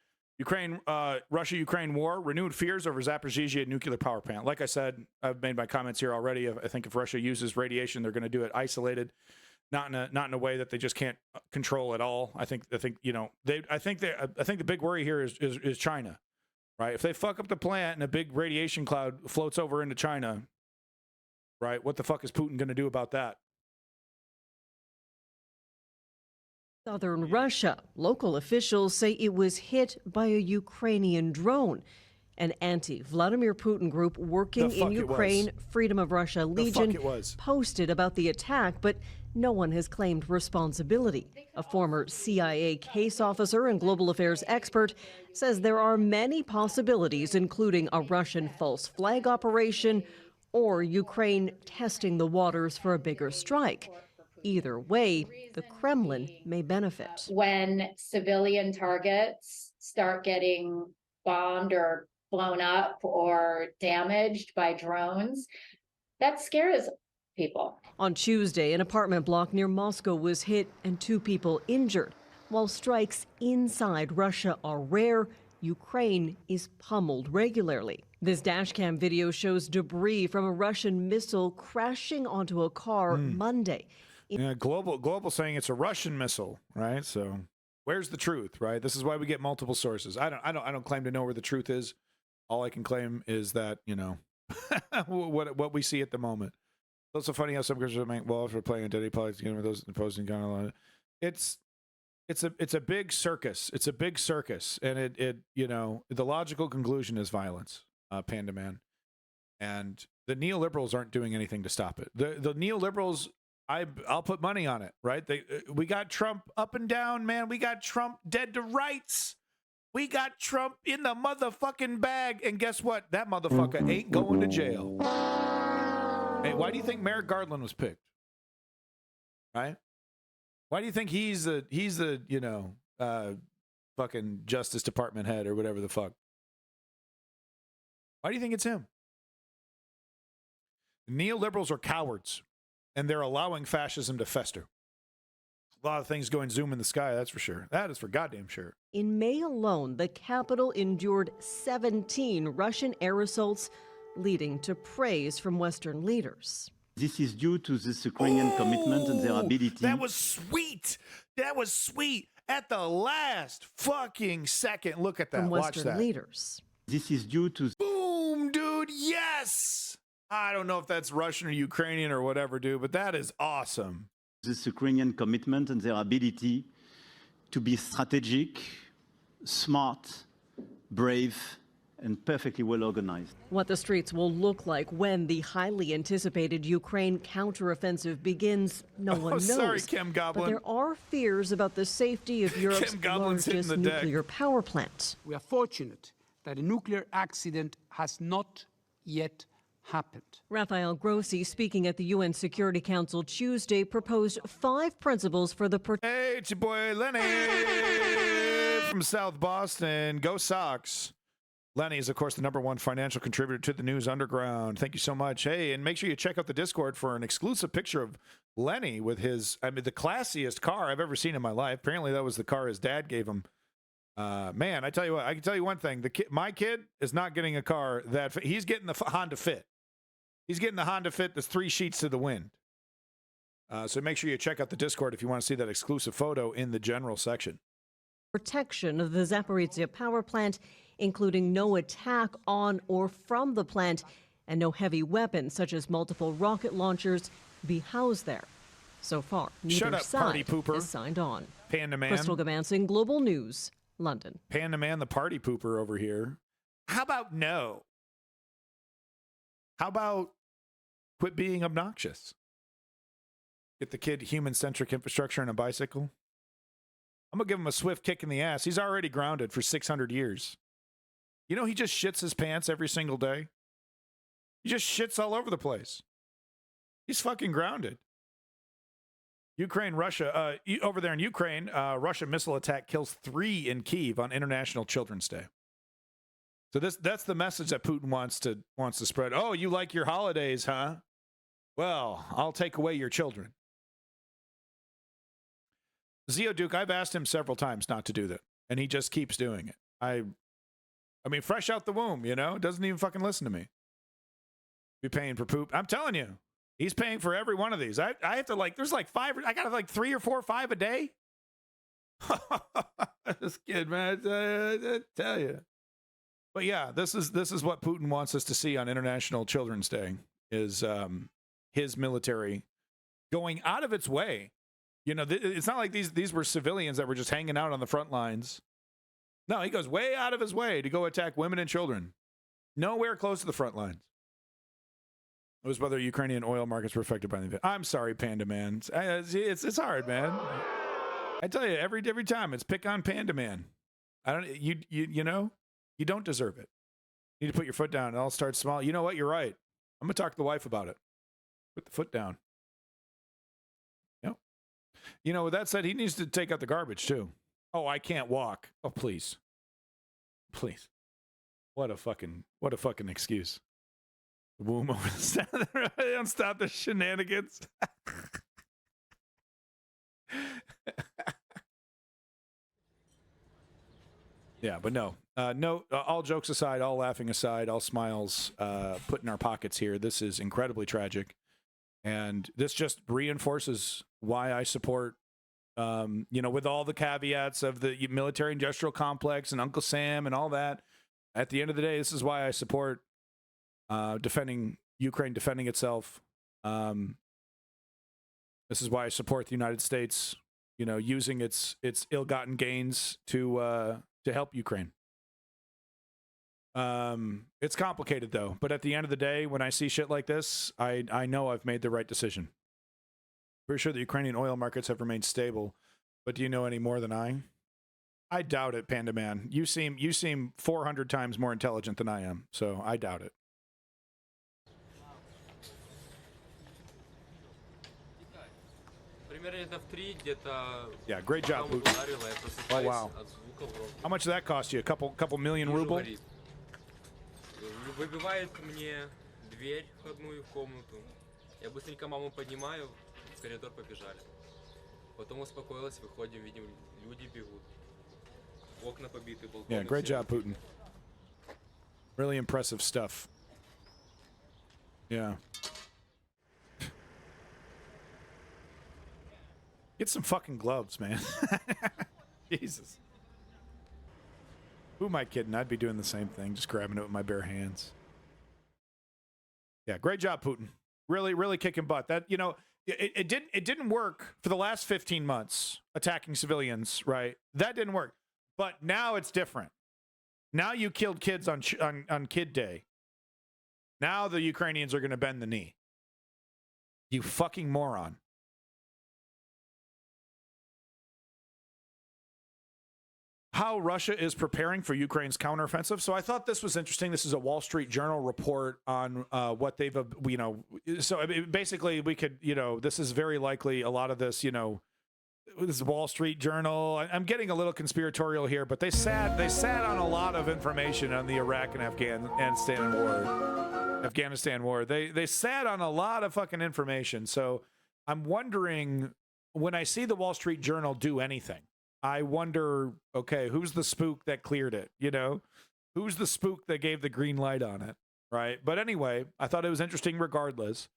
Russia-Ukraine war, renewed fears over Zaporizhzhia nuclear power plant. Like I said, I've made my comments here already. I think if Russia uses radiation, they're going to do it isolated, not in a way that they just can't control at all. I think you know, I think the big worry here is China. Right? If they fuck up the plant and a big radiation cloud floats over into China, right? What the fuck is Putin going to do about that? Southern Russia. Local officials say it was hit by a Ukrainian drone. An anti-Vladimir Putin group working in Ukraine, Freedom of Russia Legion, posted about the attack, but no one has claimed responsibility. A former CIA case officer and global affairs expert says there are many possibilities, including a Russian false flag operation or Ukraine testing the waters for a bigger strike. Either way, the Kremlin may benefit. When civilian targets start getting bombed or blown up or damaged by drones, that scares people. On Tuesday, an apartment block near Moscow was hit and 2 people injured. While strikes inside Russia are rare, Ukraine is pummeled regularly. This dashcam video shows debris from a Russian missile crashing onto a car Monday. Yeah, global saying it's a Russian missile, right? So where's the truth, right? This is why we get multiple sources. I don't claim to know where the truth is. All I can claim is that, you know, what we see at the moment. It's also funny how some girls are making, well, if we're playing identity politics again with those opposing kind of, it's a big circus. It's a big circus, and it you know, the logical conclusion is violence, Panda Man, and the neoliberals aren't doing anything to stop it. The neoliberals, I'll put money on it, right? We got Trump up and down, man. We got Trump dead to rights. We got Trump in the motherfucking bag, and guess what? That motherfucker ain't going to jail. Hey, why do you think Merrick Garland was picked? Right? Why do you think he's the you know, fucking Justice Department head or whatever the fuck? Why do you think it's him? Neoliberals are cowards, and they're allowing fascism to fester. A lot of things going zoom in the sky, that's for sure. That is for goddamn sure. In May alone, the capital endured 17 Russian air assaults, leading to praise from Western leaders. This is due to this Ukrainian commitment and their ability. That was sweet. That was sweet. At the last fucking second. Look at that. From Watch Western that. leaders. This is due to... Boom, dude. Yes. I don't know if that's Russian or Ukrainian or whatever, dude, but that is awesome. This Ukrainian commitment and their ability to be strategic, smart, brave, and perfectly well organized. What the streets will look like when the highly anticipated Ukraine counteroffensive begins, no one knows. Sorry, Kim Goblin. But there are fears about the safety of Europe's largest nuclear power plant. We are fortunate that a nuclear accident has not yet happened. Rafael Grossi, speaking at the UN Security Council Tuesday, proposed 5 principles for the Hey, it's your boy Lenny from South Boston. Go Sox. Lenny is, of course, the #1 financial contributor to the News Underground. Thank you so much. Hey, and make sure you check out the Discord for an exclusive picture of Lenny with his, I mean, the classiest car I've ever seen in my life. Apparently, that was the car his dad gave him. Man, I tell you what, I can tell you one thing. My kid is not getting a car that, he's getting the Honda Fit. He's getting the Honda Fit that's 3 sheets to the wind. So make sure you check out the Discord if you want to see that exclusive photo in the general section. Protection of the Zaporizhzhia power plant, including no attack on or from the plant, and no heavy weapons such as multiple rocket launchers be housed there. So far, neither side has signed on. Panda Man. Crystal Gamansing, Global News, London. Panda Man, the party pooper over here. How about no? How about quit being obnoxious? Get the kid human-centric infrastructure and a bicycle. I'm going to give him a swift kick in the ass. He's already grounded for 600 years. You know, he just shits his pants every single day. He just shits all over the place. He's fucking grounded. Ukraine, Russia, over there in Ukraine, Russian missile attack kills 3 in Kyiv on International Children's Day. So that's the message that Putin wants to spread. Oh, you like your holidays, huh? Well, I'll take away your children. Zeoduke, I've asked him several times not to do that, and he just keeps doing it. I mean, fresh out the womb, you know? Doesn't even fucking listen to me. Be paying for poop. I'm telling you, he's paying for every one of these. I have to, like, there's like 5, I got like 3 or 4 or 5 a day. This kid, man, I tell you. But yeah, this is what Putin wants us to see on International Children's Day, is his military going out of its way. You know, it's not like these were civilians that were just hanging out on the front lines. No, he goes way out of his way to go attack women and children. Nowhere close to the front lines. It was whether Ukrainian oil markets were affected by the event. I'm sorry, Panda Man. It's hard, man. I tell you, every time it's pick on Panda Man. I don't you know, you don't deserve it. You need to put your foot down and I'll start small. You know what? You're right. I'm gonna talk to the wife about it. Put the foot down. Yep. You know, with that said, he needs to take out the garbage too. Oh, I can't walk. Oh, please. Please. What a fucking excuse. Womb over the stand. They don't stop the shenanigans. Yeah, but no. All jokes aside, all laughing aside, all smiles put in our pockets here. This is incredibly tragic. And this just reinforces why I support, you know, with all the caveats of the military industrial complex and Uncle Sam and all that. At the end of the day, this is why I support defending Ukraine, defending itself. This is why I support the United States, you know, using its ill-gotten gains to help Ukraine. It's complicated though, but at the end of the day, when I see shit like this, I know I've made the right decision. Pretty sure the Ukrainian oil markets have remained stable, but do you know any more than I? I doubt it, Panda Man. You seem 400 times more intelligent than I am, so I doubt it. Yeah, great job, Putin. Oh wow. How much did that cost you? A couple million ruble? Выбивает мне дверь входную в комнату. Я быстренько маму поднимаю, в коридор побежали. Потом успокоилась, выходим, видим, люди бегут. Окна побиты, балконы. Yeah, great job, Putin. Really impressive stuff. Yeah. Get some fucking gloves, man. Jesus. Who am I kidding? I'd be doing the same thing, just grabbing it with my bare hands. Yeah, great job, Putin. Really, really kicking butt. That, you know, it didn't work for the last 15 months, attacking civilians, right? That didn't work. But now it's different. Now you killed kids on Kid Day. Now the Ukrainians are going to bend the knee. You fucking moron. How Russia is preparing for Ukraine's counteroffensive. So I thought this was interesting. This is a Wall Street Journal report on what they've, you know, so basically we could, you know, this is very likely a lot of this, you know, this Wall Street Journal. I'm getting a little conspiratorial here, but they sat on a lot of information on the Iraq and Afghanistan war. They sat on a lot of fucking information. So I'm wondering, when I see the Wall Street Journal do anything, I wonder, okay, who's the spook that cleared it? You know, who's the spook that gave the green light on it? Right. But anyway, I thought it was interesting regardless,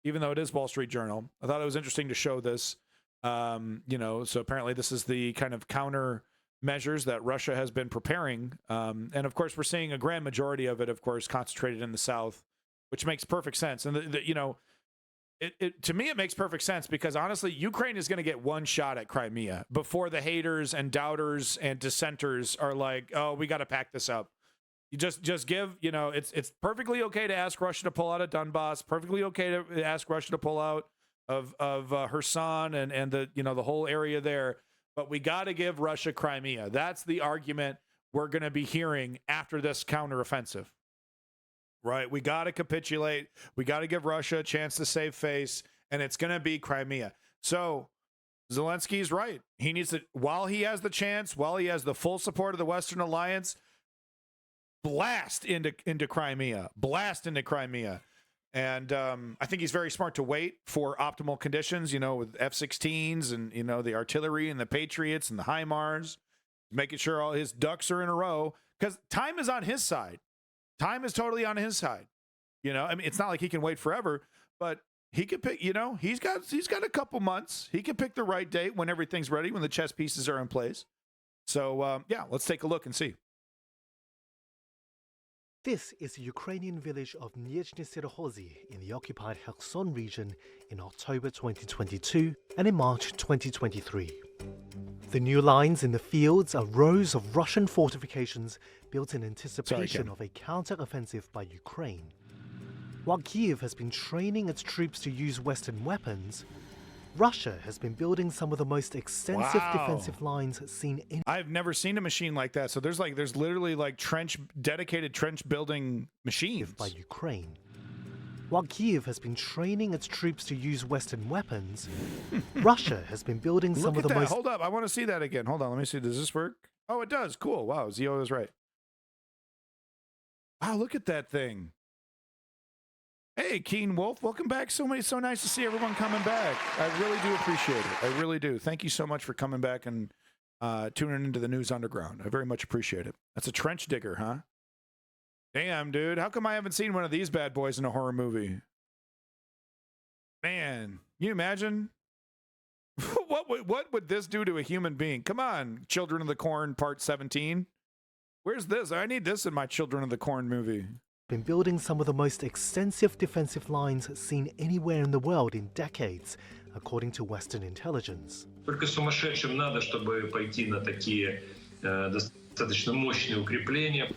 even though it is Wall Street Journal. I thought it was interesting to show this, you know, so apparently this is the kind of counter measures that Russia has been preparing. And of course, we're seeing a grand majority of it, of course, concentrated in the South, which makes perfect sense. And, you know, to me, it makes perfect sense because honestly, Ukraine is going to get one shot at Crimea before the haters and doubters and dissenters are like, oh, we got to pack this up. You just give, you know, it's perfectly okay to ask Russia to pull out of Donbass, perfectly okay to ask Russia to pull out of Kherson and the, you know, the whole area there, but we got to give Russia Crimea. That's the argument we're going to be hearing after this counteroffensive. Right? We got to capitulate. We got to give Russia a chance to save face, and it's going to be Crimea. So Zelensky's right. He needs to, while he has the chance, while he has the full support of the Western Alliance, blast into Crimea. Blast into Crimea. And I think he's very smart to wait for optimal conditions, you know, with F-16s and, you know, the artillery and the Patriots and the HIMARS, making sure all his ducks are in a row, because time is on his side. Time is totally on his side. You know, I mean, it's not like he can wait forever, but he can pick, you know, he's got a couple months. He can pick the right date when everything's ready, when the chess pieces are in place. So, yeah, let's take a look and see. This is the Ukrainian village of Nizhny Sirohozy in the occupied Kherson region in October 2022 and in March 2023. The new lines in the fields are rows of Russian fortifications built in anticipation of a counter-offensive by Ukraine. While Kyiv has been training its troops to use Western weapons, Russia has been building some of the most extensive defensive lines seen in. I've never seen a machine like that. So there's literally like dedicated trench building machines by Ukraine. While Kyiv has been training its troops to use Western weapons, Russia has been building some of the most. Hold up, I want to see that again. Hold on, let me see. Does this work? Oh, it does. Cool. Wow, Zio was right. Wow, look at that thing. Hey, Keen Wolf, welcome back. So nice to see everyone coming back. I really do appreciate it. I really do. Thank you so much for coming back and tuning into the News Underground. I very much appreciate it. That's a trench digger, huh? Damn, dude. How come I haven't seen one of these bad boys in a horror movie? Man, can you imagine? What would this do to a human being? Come on, Children of the Corn Part 17. Where's this? I need this in my Children of the Corn movie. Been building some of the most extensive defensive lines seen anywhere in the world in decades, according to Western intelligence. Только сумасшедшим надо, чтобы пойти на такие достаточно мощные укрепления.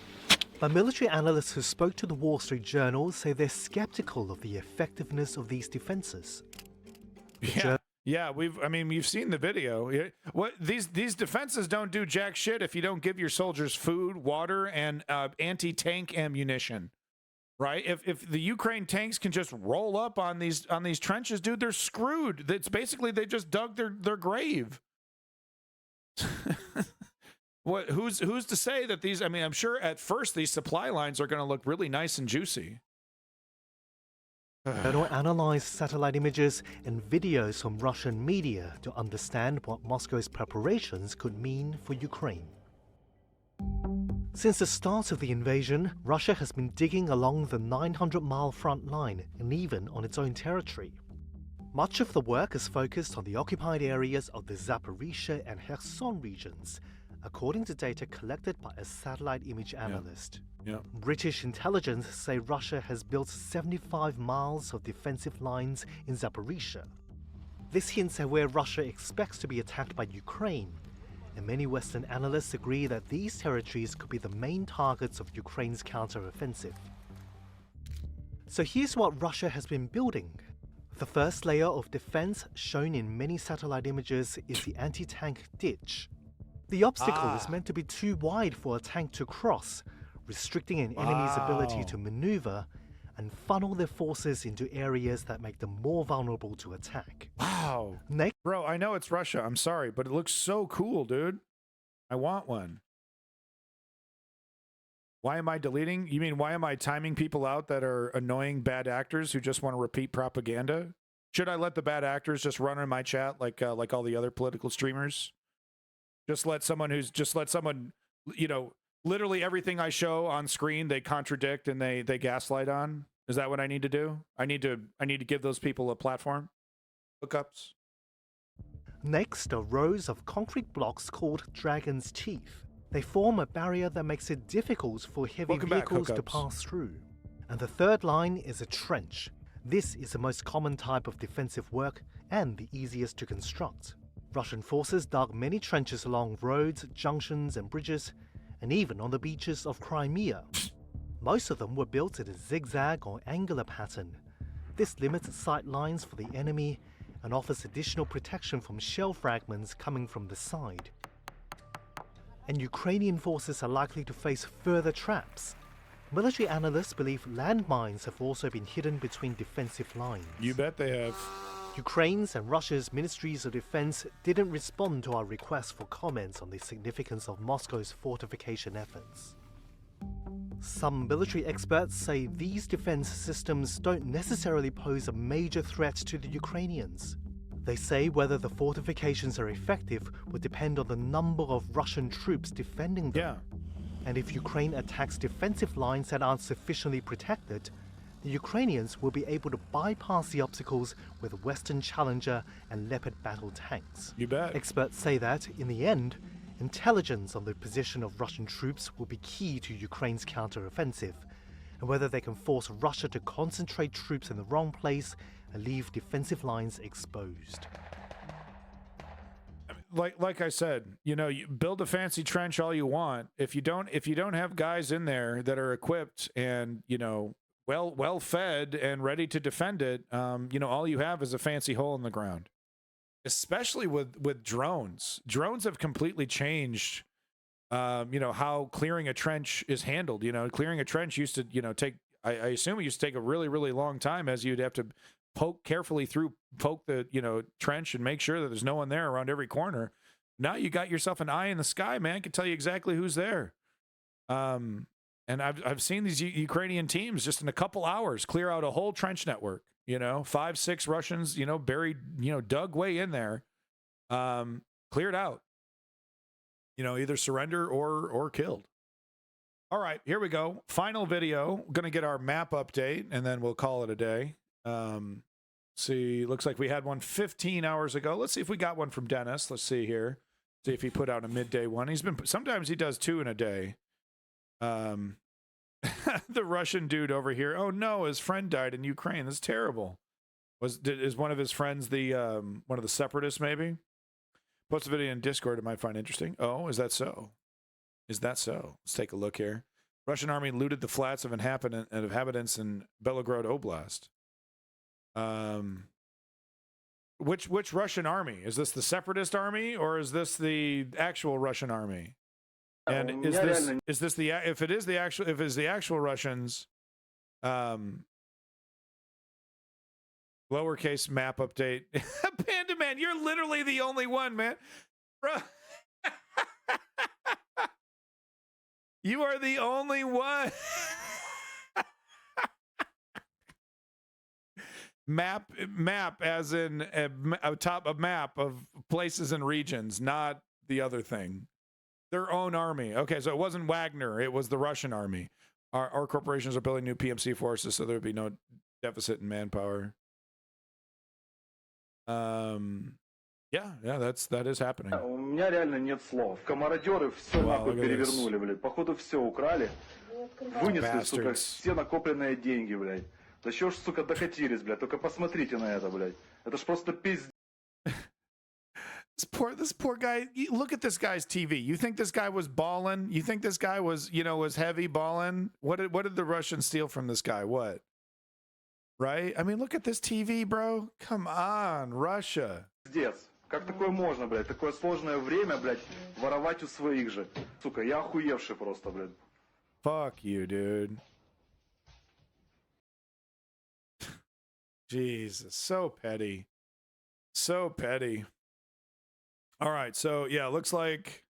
But military analysts who spoke to the Wall Street Journal say they're skeptical of the effectiveness of these defenses. Yeah, we've seen the video. What these defenses don't do jack shit if you don't give your soldiers food, water, and anti-tank ammunition. Right? If the Ukraine tanks can just roll up on these trenches, dude, they're screwed. It's basically they just dug their grave. Who's to say that these? I mean, I'm sure at first these supply lines are going to look really nice and juicy. Journal analyzed satellite images and videos from Russian media to understand what Moscow's preparations could mean for Ukraine. Since the start of the invasion, Russia has been digging along the 900-mile front line and even on its own territory. Much of the work is focused on the occupied areas of the Zaporizhzhia and Kherson regions, according to data collected by a satellite image analyst. Yeah. British intelligence say Russia has built 75 miles of defensive lines in Zaporizhzhia. This hints at where Russia expects to be attacked by Ukraine, and many Western analysts agree that these territories could be the main targets of Ukraine's counter-offensive. So here's what Russia has been building. The first layer of defense shown in many satellite images is the anti-tank ditch. The obstacle is meant to be too wide for a tank to cross, restricting an enemy's ability to maneuver and funnel their forces into areas that make them more vulnerable to attack. Wow. Bro, I know it's Russia. I'm sorry, but it looks so cool, dude. I want one. Why am I deleting? You mean, why am I timing people out that are annoying bad actors who just want to repeat propaganda? Should I let the bad actors just run in my chat like all the other political streamers? Just let someone, you know, literally everything I show on screen, they contradict and they gaslight on. Is that what I need to do? I need to give those people a platform? Hookups? Next are rows of concrete blocks called Dragon's Teeth. They form a barrier that makes it difficult for heavy vehicles to pass through. And the third line is a trench. This is the most common type of defensive work and the easiest to construct. Russian forces dug many trenches along roads, junctions and bridges, and even on the beaches of Crimea. Most of them were built in a zigzag or angular pattern. This limits sight lines for the enemy and offers additional protection from shell fragments coming from the side. And Ukrainian forces are likely to face further traps. Military analysts believe landmines have also been hidden between defensive lines. You bet they have. Ukraine's and Russia's ministries of defense didn't respond to our request for comments on the significance of Moscow's fortification efforts. Some military experts say these defense systems don't necessarily pose a major threat to the Ukrainians. They say whether the fortifications are effective would depend on the number of Russian troops defending them. And if Ukraine attacks defensive lines that aren't sufficiently protected, the Ukrainians will be able to bypass the obstacles with Western Challenger and Leopard battle tanks. You bet. Experts say that, in the end, intelligence on the position of Russian troops will be key to Ukraine's counteroffensive, and whether they can force Russia to concentrate troops in the wrong place and leave defensive lines exposed. Like I said, you know, you build a fancy trench all you want. If you don't have guys in there that are equipped and, you know, well fed and ready to defend it, you know, all you have is a fancy hole in the ground. Especially with drones. Drones have completely changed, you know, how clearing a trench is handled. You know, clearing a trench used to, you know, take, I assume it used to take a really, really long time, as you'd have to poke the, you know, trench and make sure that there's no one there around every corner. Now you got yourself an eye in the sky, man. Can tell you exactly who's there. And I've seen these Ukrainian teams just in a couple hours clear out a whole trench network. You know, 5-6 Russians, you know, buried, you know, dug way in there, cleared out. You know, either surrender or killed. All right, here we go. Final video. Going to get our map update, and then we'll call it a day. See, looks like we had one 15 hours ago. Let's see if we got one from Dennis. Let's see here. See if he put out a midday one. Sometimes he does 2 in a day. The Russian dude over here. Oh no, his friend died in Ukraine. That's terrible. Is one of his friends the one of the separatists? Maybe. Post a video in Discord. It might find interesting. Oh, is that so? Is that so? Let's take a look here. Russian army looted the flats of inhabitants in Belgorod Oblast. Which Russian army? Is this the separatist army or is this the actual Russian army? And is this the, if it is the actual Russians, lowercase map update. Panda Man, you're literally the only one, man. Bro. You are the only one. map as in a map of places and regions, not the other thing. Their own army. Okay, so it wasn't Wagner. It was the Russian army. Our corporations are building new PMC forces, so there would be no deficit in manpower. Yeah, that is happening. У меня реально нет слов. Комародеры все нахуй перевернули, блядь. Походу все украли. Вынесли, сука, все накопленные деньги, блядь. Да чё ж, сука, докатились, блядь. Только посмотрите на это, блядь. Это ж просто пиздец. This poor guy. Look at this guy's TV. You think this guy was balling? You think this guy was, was heavy balling? What did the Russians steal from this guy? What? Right? I mean, look at this TV, bro. Come on, Russia. Пиздец. Как такое можно, блядь? Такое сложное время, блядь, воровать у своих же. Сука, я охуевший просто, блядь. Fuck you, dude. Jesus, so petty. So petty. All right, so yeah, looks like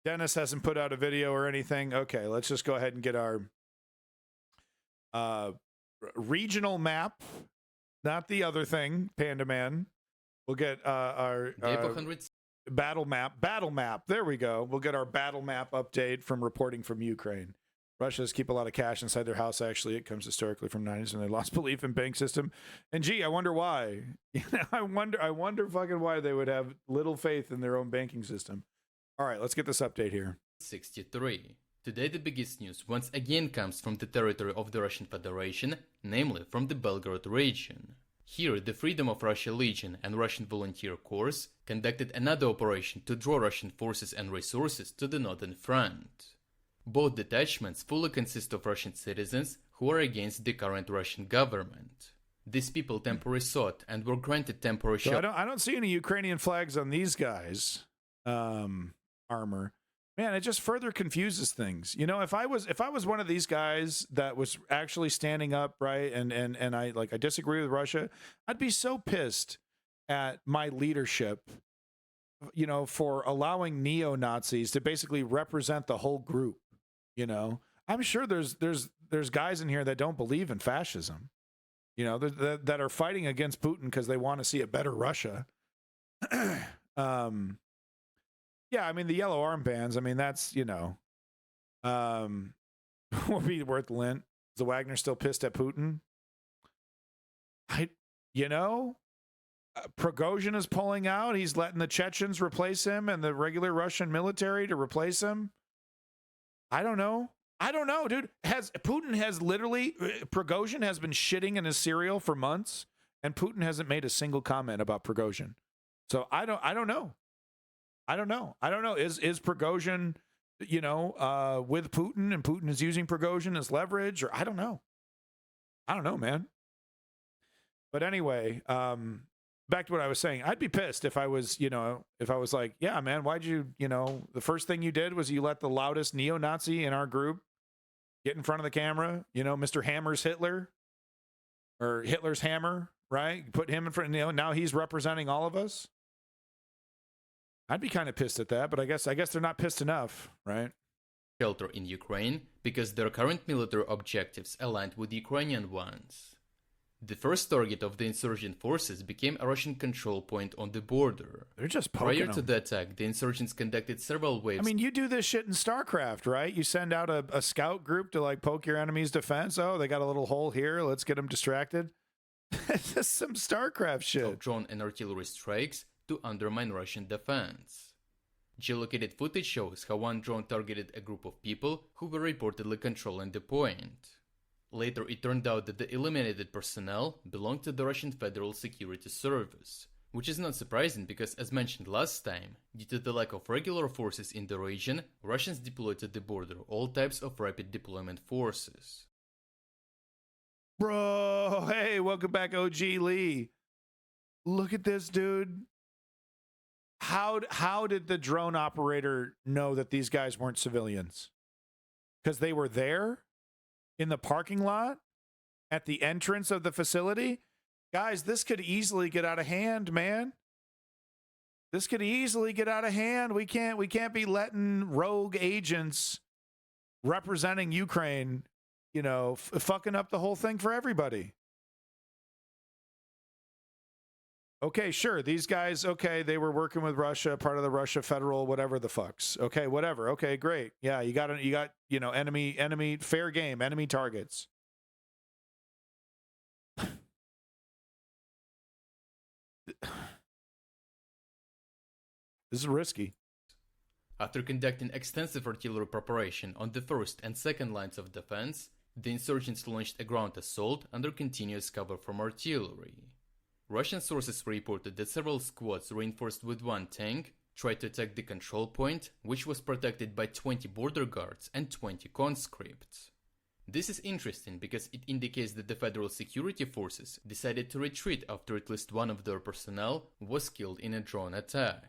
Dennis hasn't put out a video or anything. Okay, let's just go ahead and get our regional map, not the other thing, Panda Man. We'll get our battle map. There we go. We'll get our battle map update from reporting from Ukraine. Russians keep a lot of cash inside their house. Actually, it comes historically from 90s, and they lost belief in bank system. And gee, I wonder why. I wonder fucking why they would have little faith in their own banking system. All right, let's get this update here. 63. Today, the biggest news once again comes from the territory of the Russian Federation, namely from the Belgorod region. Here, the Freedom of Russia Legion and Russian Volunteer Corps conducted another operation to draw Russian forces and resources to the northern front. Both detachments fully consist of Russian citizens who are against the current Russian government. These people temporarily sought and were granted temporary So shelter. I don't see any Ukrainian flags on these guys' armor. Man, it just further confuses things. You know, if I was one of these guys that was actually standing up, right, and I disagree with Russia, I'd be so pissed at my leadership, you know, for allowing neo-Nazis to basically represent the whole group. You know, I'm sure there's guys in here that don't believe in fascism, you know, that are fighting against Putin because they want to see a better Russia. Yeah, I mean, the yellow armbands, I mean, that's, you know, will be worth lint. Is the Wagner still pissed at Putin? You know, Prigozhin is pulling out. He's letting the Chechens replace him and the regular Russian military to replace him. I don't know, dude. Putin has literally, Prigozhin has been shitting in his cereal for months, and Putin hasn't made a single comment about Prigozhin. So I don't know. I don't know. Is Prigozhin, you know, with Putin, and Putin is using Prigozhin as leverage, or I don't know. I don't know, man. But anyway, back to what I was saying. I'd be pissed if I was, you know, if I was like, yeah, man, why'd you, you know, the first thing you did was you let the loudest neo-Nazi in our group get in front of the camera, you know, Mr. Hammer's Hitler, or Hitler's Hammer, right? Put him in front, you know, now he's representing all of us. I'd be kind of pissed at that, but I guess they're not pissed enough, right? Shelter in Ukraine because their current military objectives aligned with Ukrainian ones. The first target of the insurgent forces became a Russian control point on the border. They're just poking Prior to the attack, the insurgents conducted several waves. I mean, you do this shit in StarCraft, right? You send out a scout group to like poke your enemy's defense. Oh, they got a little hole here. Let's get them distracted. It's just some StarCraft shit. Of drone and artillery strikes to undermine Russian defense. Geolocated footage shows how one drone targeted a group of people who were reportedly controlling the point. Later, it turned out that the eliminated personnel belonged to the Russian Federal Security Service, which is not surprising because, as mentioned last time, due to the lack of regular forces in the region, Russians deployed to the border all types of rapid deployment forces. Bro, hey, welcome back, OG Lee. Look at this, dude. How did the drone operator know that these guys weren't civilians? Because they were there in the parking lot at the entrance of the facility? Guys, this could easily get out of hand, man. This could easily get out of hand. We can't be letting rogue agents representing Ukraine, you know, fucking up the whole thing for everybody. Okay, sure. These guys, okay, they were working with Russia, part of the Russia Federal, whatever the fucks. Okay, whatever. Okay, great. Yeah, you got, you know, enemy, fair game, enemy targets. This is risky. After conducting extensive artillery preparation on the first and second lines of defense, the insurgents launched a ground assault under continuous cover from artillery. Russian sources reported that several squads reinforced with one tank tried to attack the control point, which was protected by 20 border guards and 20 conscripts. This is interesting because it indicates that the federal security forces decided to retreat after at least one of their personnel was killed in a drone attack.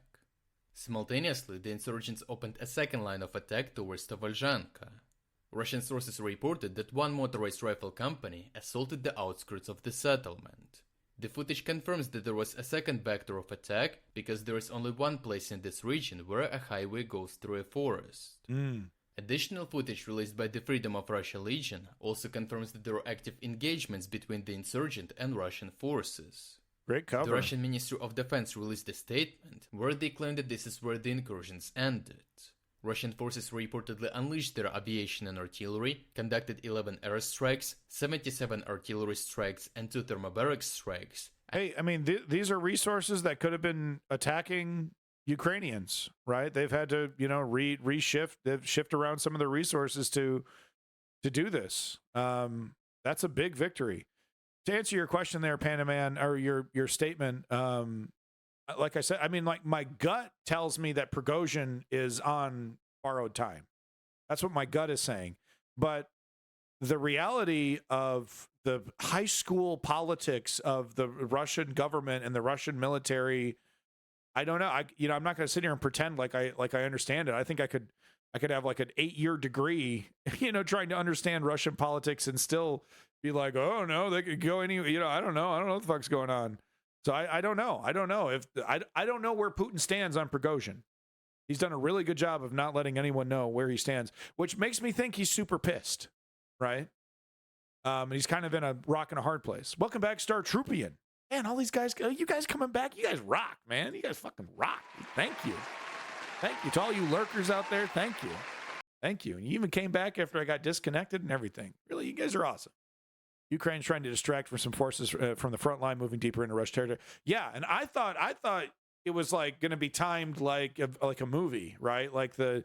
Simultaneously, the insurgents opened a second line of attack towards Tobolzhanka. Russian sources reported that one motorized rifle company assaulted the outskirts of the settlement. The footage confirms that there was a second vector of attack because there is only one place in this region where a highway goes through a forest. Additional footage released by the Freedom of Russia Legion also confirms that there are active engagements between the insurgent and Russian forces. Great cover. The Russian Ministry of Defense released a statement where they claimed that this is where the incursions ended. Russian forces reportedly unleashed their aviation and artillery, conducted 11 airstrikes, 77 artillery strikes, and 2 thermobaric strikes. Hey, I mean, these are resources that could have been attacking Ukrainians, right? They've had to, you know, shift around some of the resources to do this. That's a big victory. To answer your question there, Panaman, or your statement, like I said, I mean, like my gut tells me that Prigozhin is on borrowed time. That's what my gut is saying. But the reality of the high school politics of the Russian government and the Russian military, I don't know. I'm not going to sit here and pretend like I understand it. I think I could have like an 8-year degree, trying to understand Russian politics and still be like, oh no, they could go any, I don't know what the fuck's going on. So I don't know. I don't know if I don't know where Putin stands on Prigozhin. He's done a really good job of not letting anyone know where he stands, which makes me think he's super pissed, right? He's kind of in a rock and a hard place. Welcome back, Star Troopian. Man, all these guys, you guys coming back, you guys rock, man. You guys fucking rock. Thank you. Thank you to all you lurkers out there. Thank you. Thank you. And you even came back after I got disconnected and everything. Really, you guys are awesome. Ukraine's trying to distract from some forces from the front line, moving deeper into Russian territory. Yeah, and I thought it was like going to be timed like a movie, right? Like the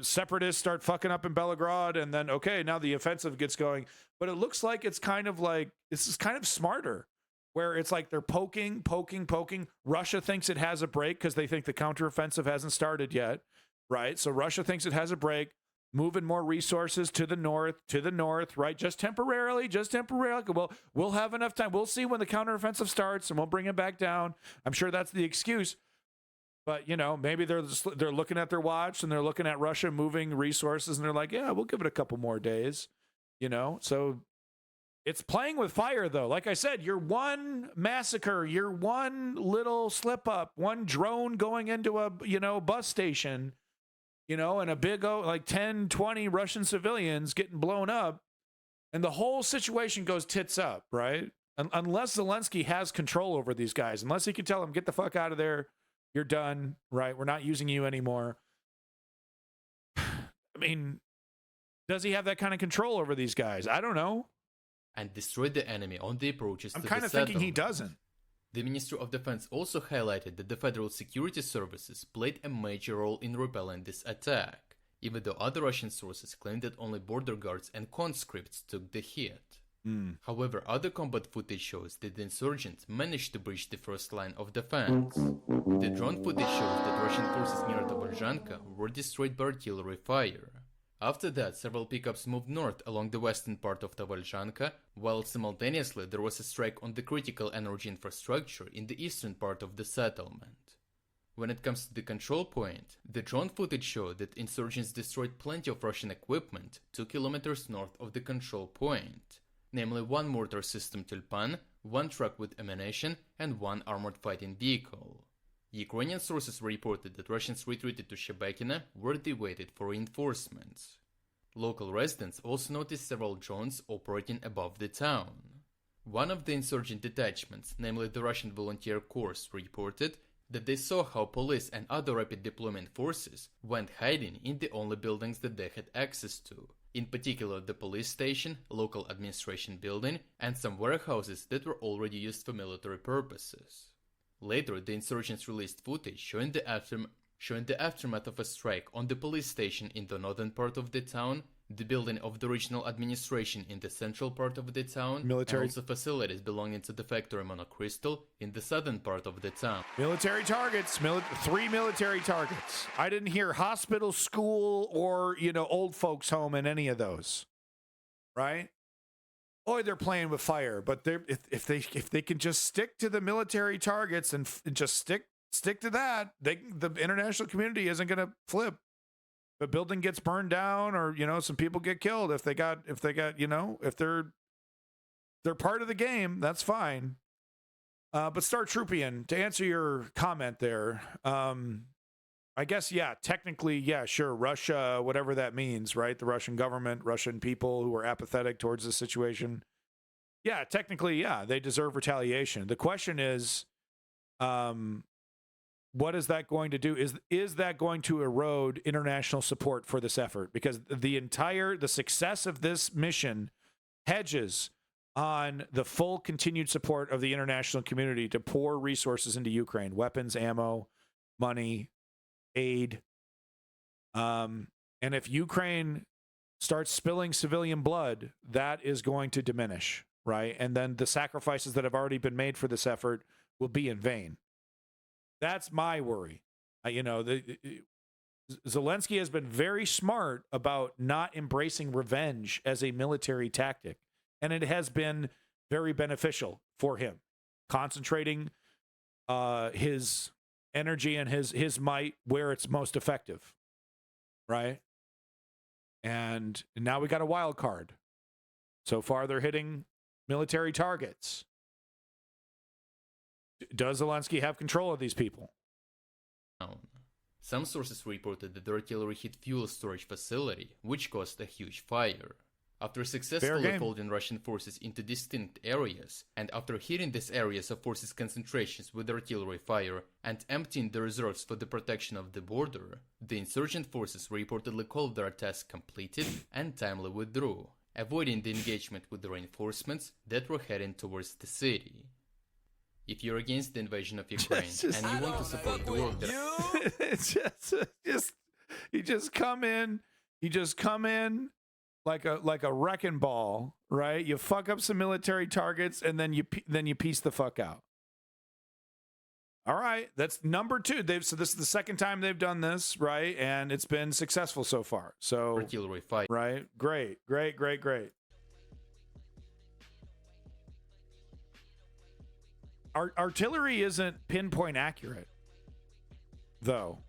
separatists start fucking up in Belgorod, and then okay, now the offensive gets going. But it looks like it's kind of like this is kind of smarter, where it's like they're poking. Russia thinks it has a break because they think the counteroffensive hasn't started yet, right? So Russia thinks it has a break, moving more resources to the north, right? Just temporarily. Well, we'll have enough time. We'll see when the counteroffensive starts, and we'll bring it back down. I'm sure that's the excuse. But, maybe they're looking at their watch and they're looking at Russia moving resources, and they're like, yeah, we'll give it a couple more days, So it's playing with fire, though. Like I said, you're one massacre, you're one little slip up, one drone going into a, bus station, and a big, like 10, 20 Russian civilians getting blown up, and the whole situation goes tits up, right? Unless Zelensky has control over these guys, unless he can tell them, get the fuck out of there, you're done, right? We're not using you anymore. I mean, does he have that kind of control over these guys? I don't know. And destroy the enemy on the approaches to the settlement. I'm kind of thinking he doesn't. The Ministry of Defense also highlighted that the Federal Security Services played a major role in repelling this attack, even though other Russian sources claimed that only border guards and conscripts took the hit. However, other combat footage shows that the insurgents managed to breach the first line of defense. The drone footage shows that Russian forces near Tobolzhanka were destroyed by artillery fire. After that, several pickups moved north along the western part of Tobolzhanka, while simultaneously there was a strike on the critical energy infrastructure in the eastern part of the settlement. When it comes to the control point, the drone footage showed that insurgents destroyed plenty of Russian equipment 2 kilometers north of the control point, namely one mortar system Tulpan, one truck with ammunition, and one armored fighting vehicle. Ukrainian sources reported that Russians retreated to Shebekina, where they waited for reinforcements. Local residents also noticed several drones operating above the town. One of the insurgent detachments, namely the Russian Volunteer Corps, reported that they saw how police and other rapid deployment forces went hiding in the only buildings that they had access to, in particular the police station, local administration building, and some warehouses that were already used for military purposes. Later, the insurgents released footage showing the aftermath of a strike on the police station in the northern part of the town, the building of the regional administration in the central part of the town, and also facilities belonging to the factory Monocrystal in the southern part of the town. Military targets, 3 military targets. I didn't hear hospital, school, or, old folks home in any of those, right? Boy, they're playing with fire, but if they can just stick to the military targets and just stick to that, the international community isn't going to flip. If a building gets burned down, or some people get killed, if they're part of the game, that's fine. But Star Troopian, to answer your comment there, I guess, yeah, technically, yeah, sure, Russia, whatever that means, right? The Russian government, Russian people who are apathetic towards the situation. Yeah, technically, yeah, they deserve retaliation. The question is, what is that going to do? Is that going to erode international support for this effort? Because the success of this mission hedges on the full continued support of the international community to pour resources into Ukraine, weapons, ammo, money, aid. And if Ukraine starts spilling civilian blood, that is going to diminish, right? And then the sacrifices that have already been made for this effort will be in vain. That's my worry. Zelensky has been very smart about not embracing revenge as a military tactic, and it has been very beneficial for him, concentrating his energy and his might where it's most effective, right? And now we got a wild card. So far, they're hitting military targets. Does Zelensky have control of these people? Some sources reported that the artillery hit fuel storage facility, which caused a huge fire. After successfully folding Russian forces into distinct areas, and after hitting these areas of forces concentrations with artillery fire and emptying the reserves for the protection of the border, the insurgent forces reportedly called their task completed and timely withdrew, avoiding the engagement with the reinforcements that were heading towards the city. If you're against the invasion of Ukraine and you want to support the work that... You just come in like a wrecking ball, right? You fuck up some military targets and then you piece the fuck out. All right, that's number 2. So this is the second time they've done this, right? And it's been successful so far. So artillery fight, right? Great. Artillery isn't pinpoint accurate, though,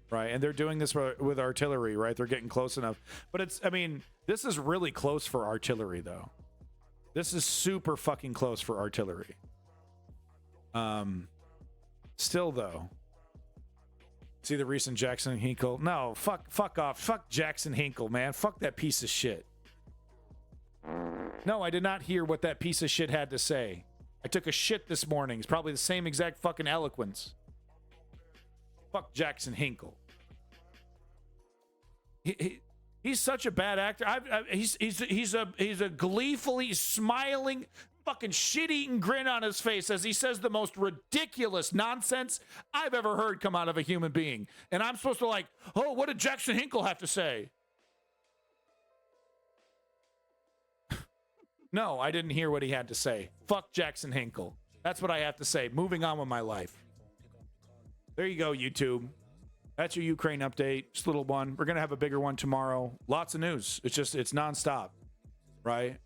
right? And they're doing this with artillery, right? They're getting close enough. But this is really close for artillery, though. This is super fucking close for artillery. Still, though. See the recent Jackson Hinkle? No, fuck off. Fuck Jackson Hinkle, man. Fuck that piece of shit. No, I did not hear what that piece of shit had to say. I took a shit this morning. It's probably the same exact fucking eloquence. Fuck Jackson Hinkle. He's such a bad actor. He's a gleefully smiling, fucking shit-eating grin on his face as he says the most ridiculous nonsense I've ever heard come out of a human being. And I'm supposed to oh, what did Jackson Hinkle have to say? No, I didn't hear what he had to say. Fuck Jackson Hinkle. That's what I have to say. Moving on with my life. There you go, YouTube. That's your Ukraine update. Just a little one. We're going to have a bigger one tomorrow. Lots of news. It's nonstop, right?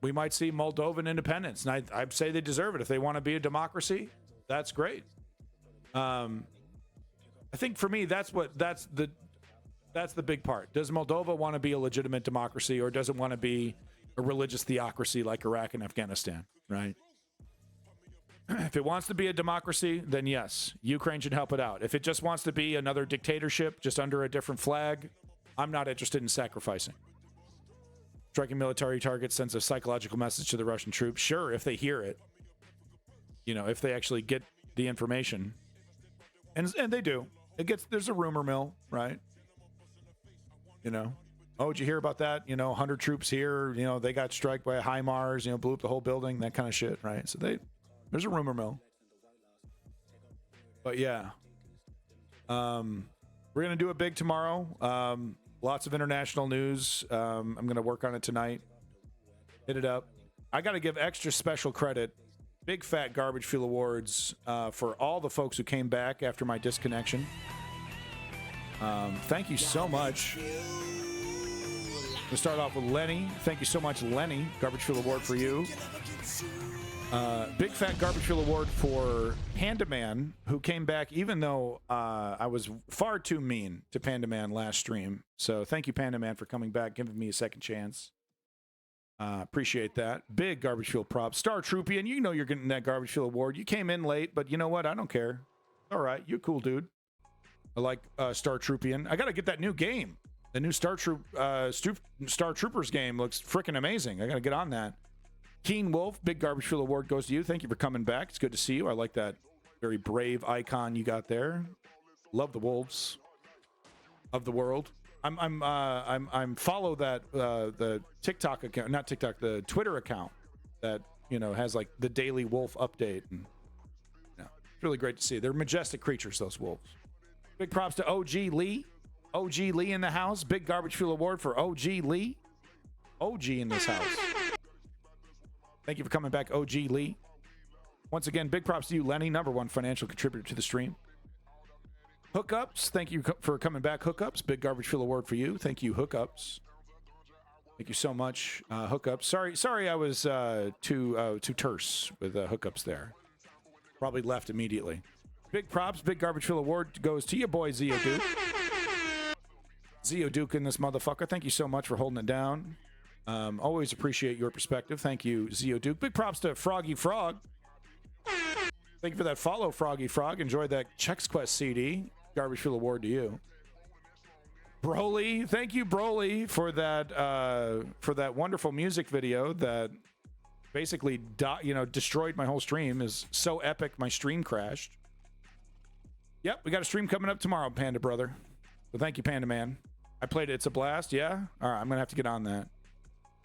We might see Moldovan independence, and I'd say they deserve it. If they want to be a democracy, that's great. I think for me, that's the big part. Does Moldova want to be a legitimate democracy, or does it want to be a religious theocracy like Iraq and Afghanistan, right? If it wants to be a democracy, then yes, Ukraine should help it out. If it just wants to be another dictatorship, just under a different flag, I'm not interested in sacrificing. Striking military targets sends a psychological message to the Russian troops. Sure, if they hear it, if they actually get the information, and they do. There's a rumor mill, right? Oh, did you hear about that? 100 troops here, they got struck by HIMARS, blew up the whole building, that kind of shit, right? So there's a rumor mill. But yeah. We're going to do it big tomorrow. Lots of international news. I'm going to work on it tonight. Hit it up. I got to give extra special credit. Big Fat Garbage Fuel Awards for all the folks who came back after my disconnection. Thank you so much. We'll start off with Lenny. Thank you so much, Lenny. Garbage Fuel Award for you. Big Fat Garbage Fuel Award for Panda Man, who came back even though I was far too mean to Panda Man last stream. So thank you, Panda Man, for coming back, giving me a second chance. Appreciate that. Big Garbage Fuel prop. Star Troopian, you're getting that Garbage Fuel Award. You came in late, but you know what? I don't care. All right, you're cool, dude. I like Star Troopian. I got to get that new game. The new Star Troopers game looks freaking amazing. I got to get on that. Keen Wolf, Big Garbage Fuel Award goes to you. Thank you for coming back. It's good to see you. I like that very brave icon you got there. Love the wolves of the world. I'm follow that the TikTok account, not TikTok, the Twitter account that has like the daily wolf update, and it's really great to see. They're majestic creatures, those wolves. Big props to OG Lee. OG Lee in the house. Big Garbage Fuel Award for OG Lee. OG in this house. Thank you for coming back, OG Lee. Once again, big props to you, Lenny, #1 financial contributor to the stream. Hookups, thank you for coming back. Hookups, big garbage feel award for you. Thank you, Hookups. Thank you so much, Hookups. Sorry, I was too terse with Hookups there. Probably left immediately. Big props, big garbage feel award goes to your boy Zio Duke. Zio Duke in this motherfucker. Thank you so much for holding it down. Always appreciate your perspective. Thank you, Zio Duke. Big props to Froggy Frog. Thank you for that follow, Froggy Frog. Enjoyed that Chex Quest CD. Garbage Feel Award to you. Broly, thank you, Broly, for that wonderful music video that basically destroyed my whole stream. Is so epic, my stream crashed. Yep, we got a stream coming up tomorrow, Panda Brother. So thank you, Panda Man. I played it. It's a blast. Yeah? All right, I'm going to have to get on that.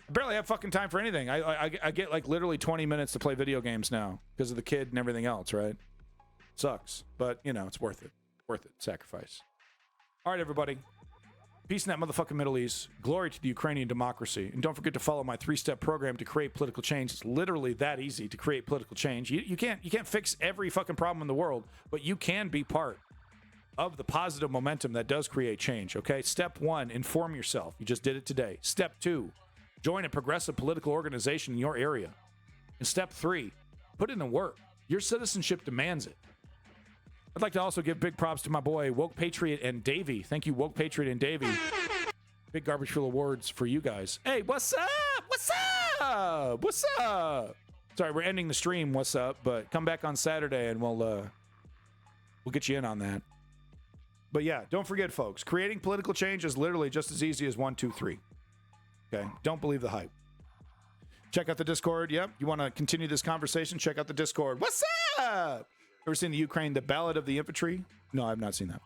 I barely have fucking time for anything. I get like literally 20 minutes to play video games now because of the kid and everything else, right? Sucks. But, it's worth it. Worth it. Sacrifice. All right, everybody. Peace in that motherfucking Middle East. Glory to the Ukrainian democracy. And don't forget to follow my 3-step program to create political change. It's literally that easy to create political change. You can't fix every fucking problem in the world, but you can be part of the positive momentum that does create change, okay? Step 1, inform yourself. You just did it today. Step 2, join a progressive political organization in your area. And step 3, put in the work. Your citizenship demands it. I'd like to also give big props to my boy Woke Patriot and Davey. Thank you, Woke Patriot and Davey. Big Garbage Feel Awards for you guys. Hey, what's up? What's up? What's up? Sorry, we're ending the stream. What's up? But come back on Saturday and we'll get you in on that. But yeah, don't forget, folks, creating political change is literally just as easy as 1, 2, 3. Okay? Don't believe the hype. Check out the Discord. Yep. You want to continue this conversation? Check out the Discord. What's up? Ever seen the Ukraine, The Ballad of the Infantry? No, I've not seen that.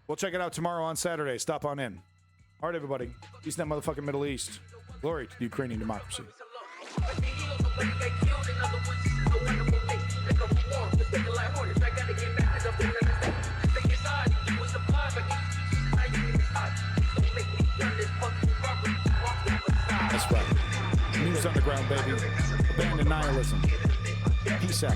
We'll check it out tomorrow on Saturday. Stop on in. All right, everybody. Peace in that motherfucking Middle East. Glory to the Ukrainian democracy. That's right. News Underground, baby. Abandon nihilism. Peace out.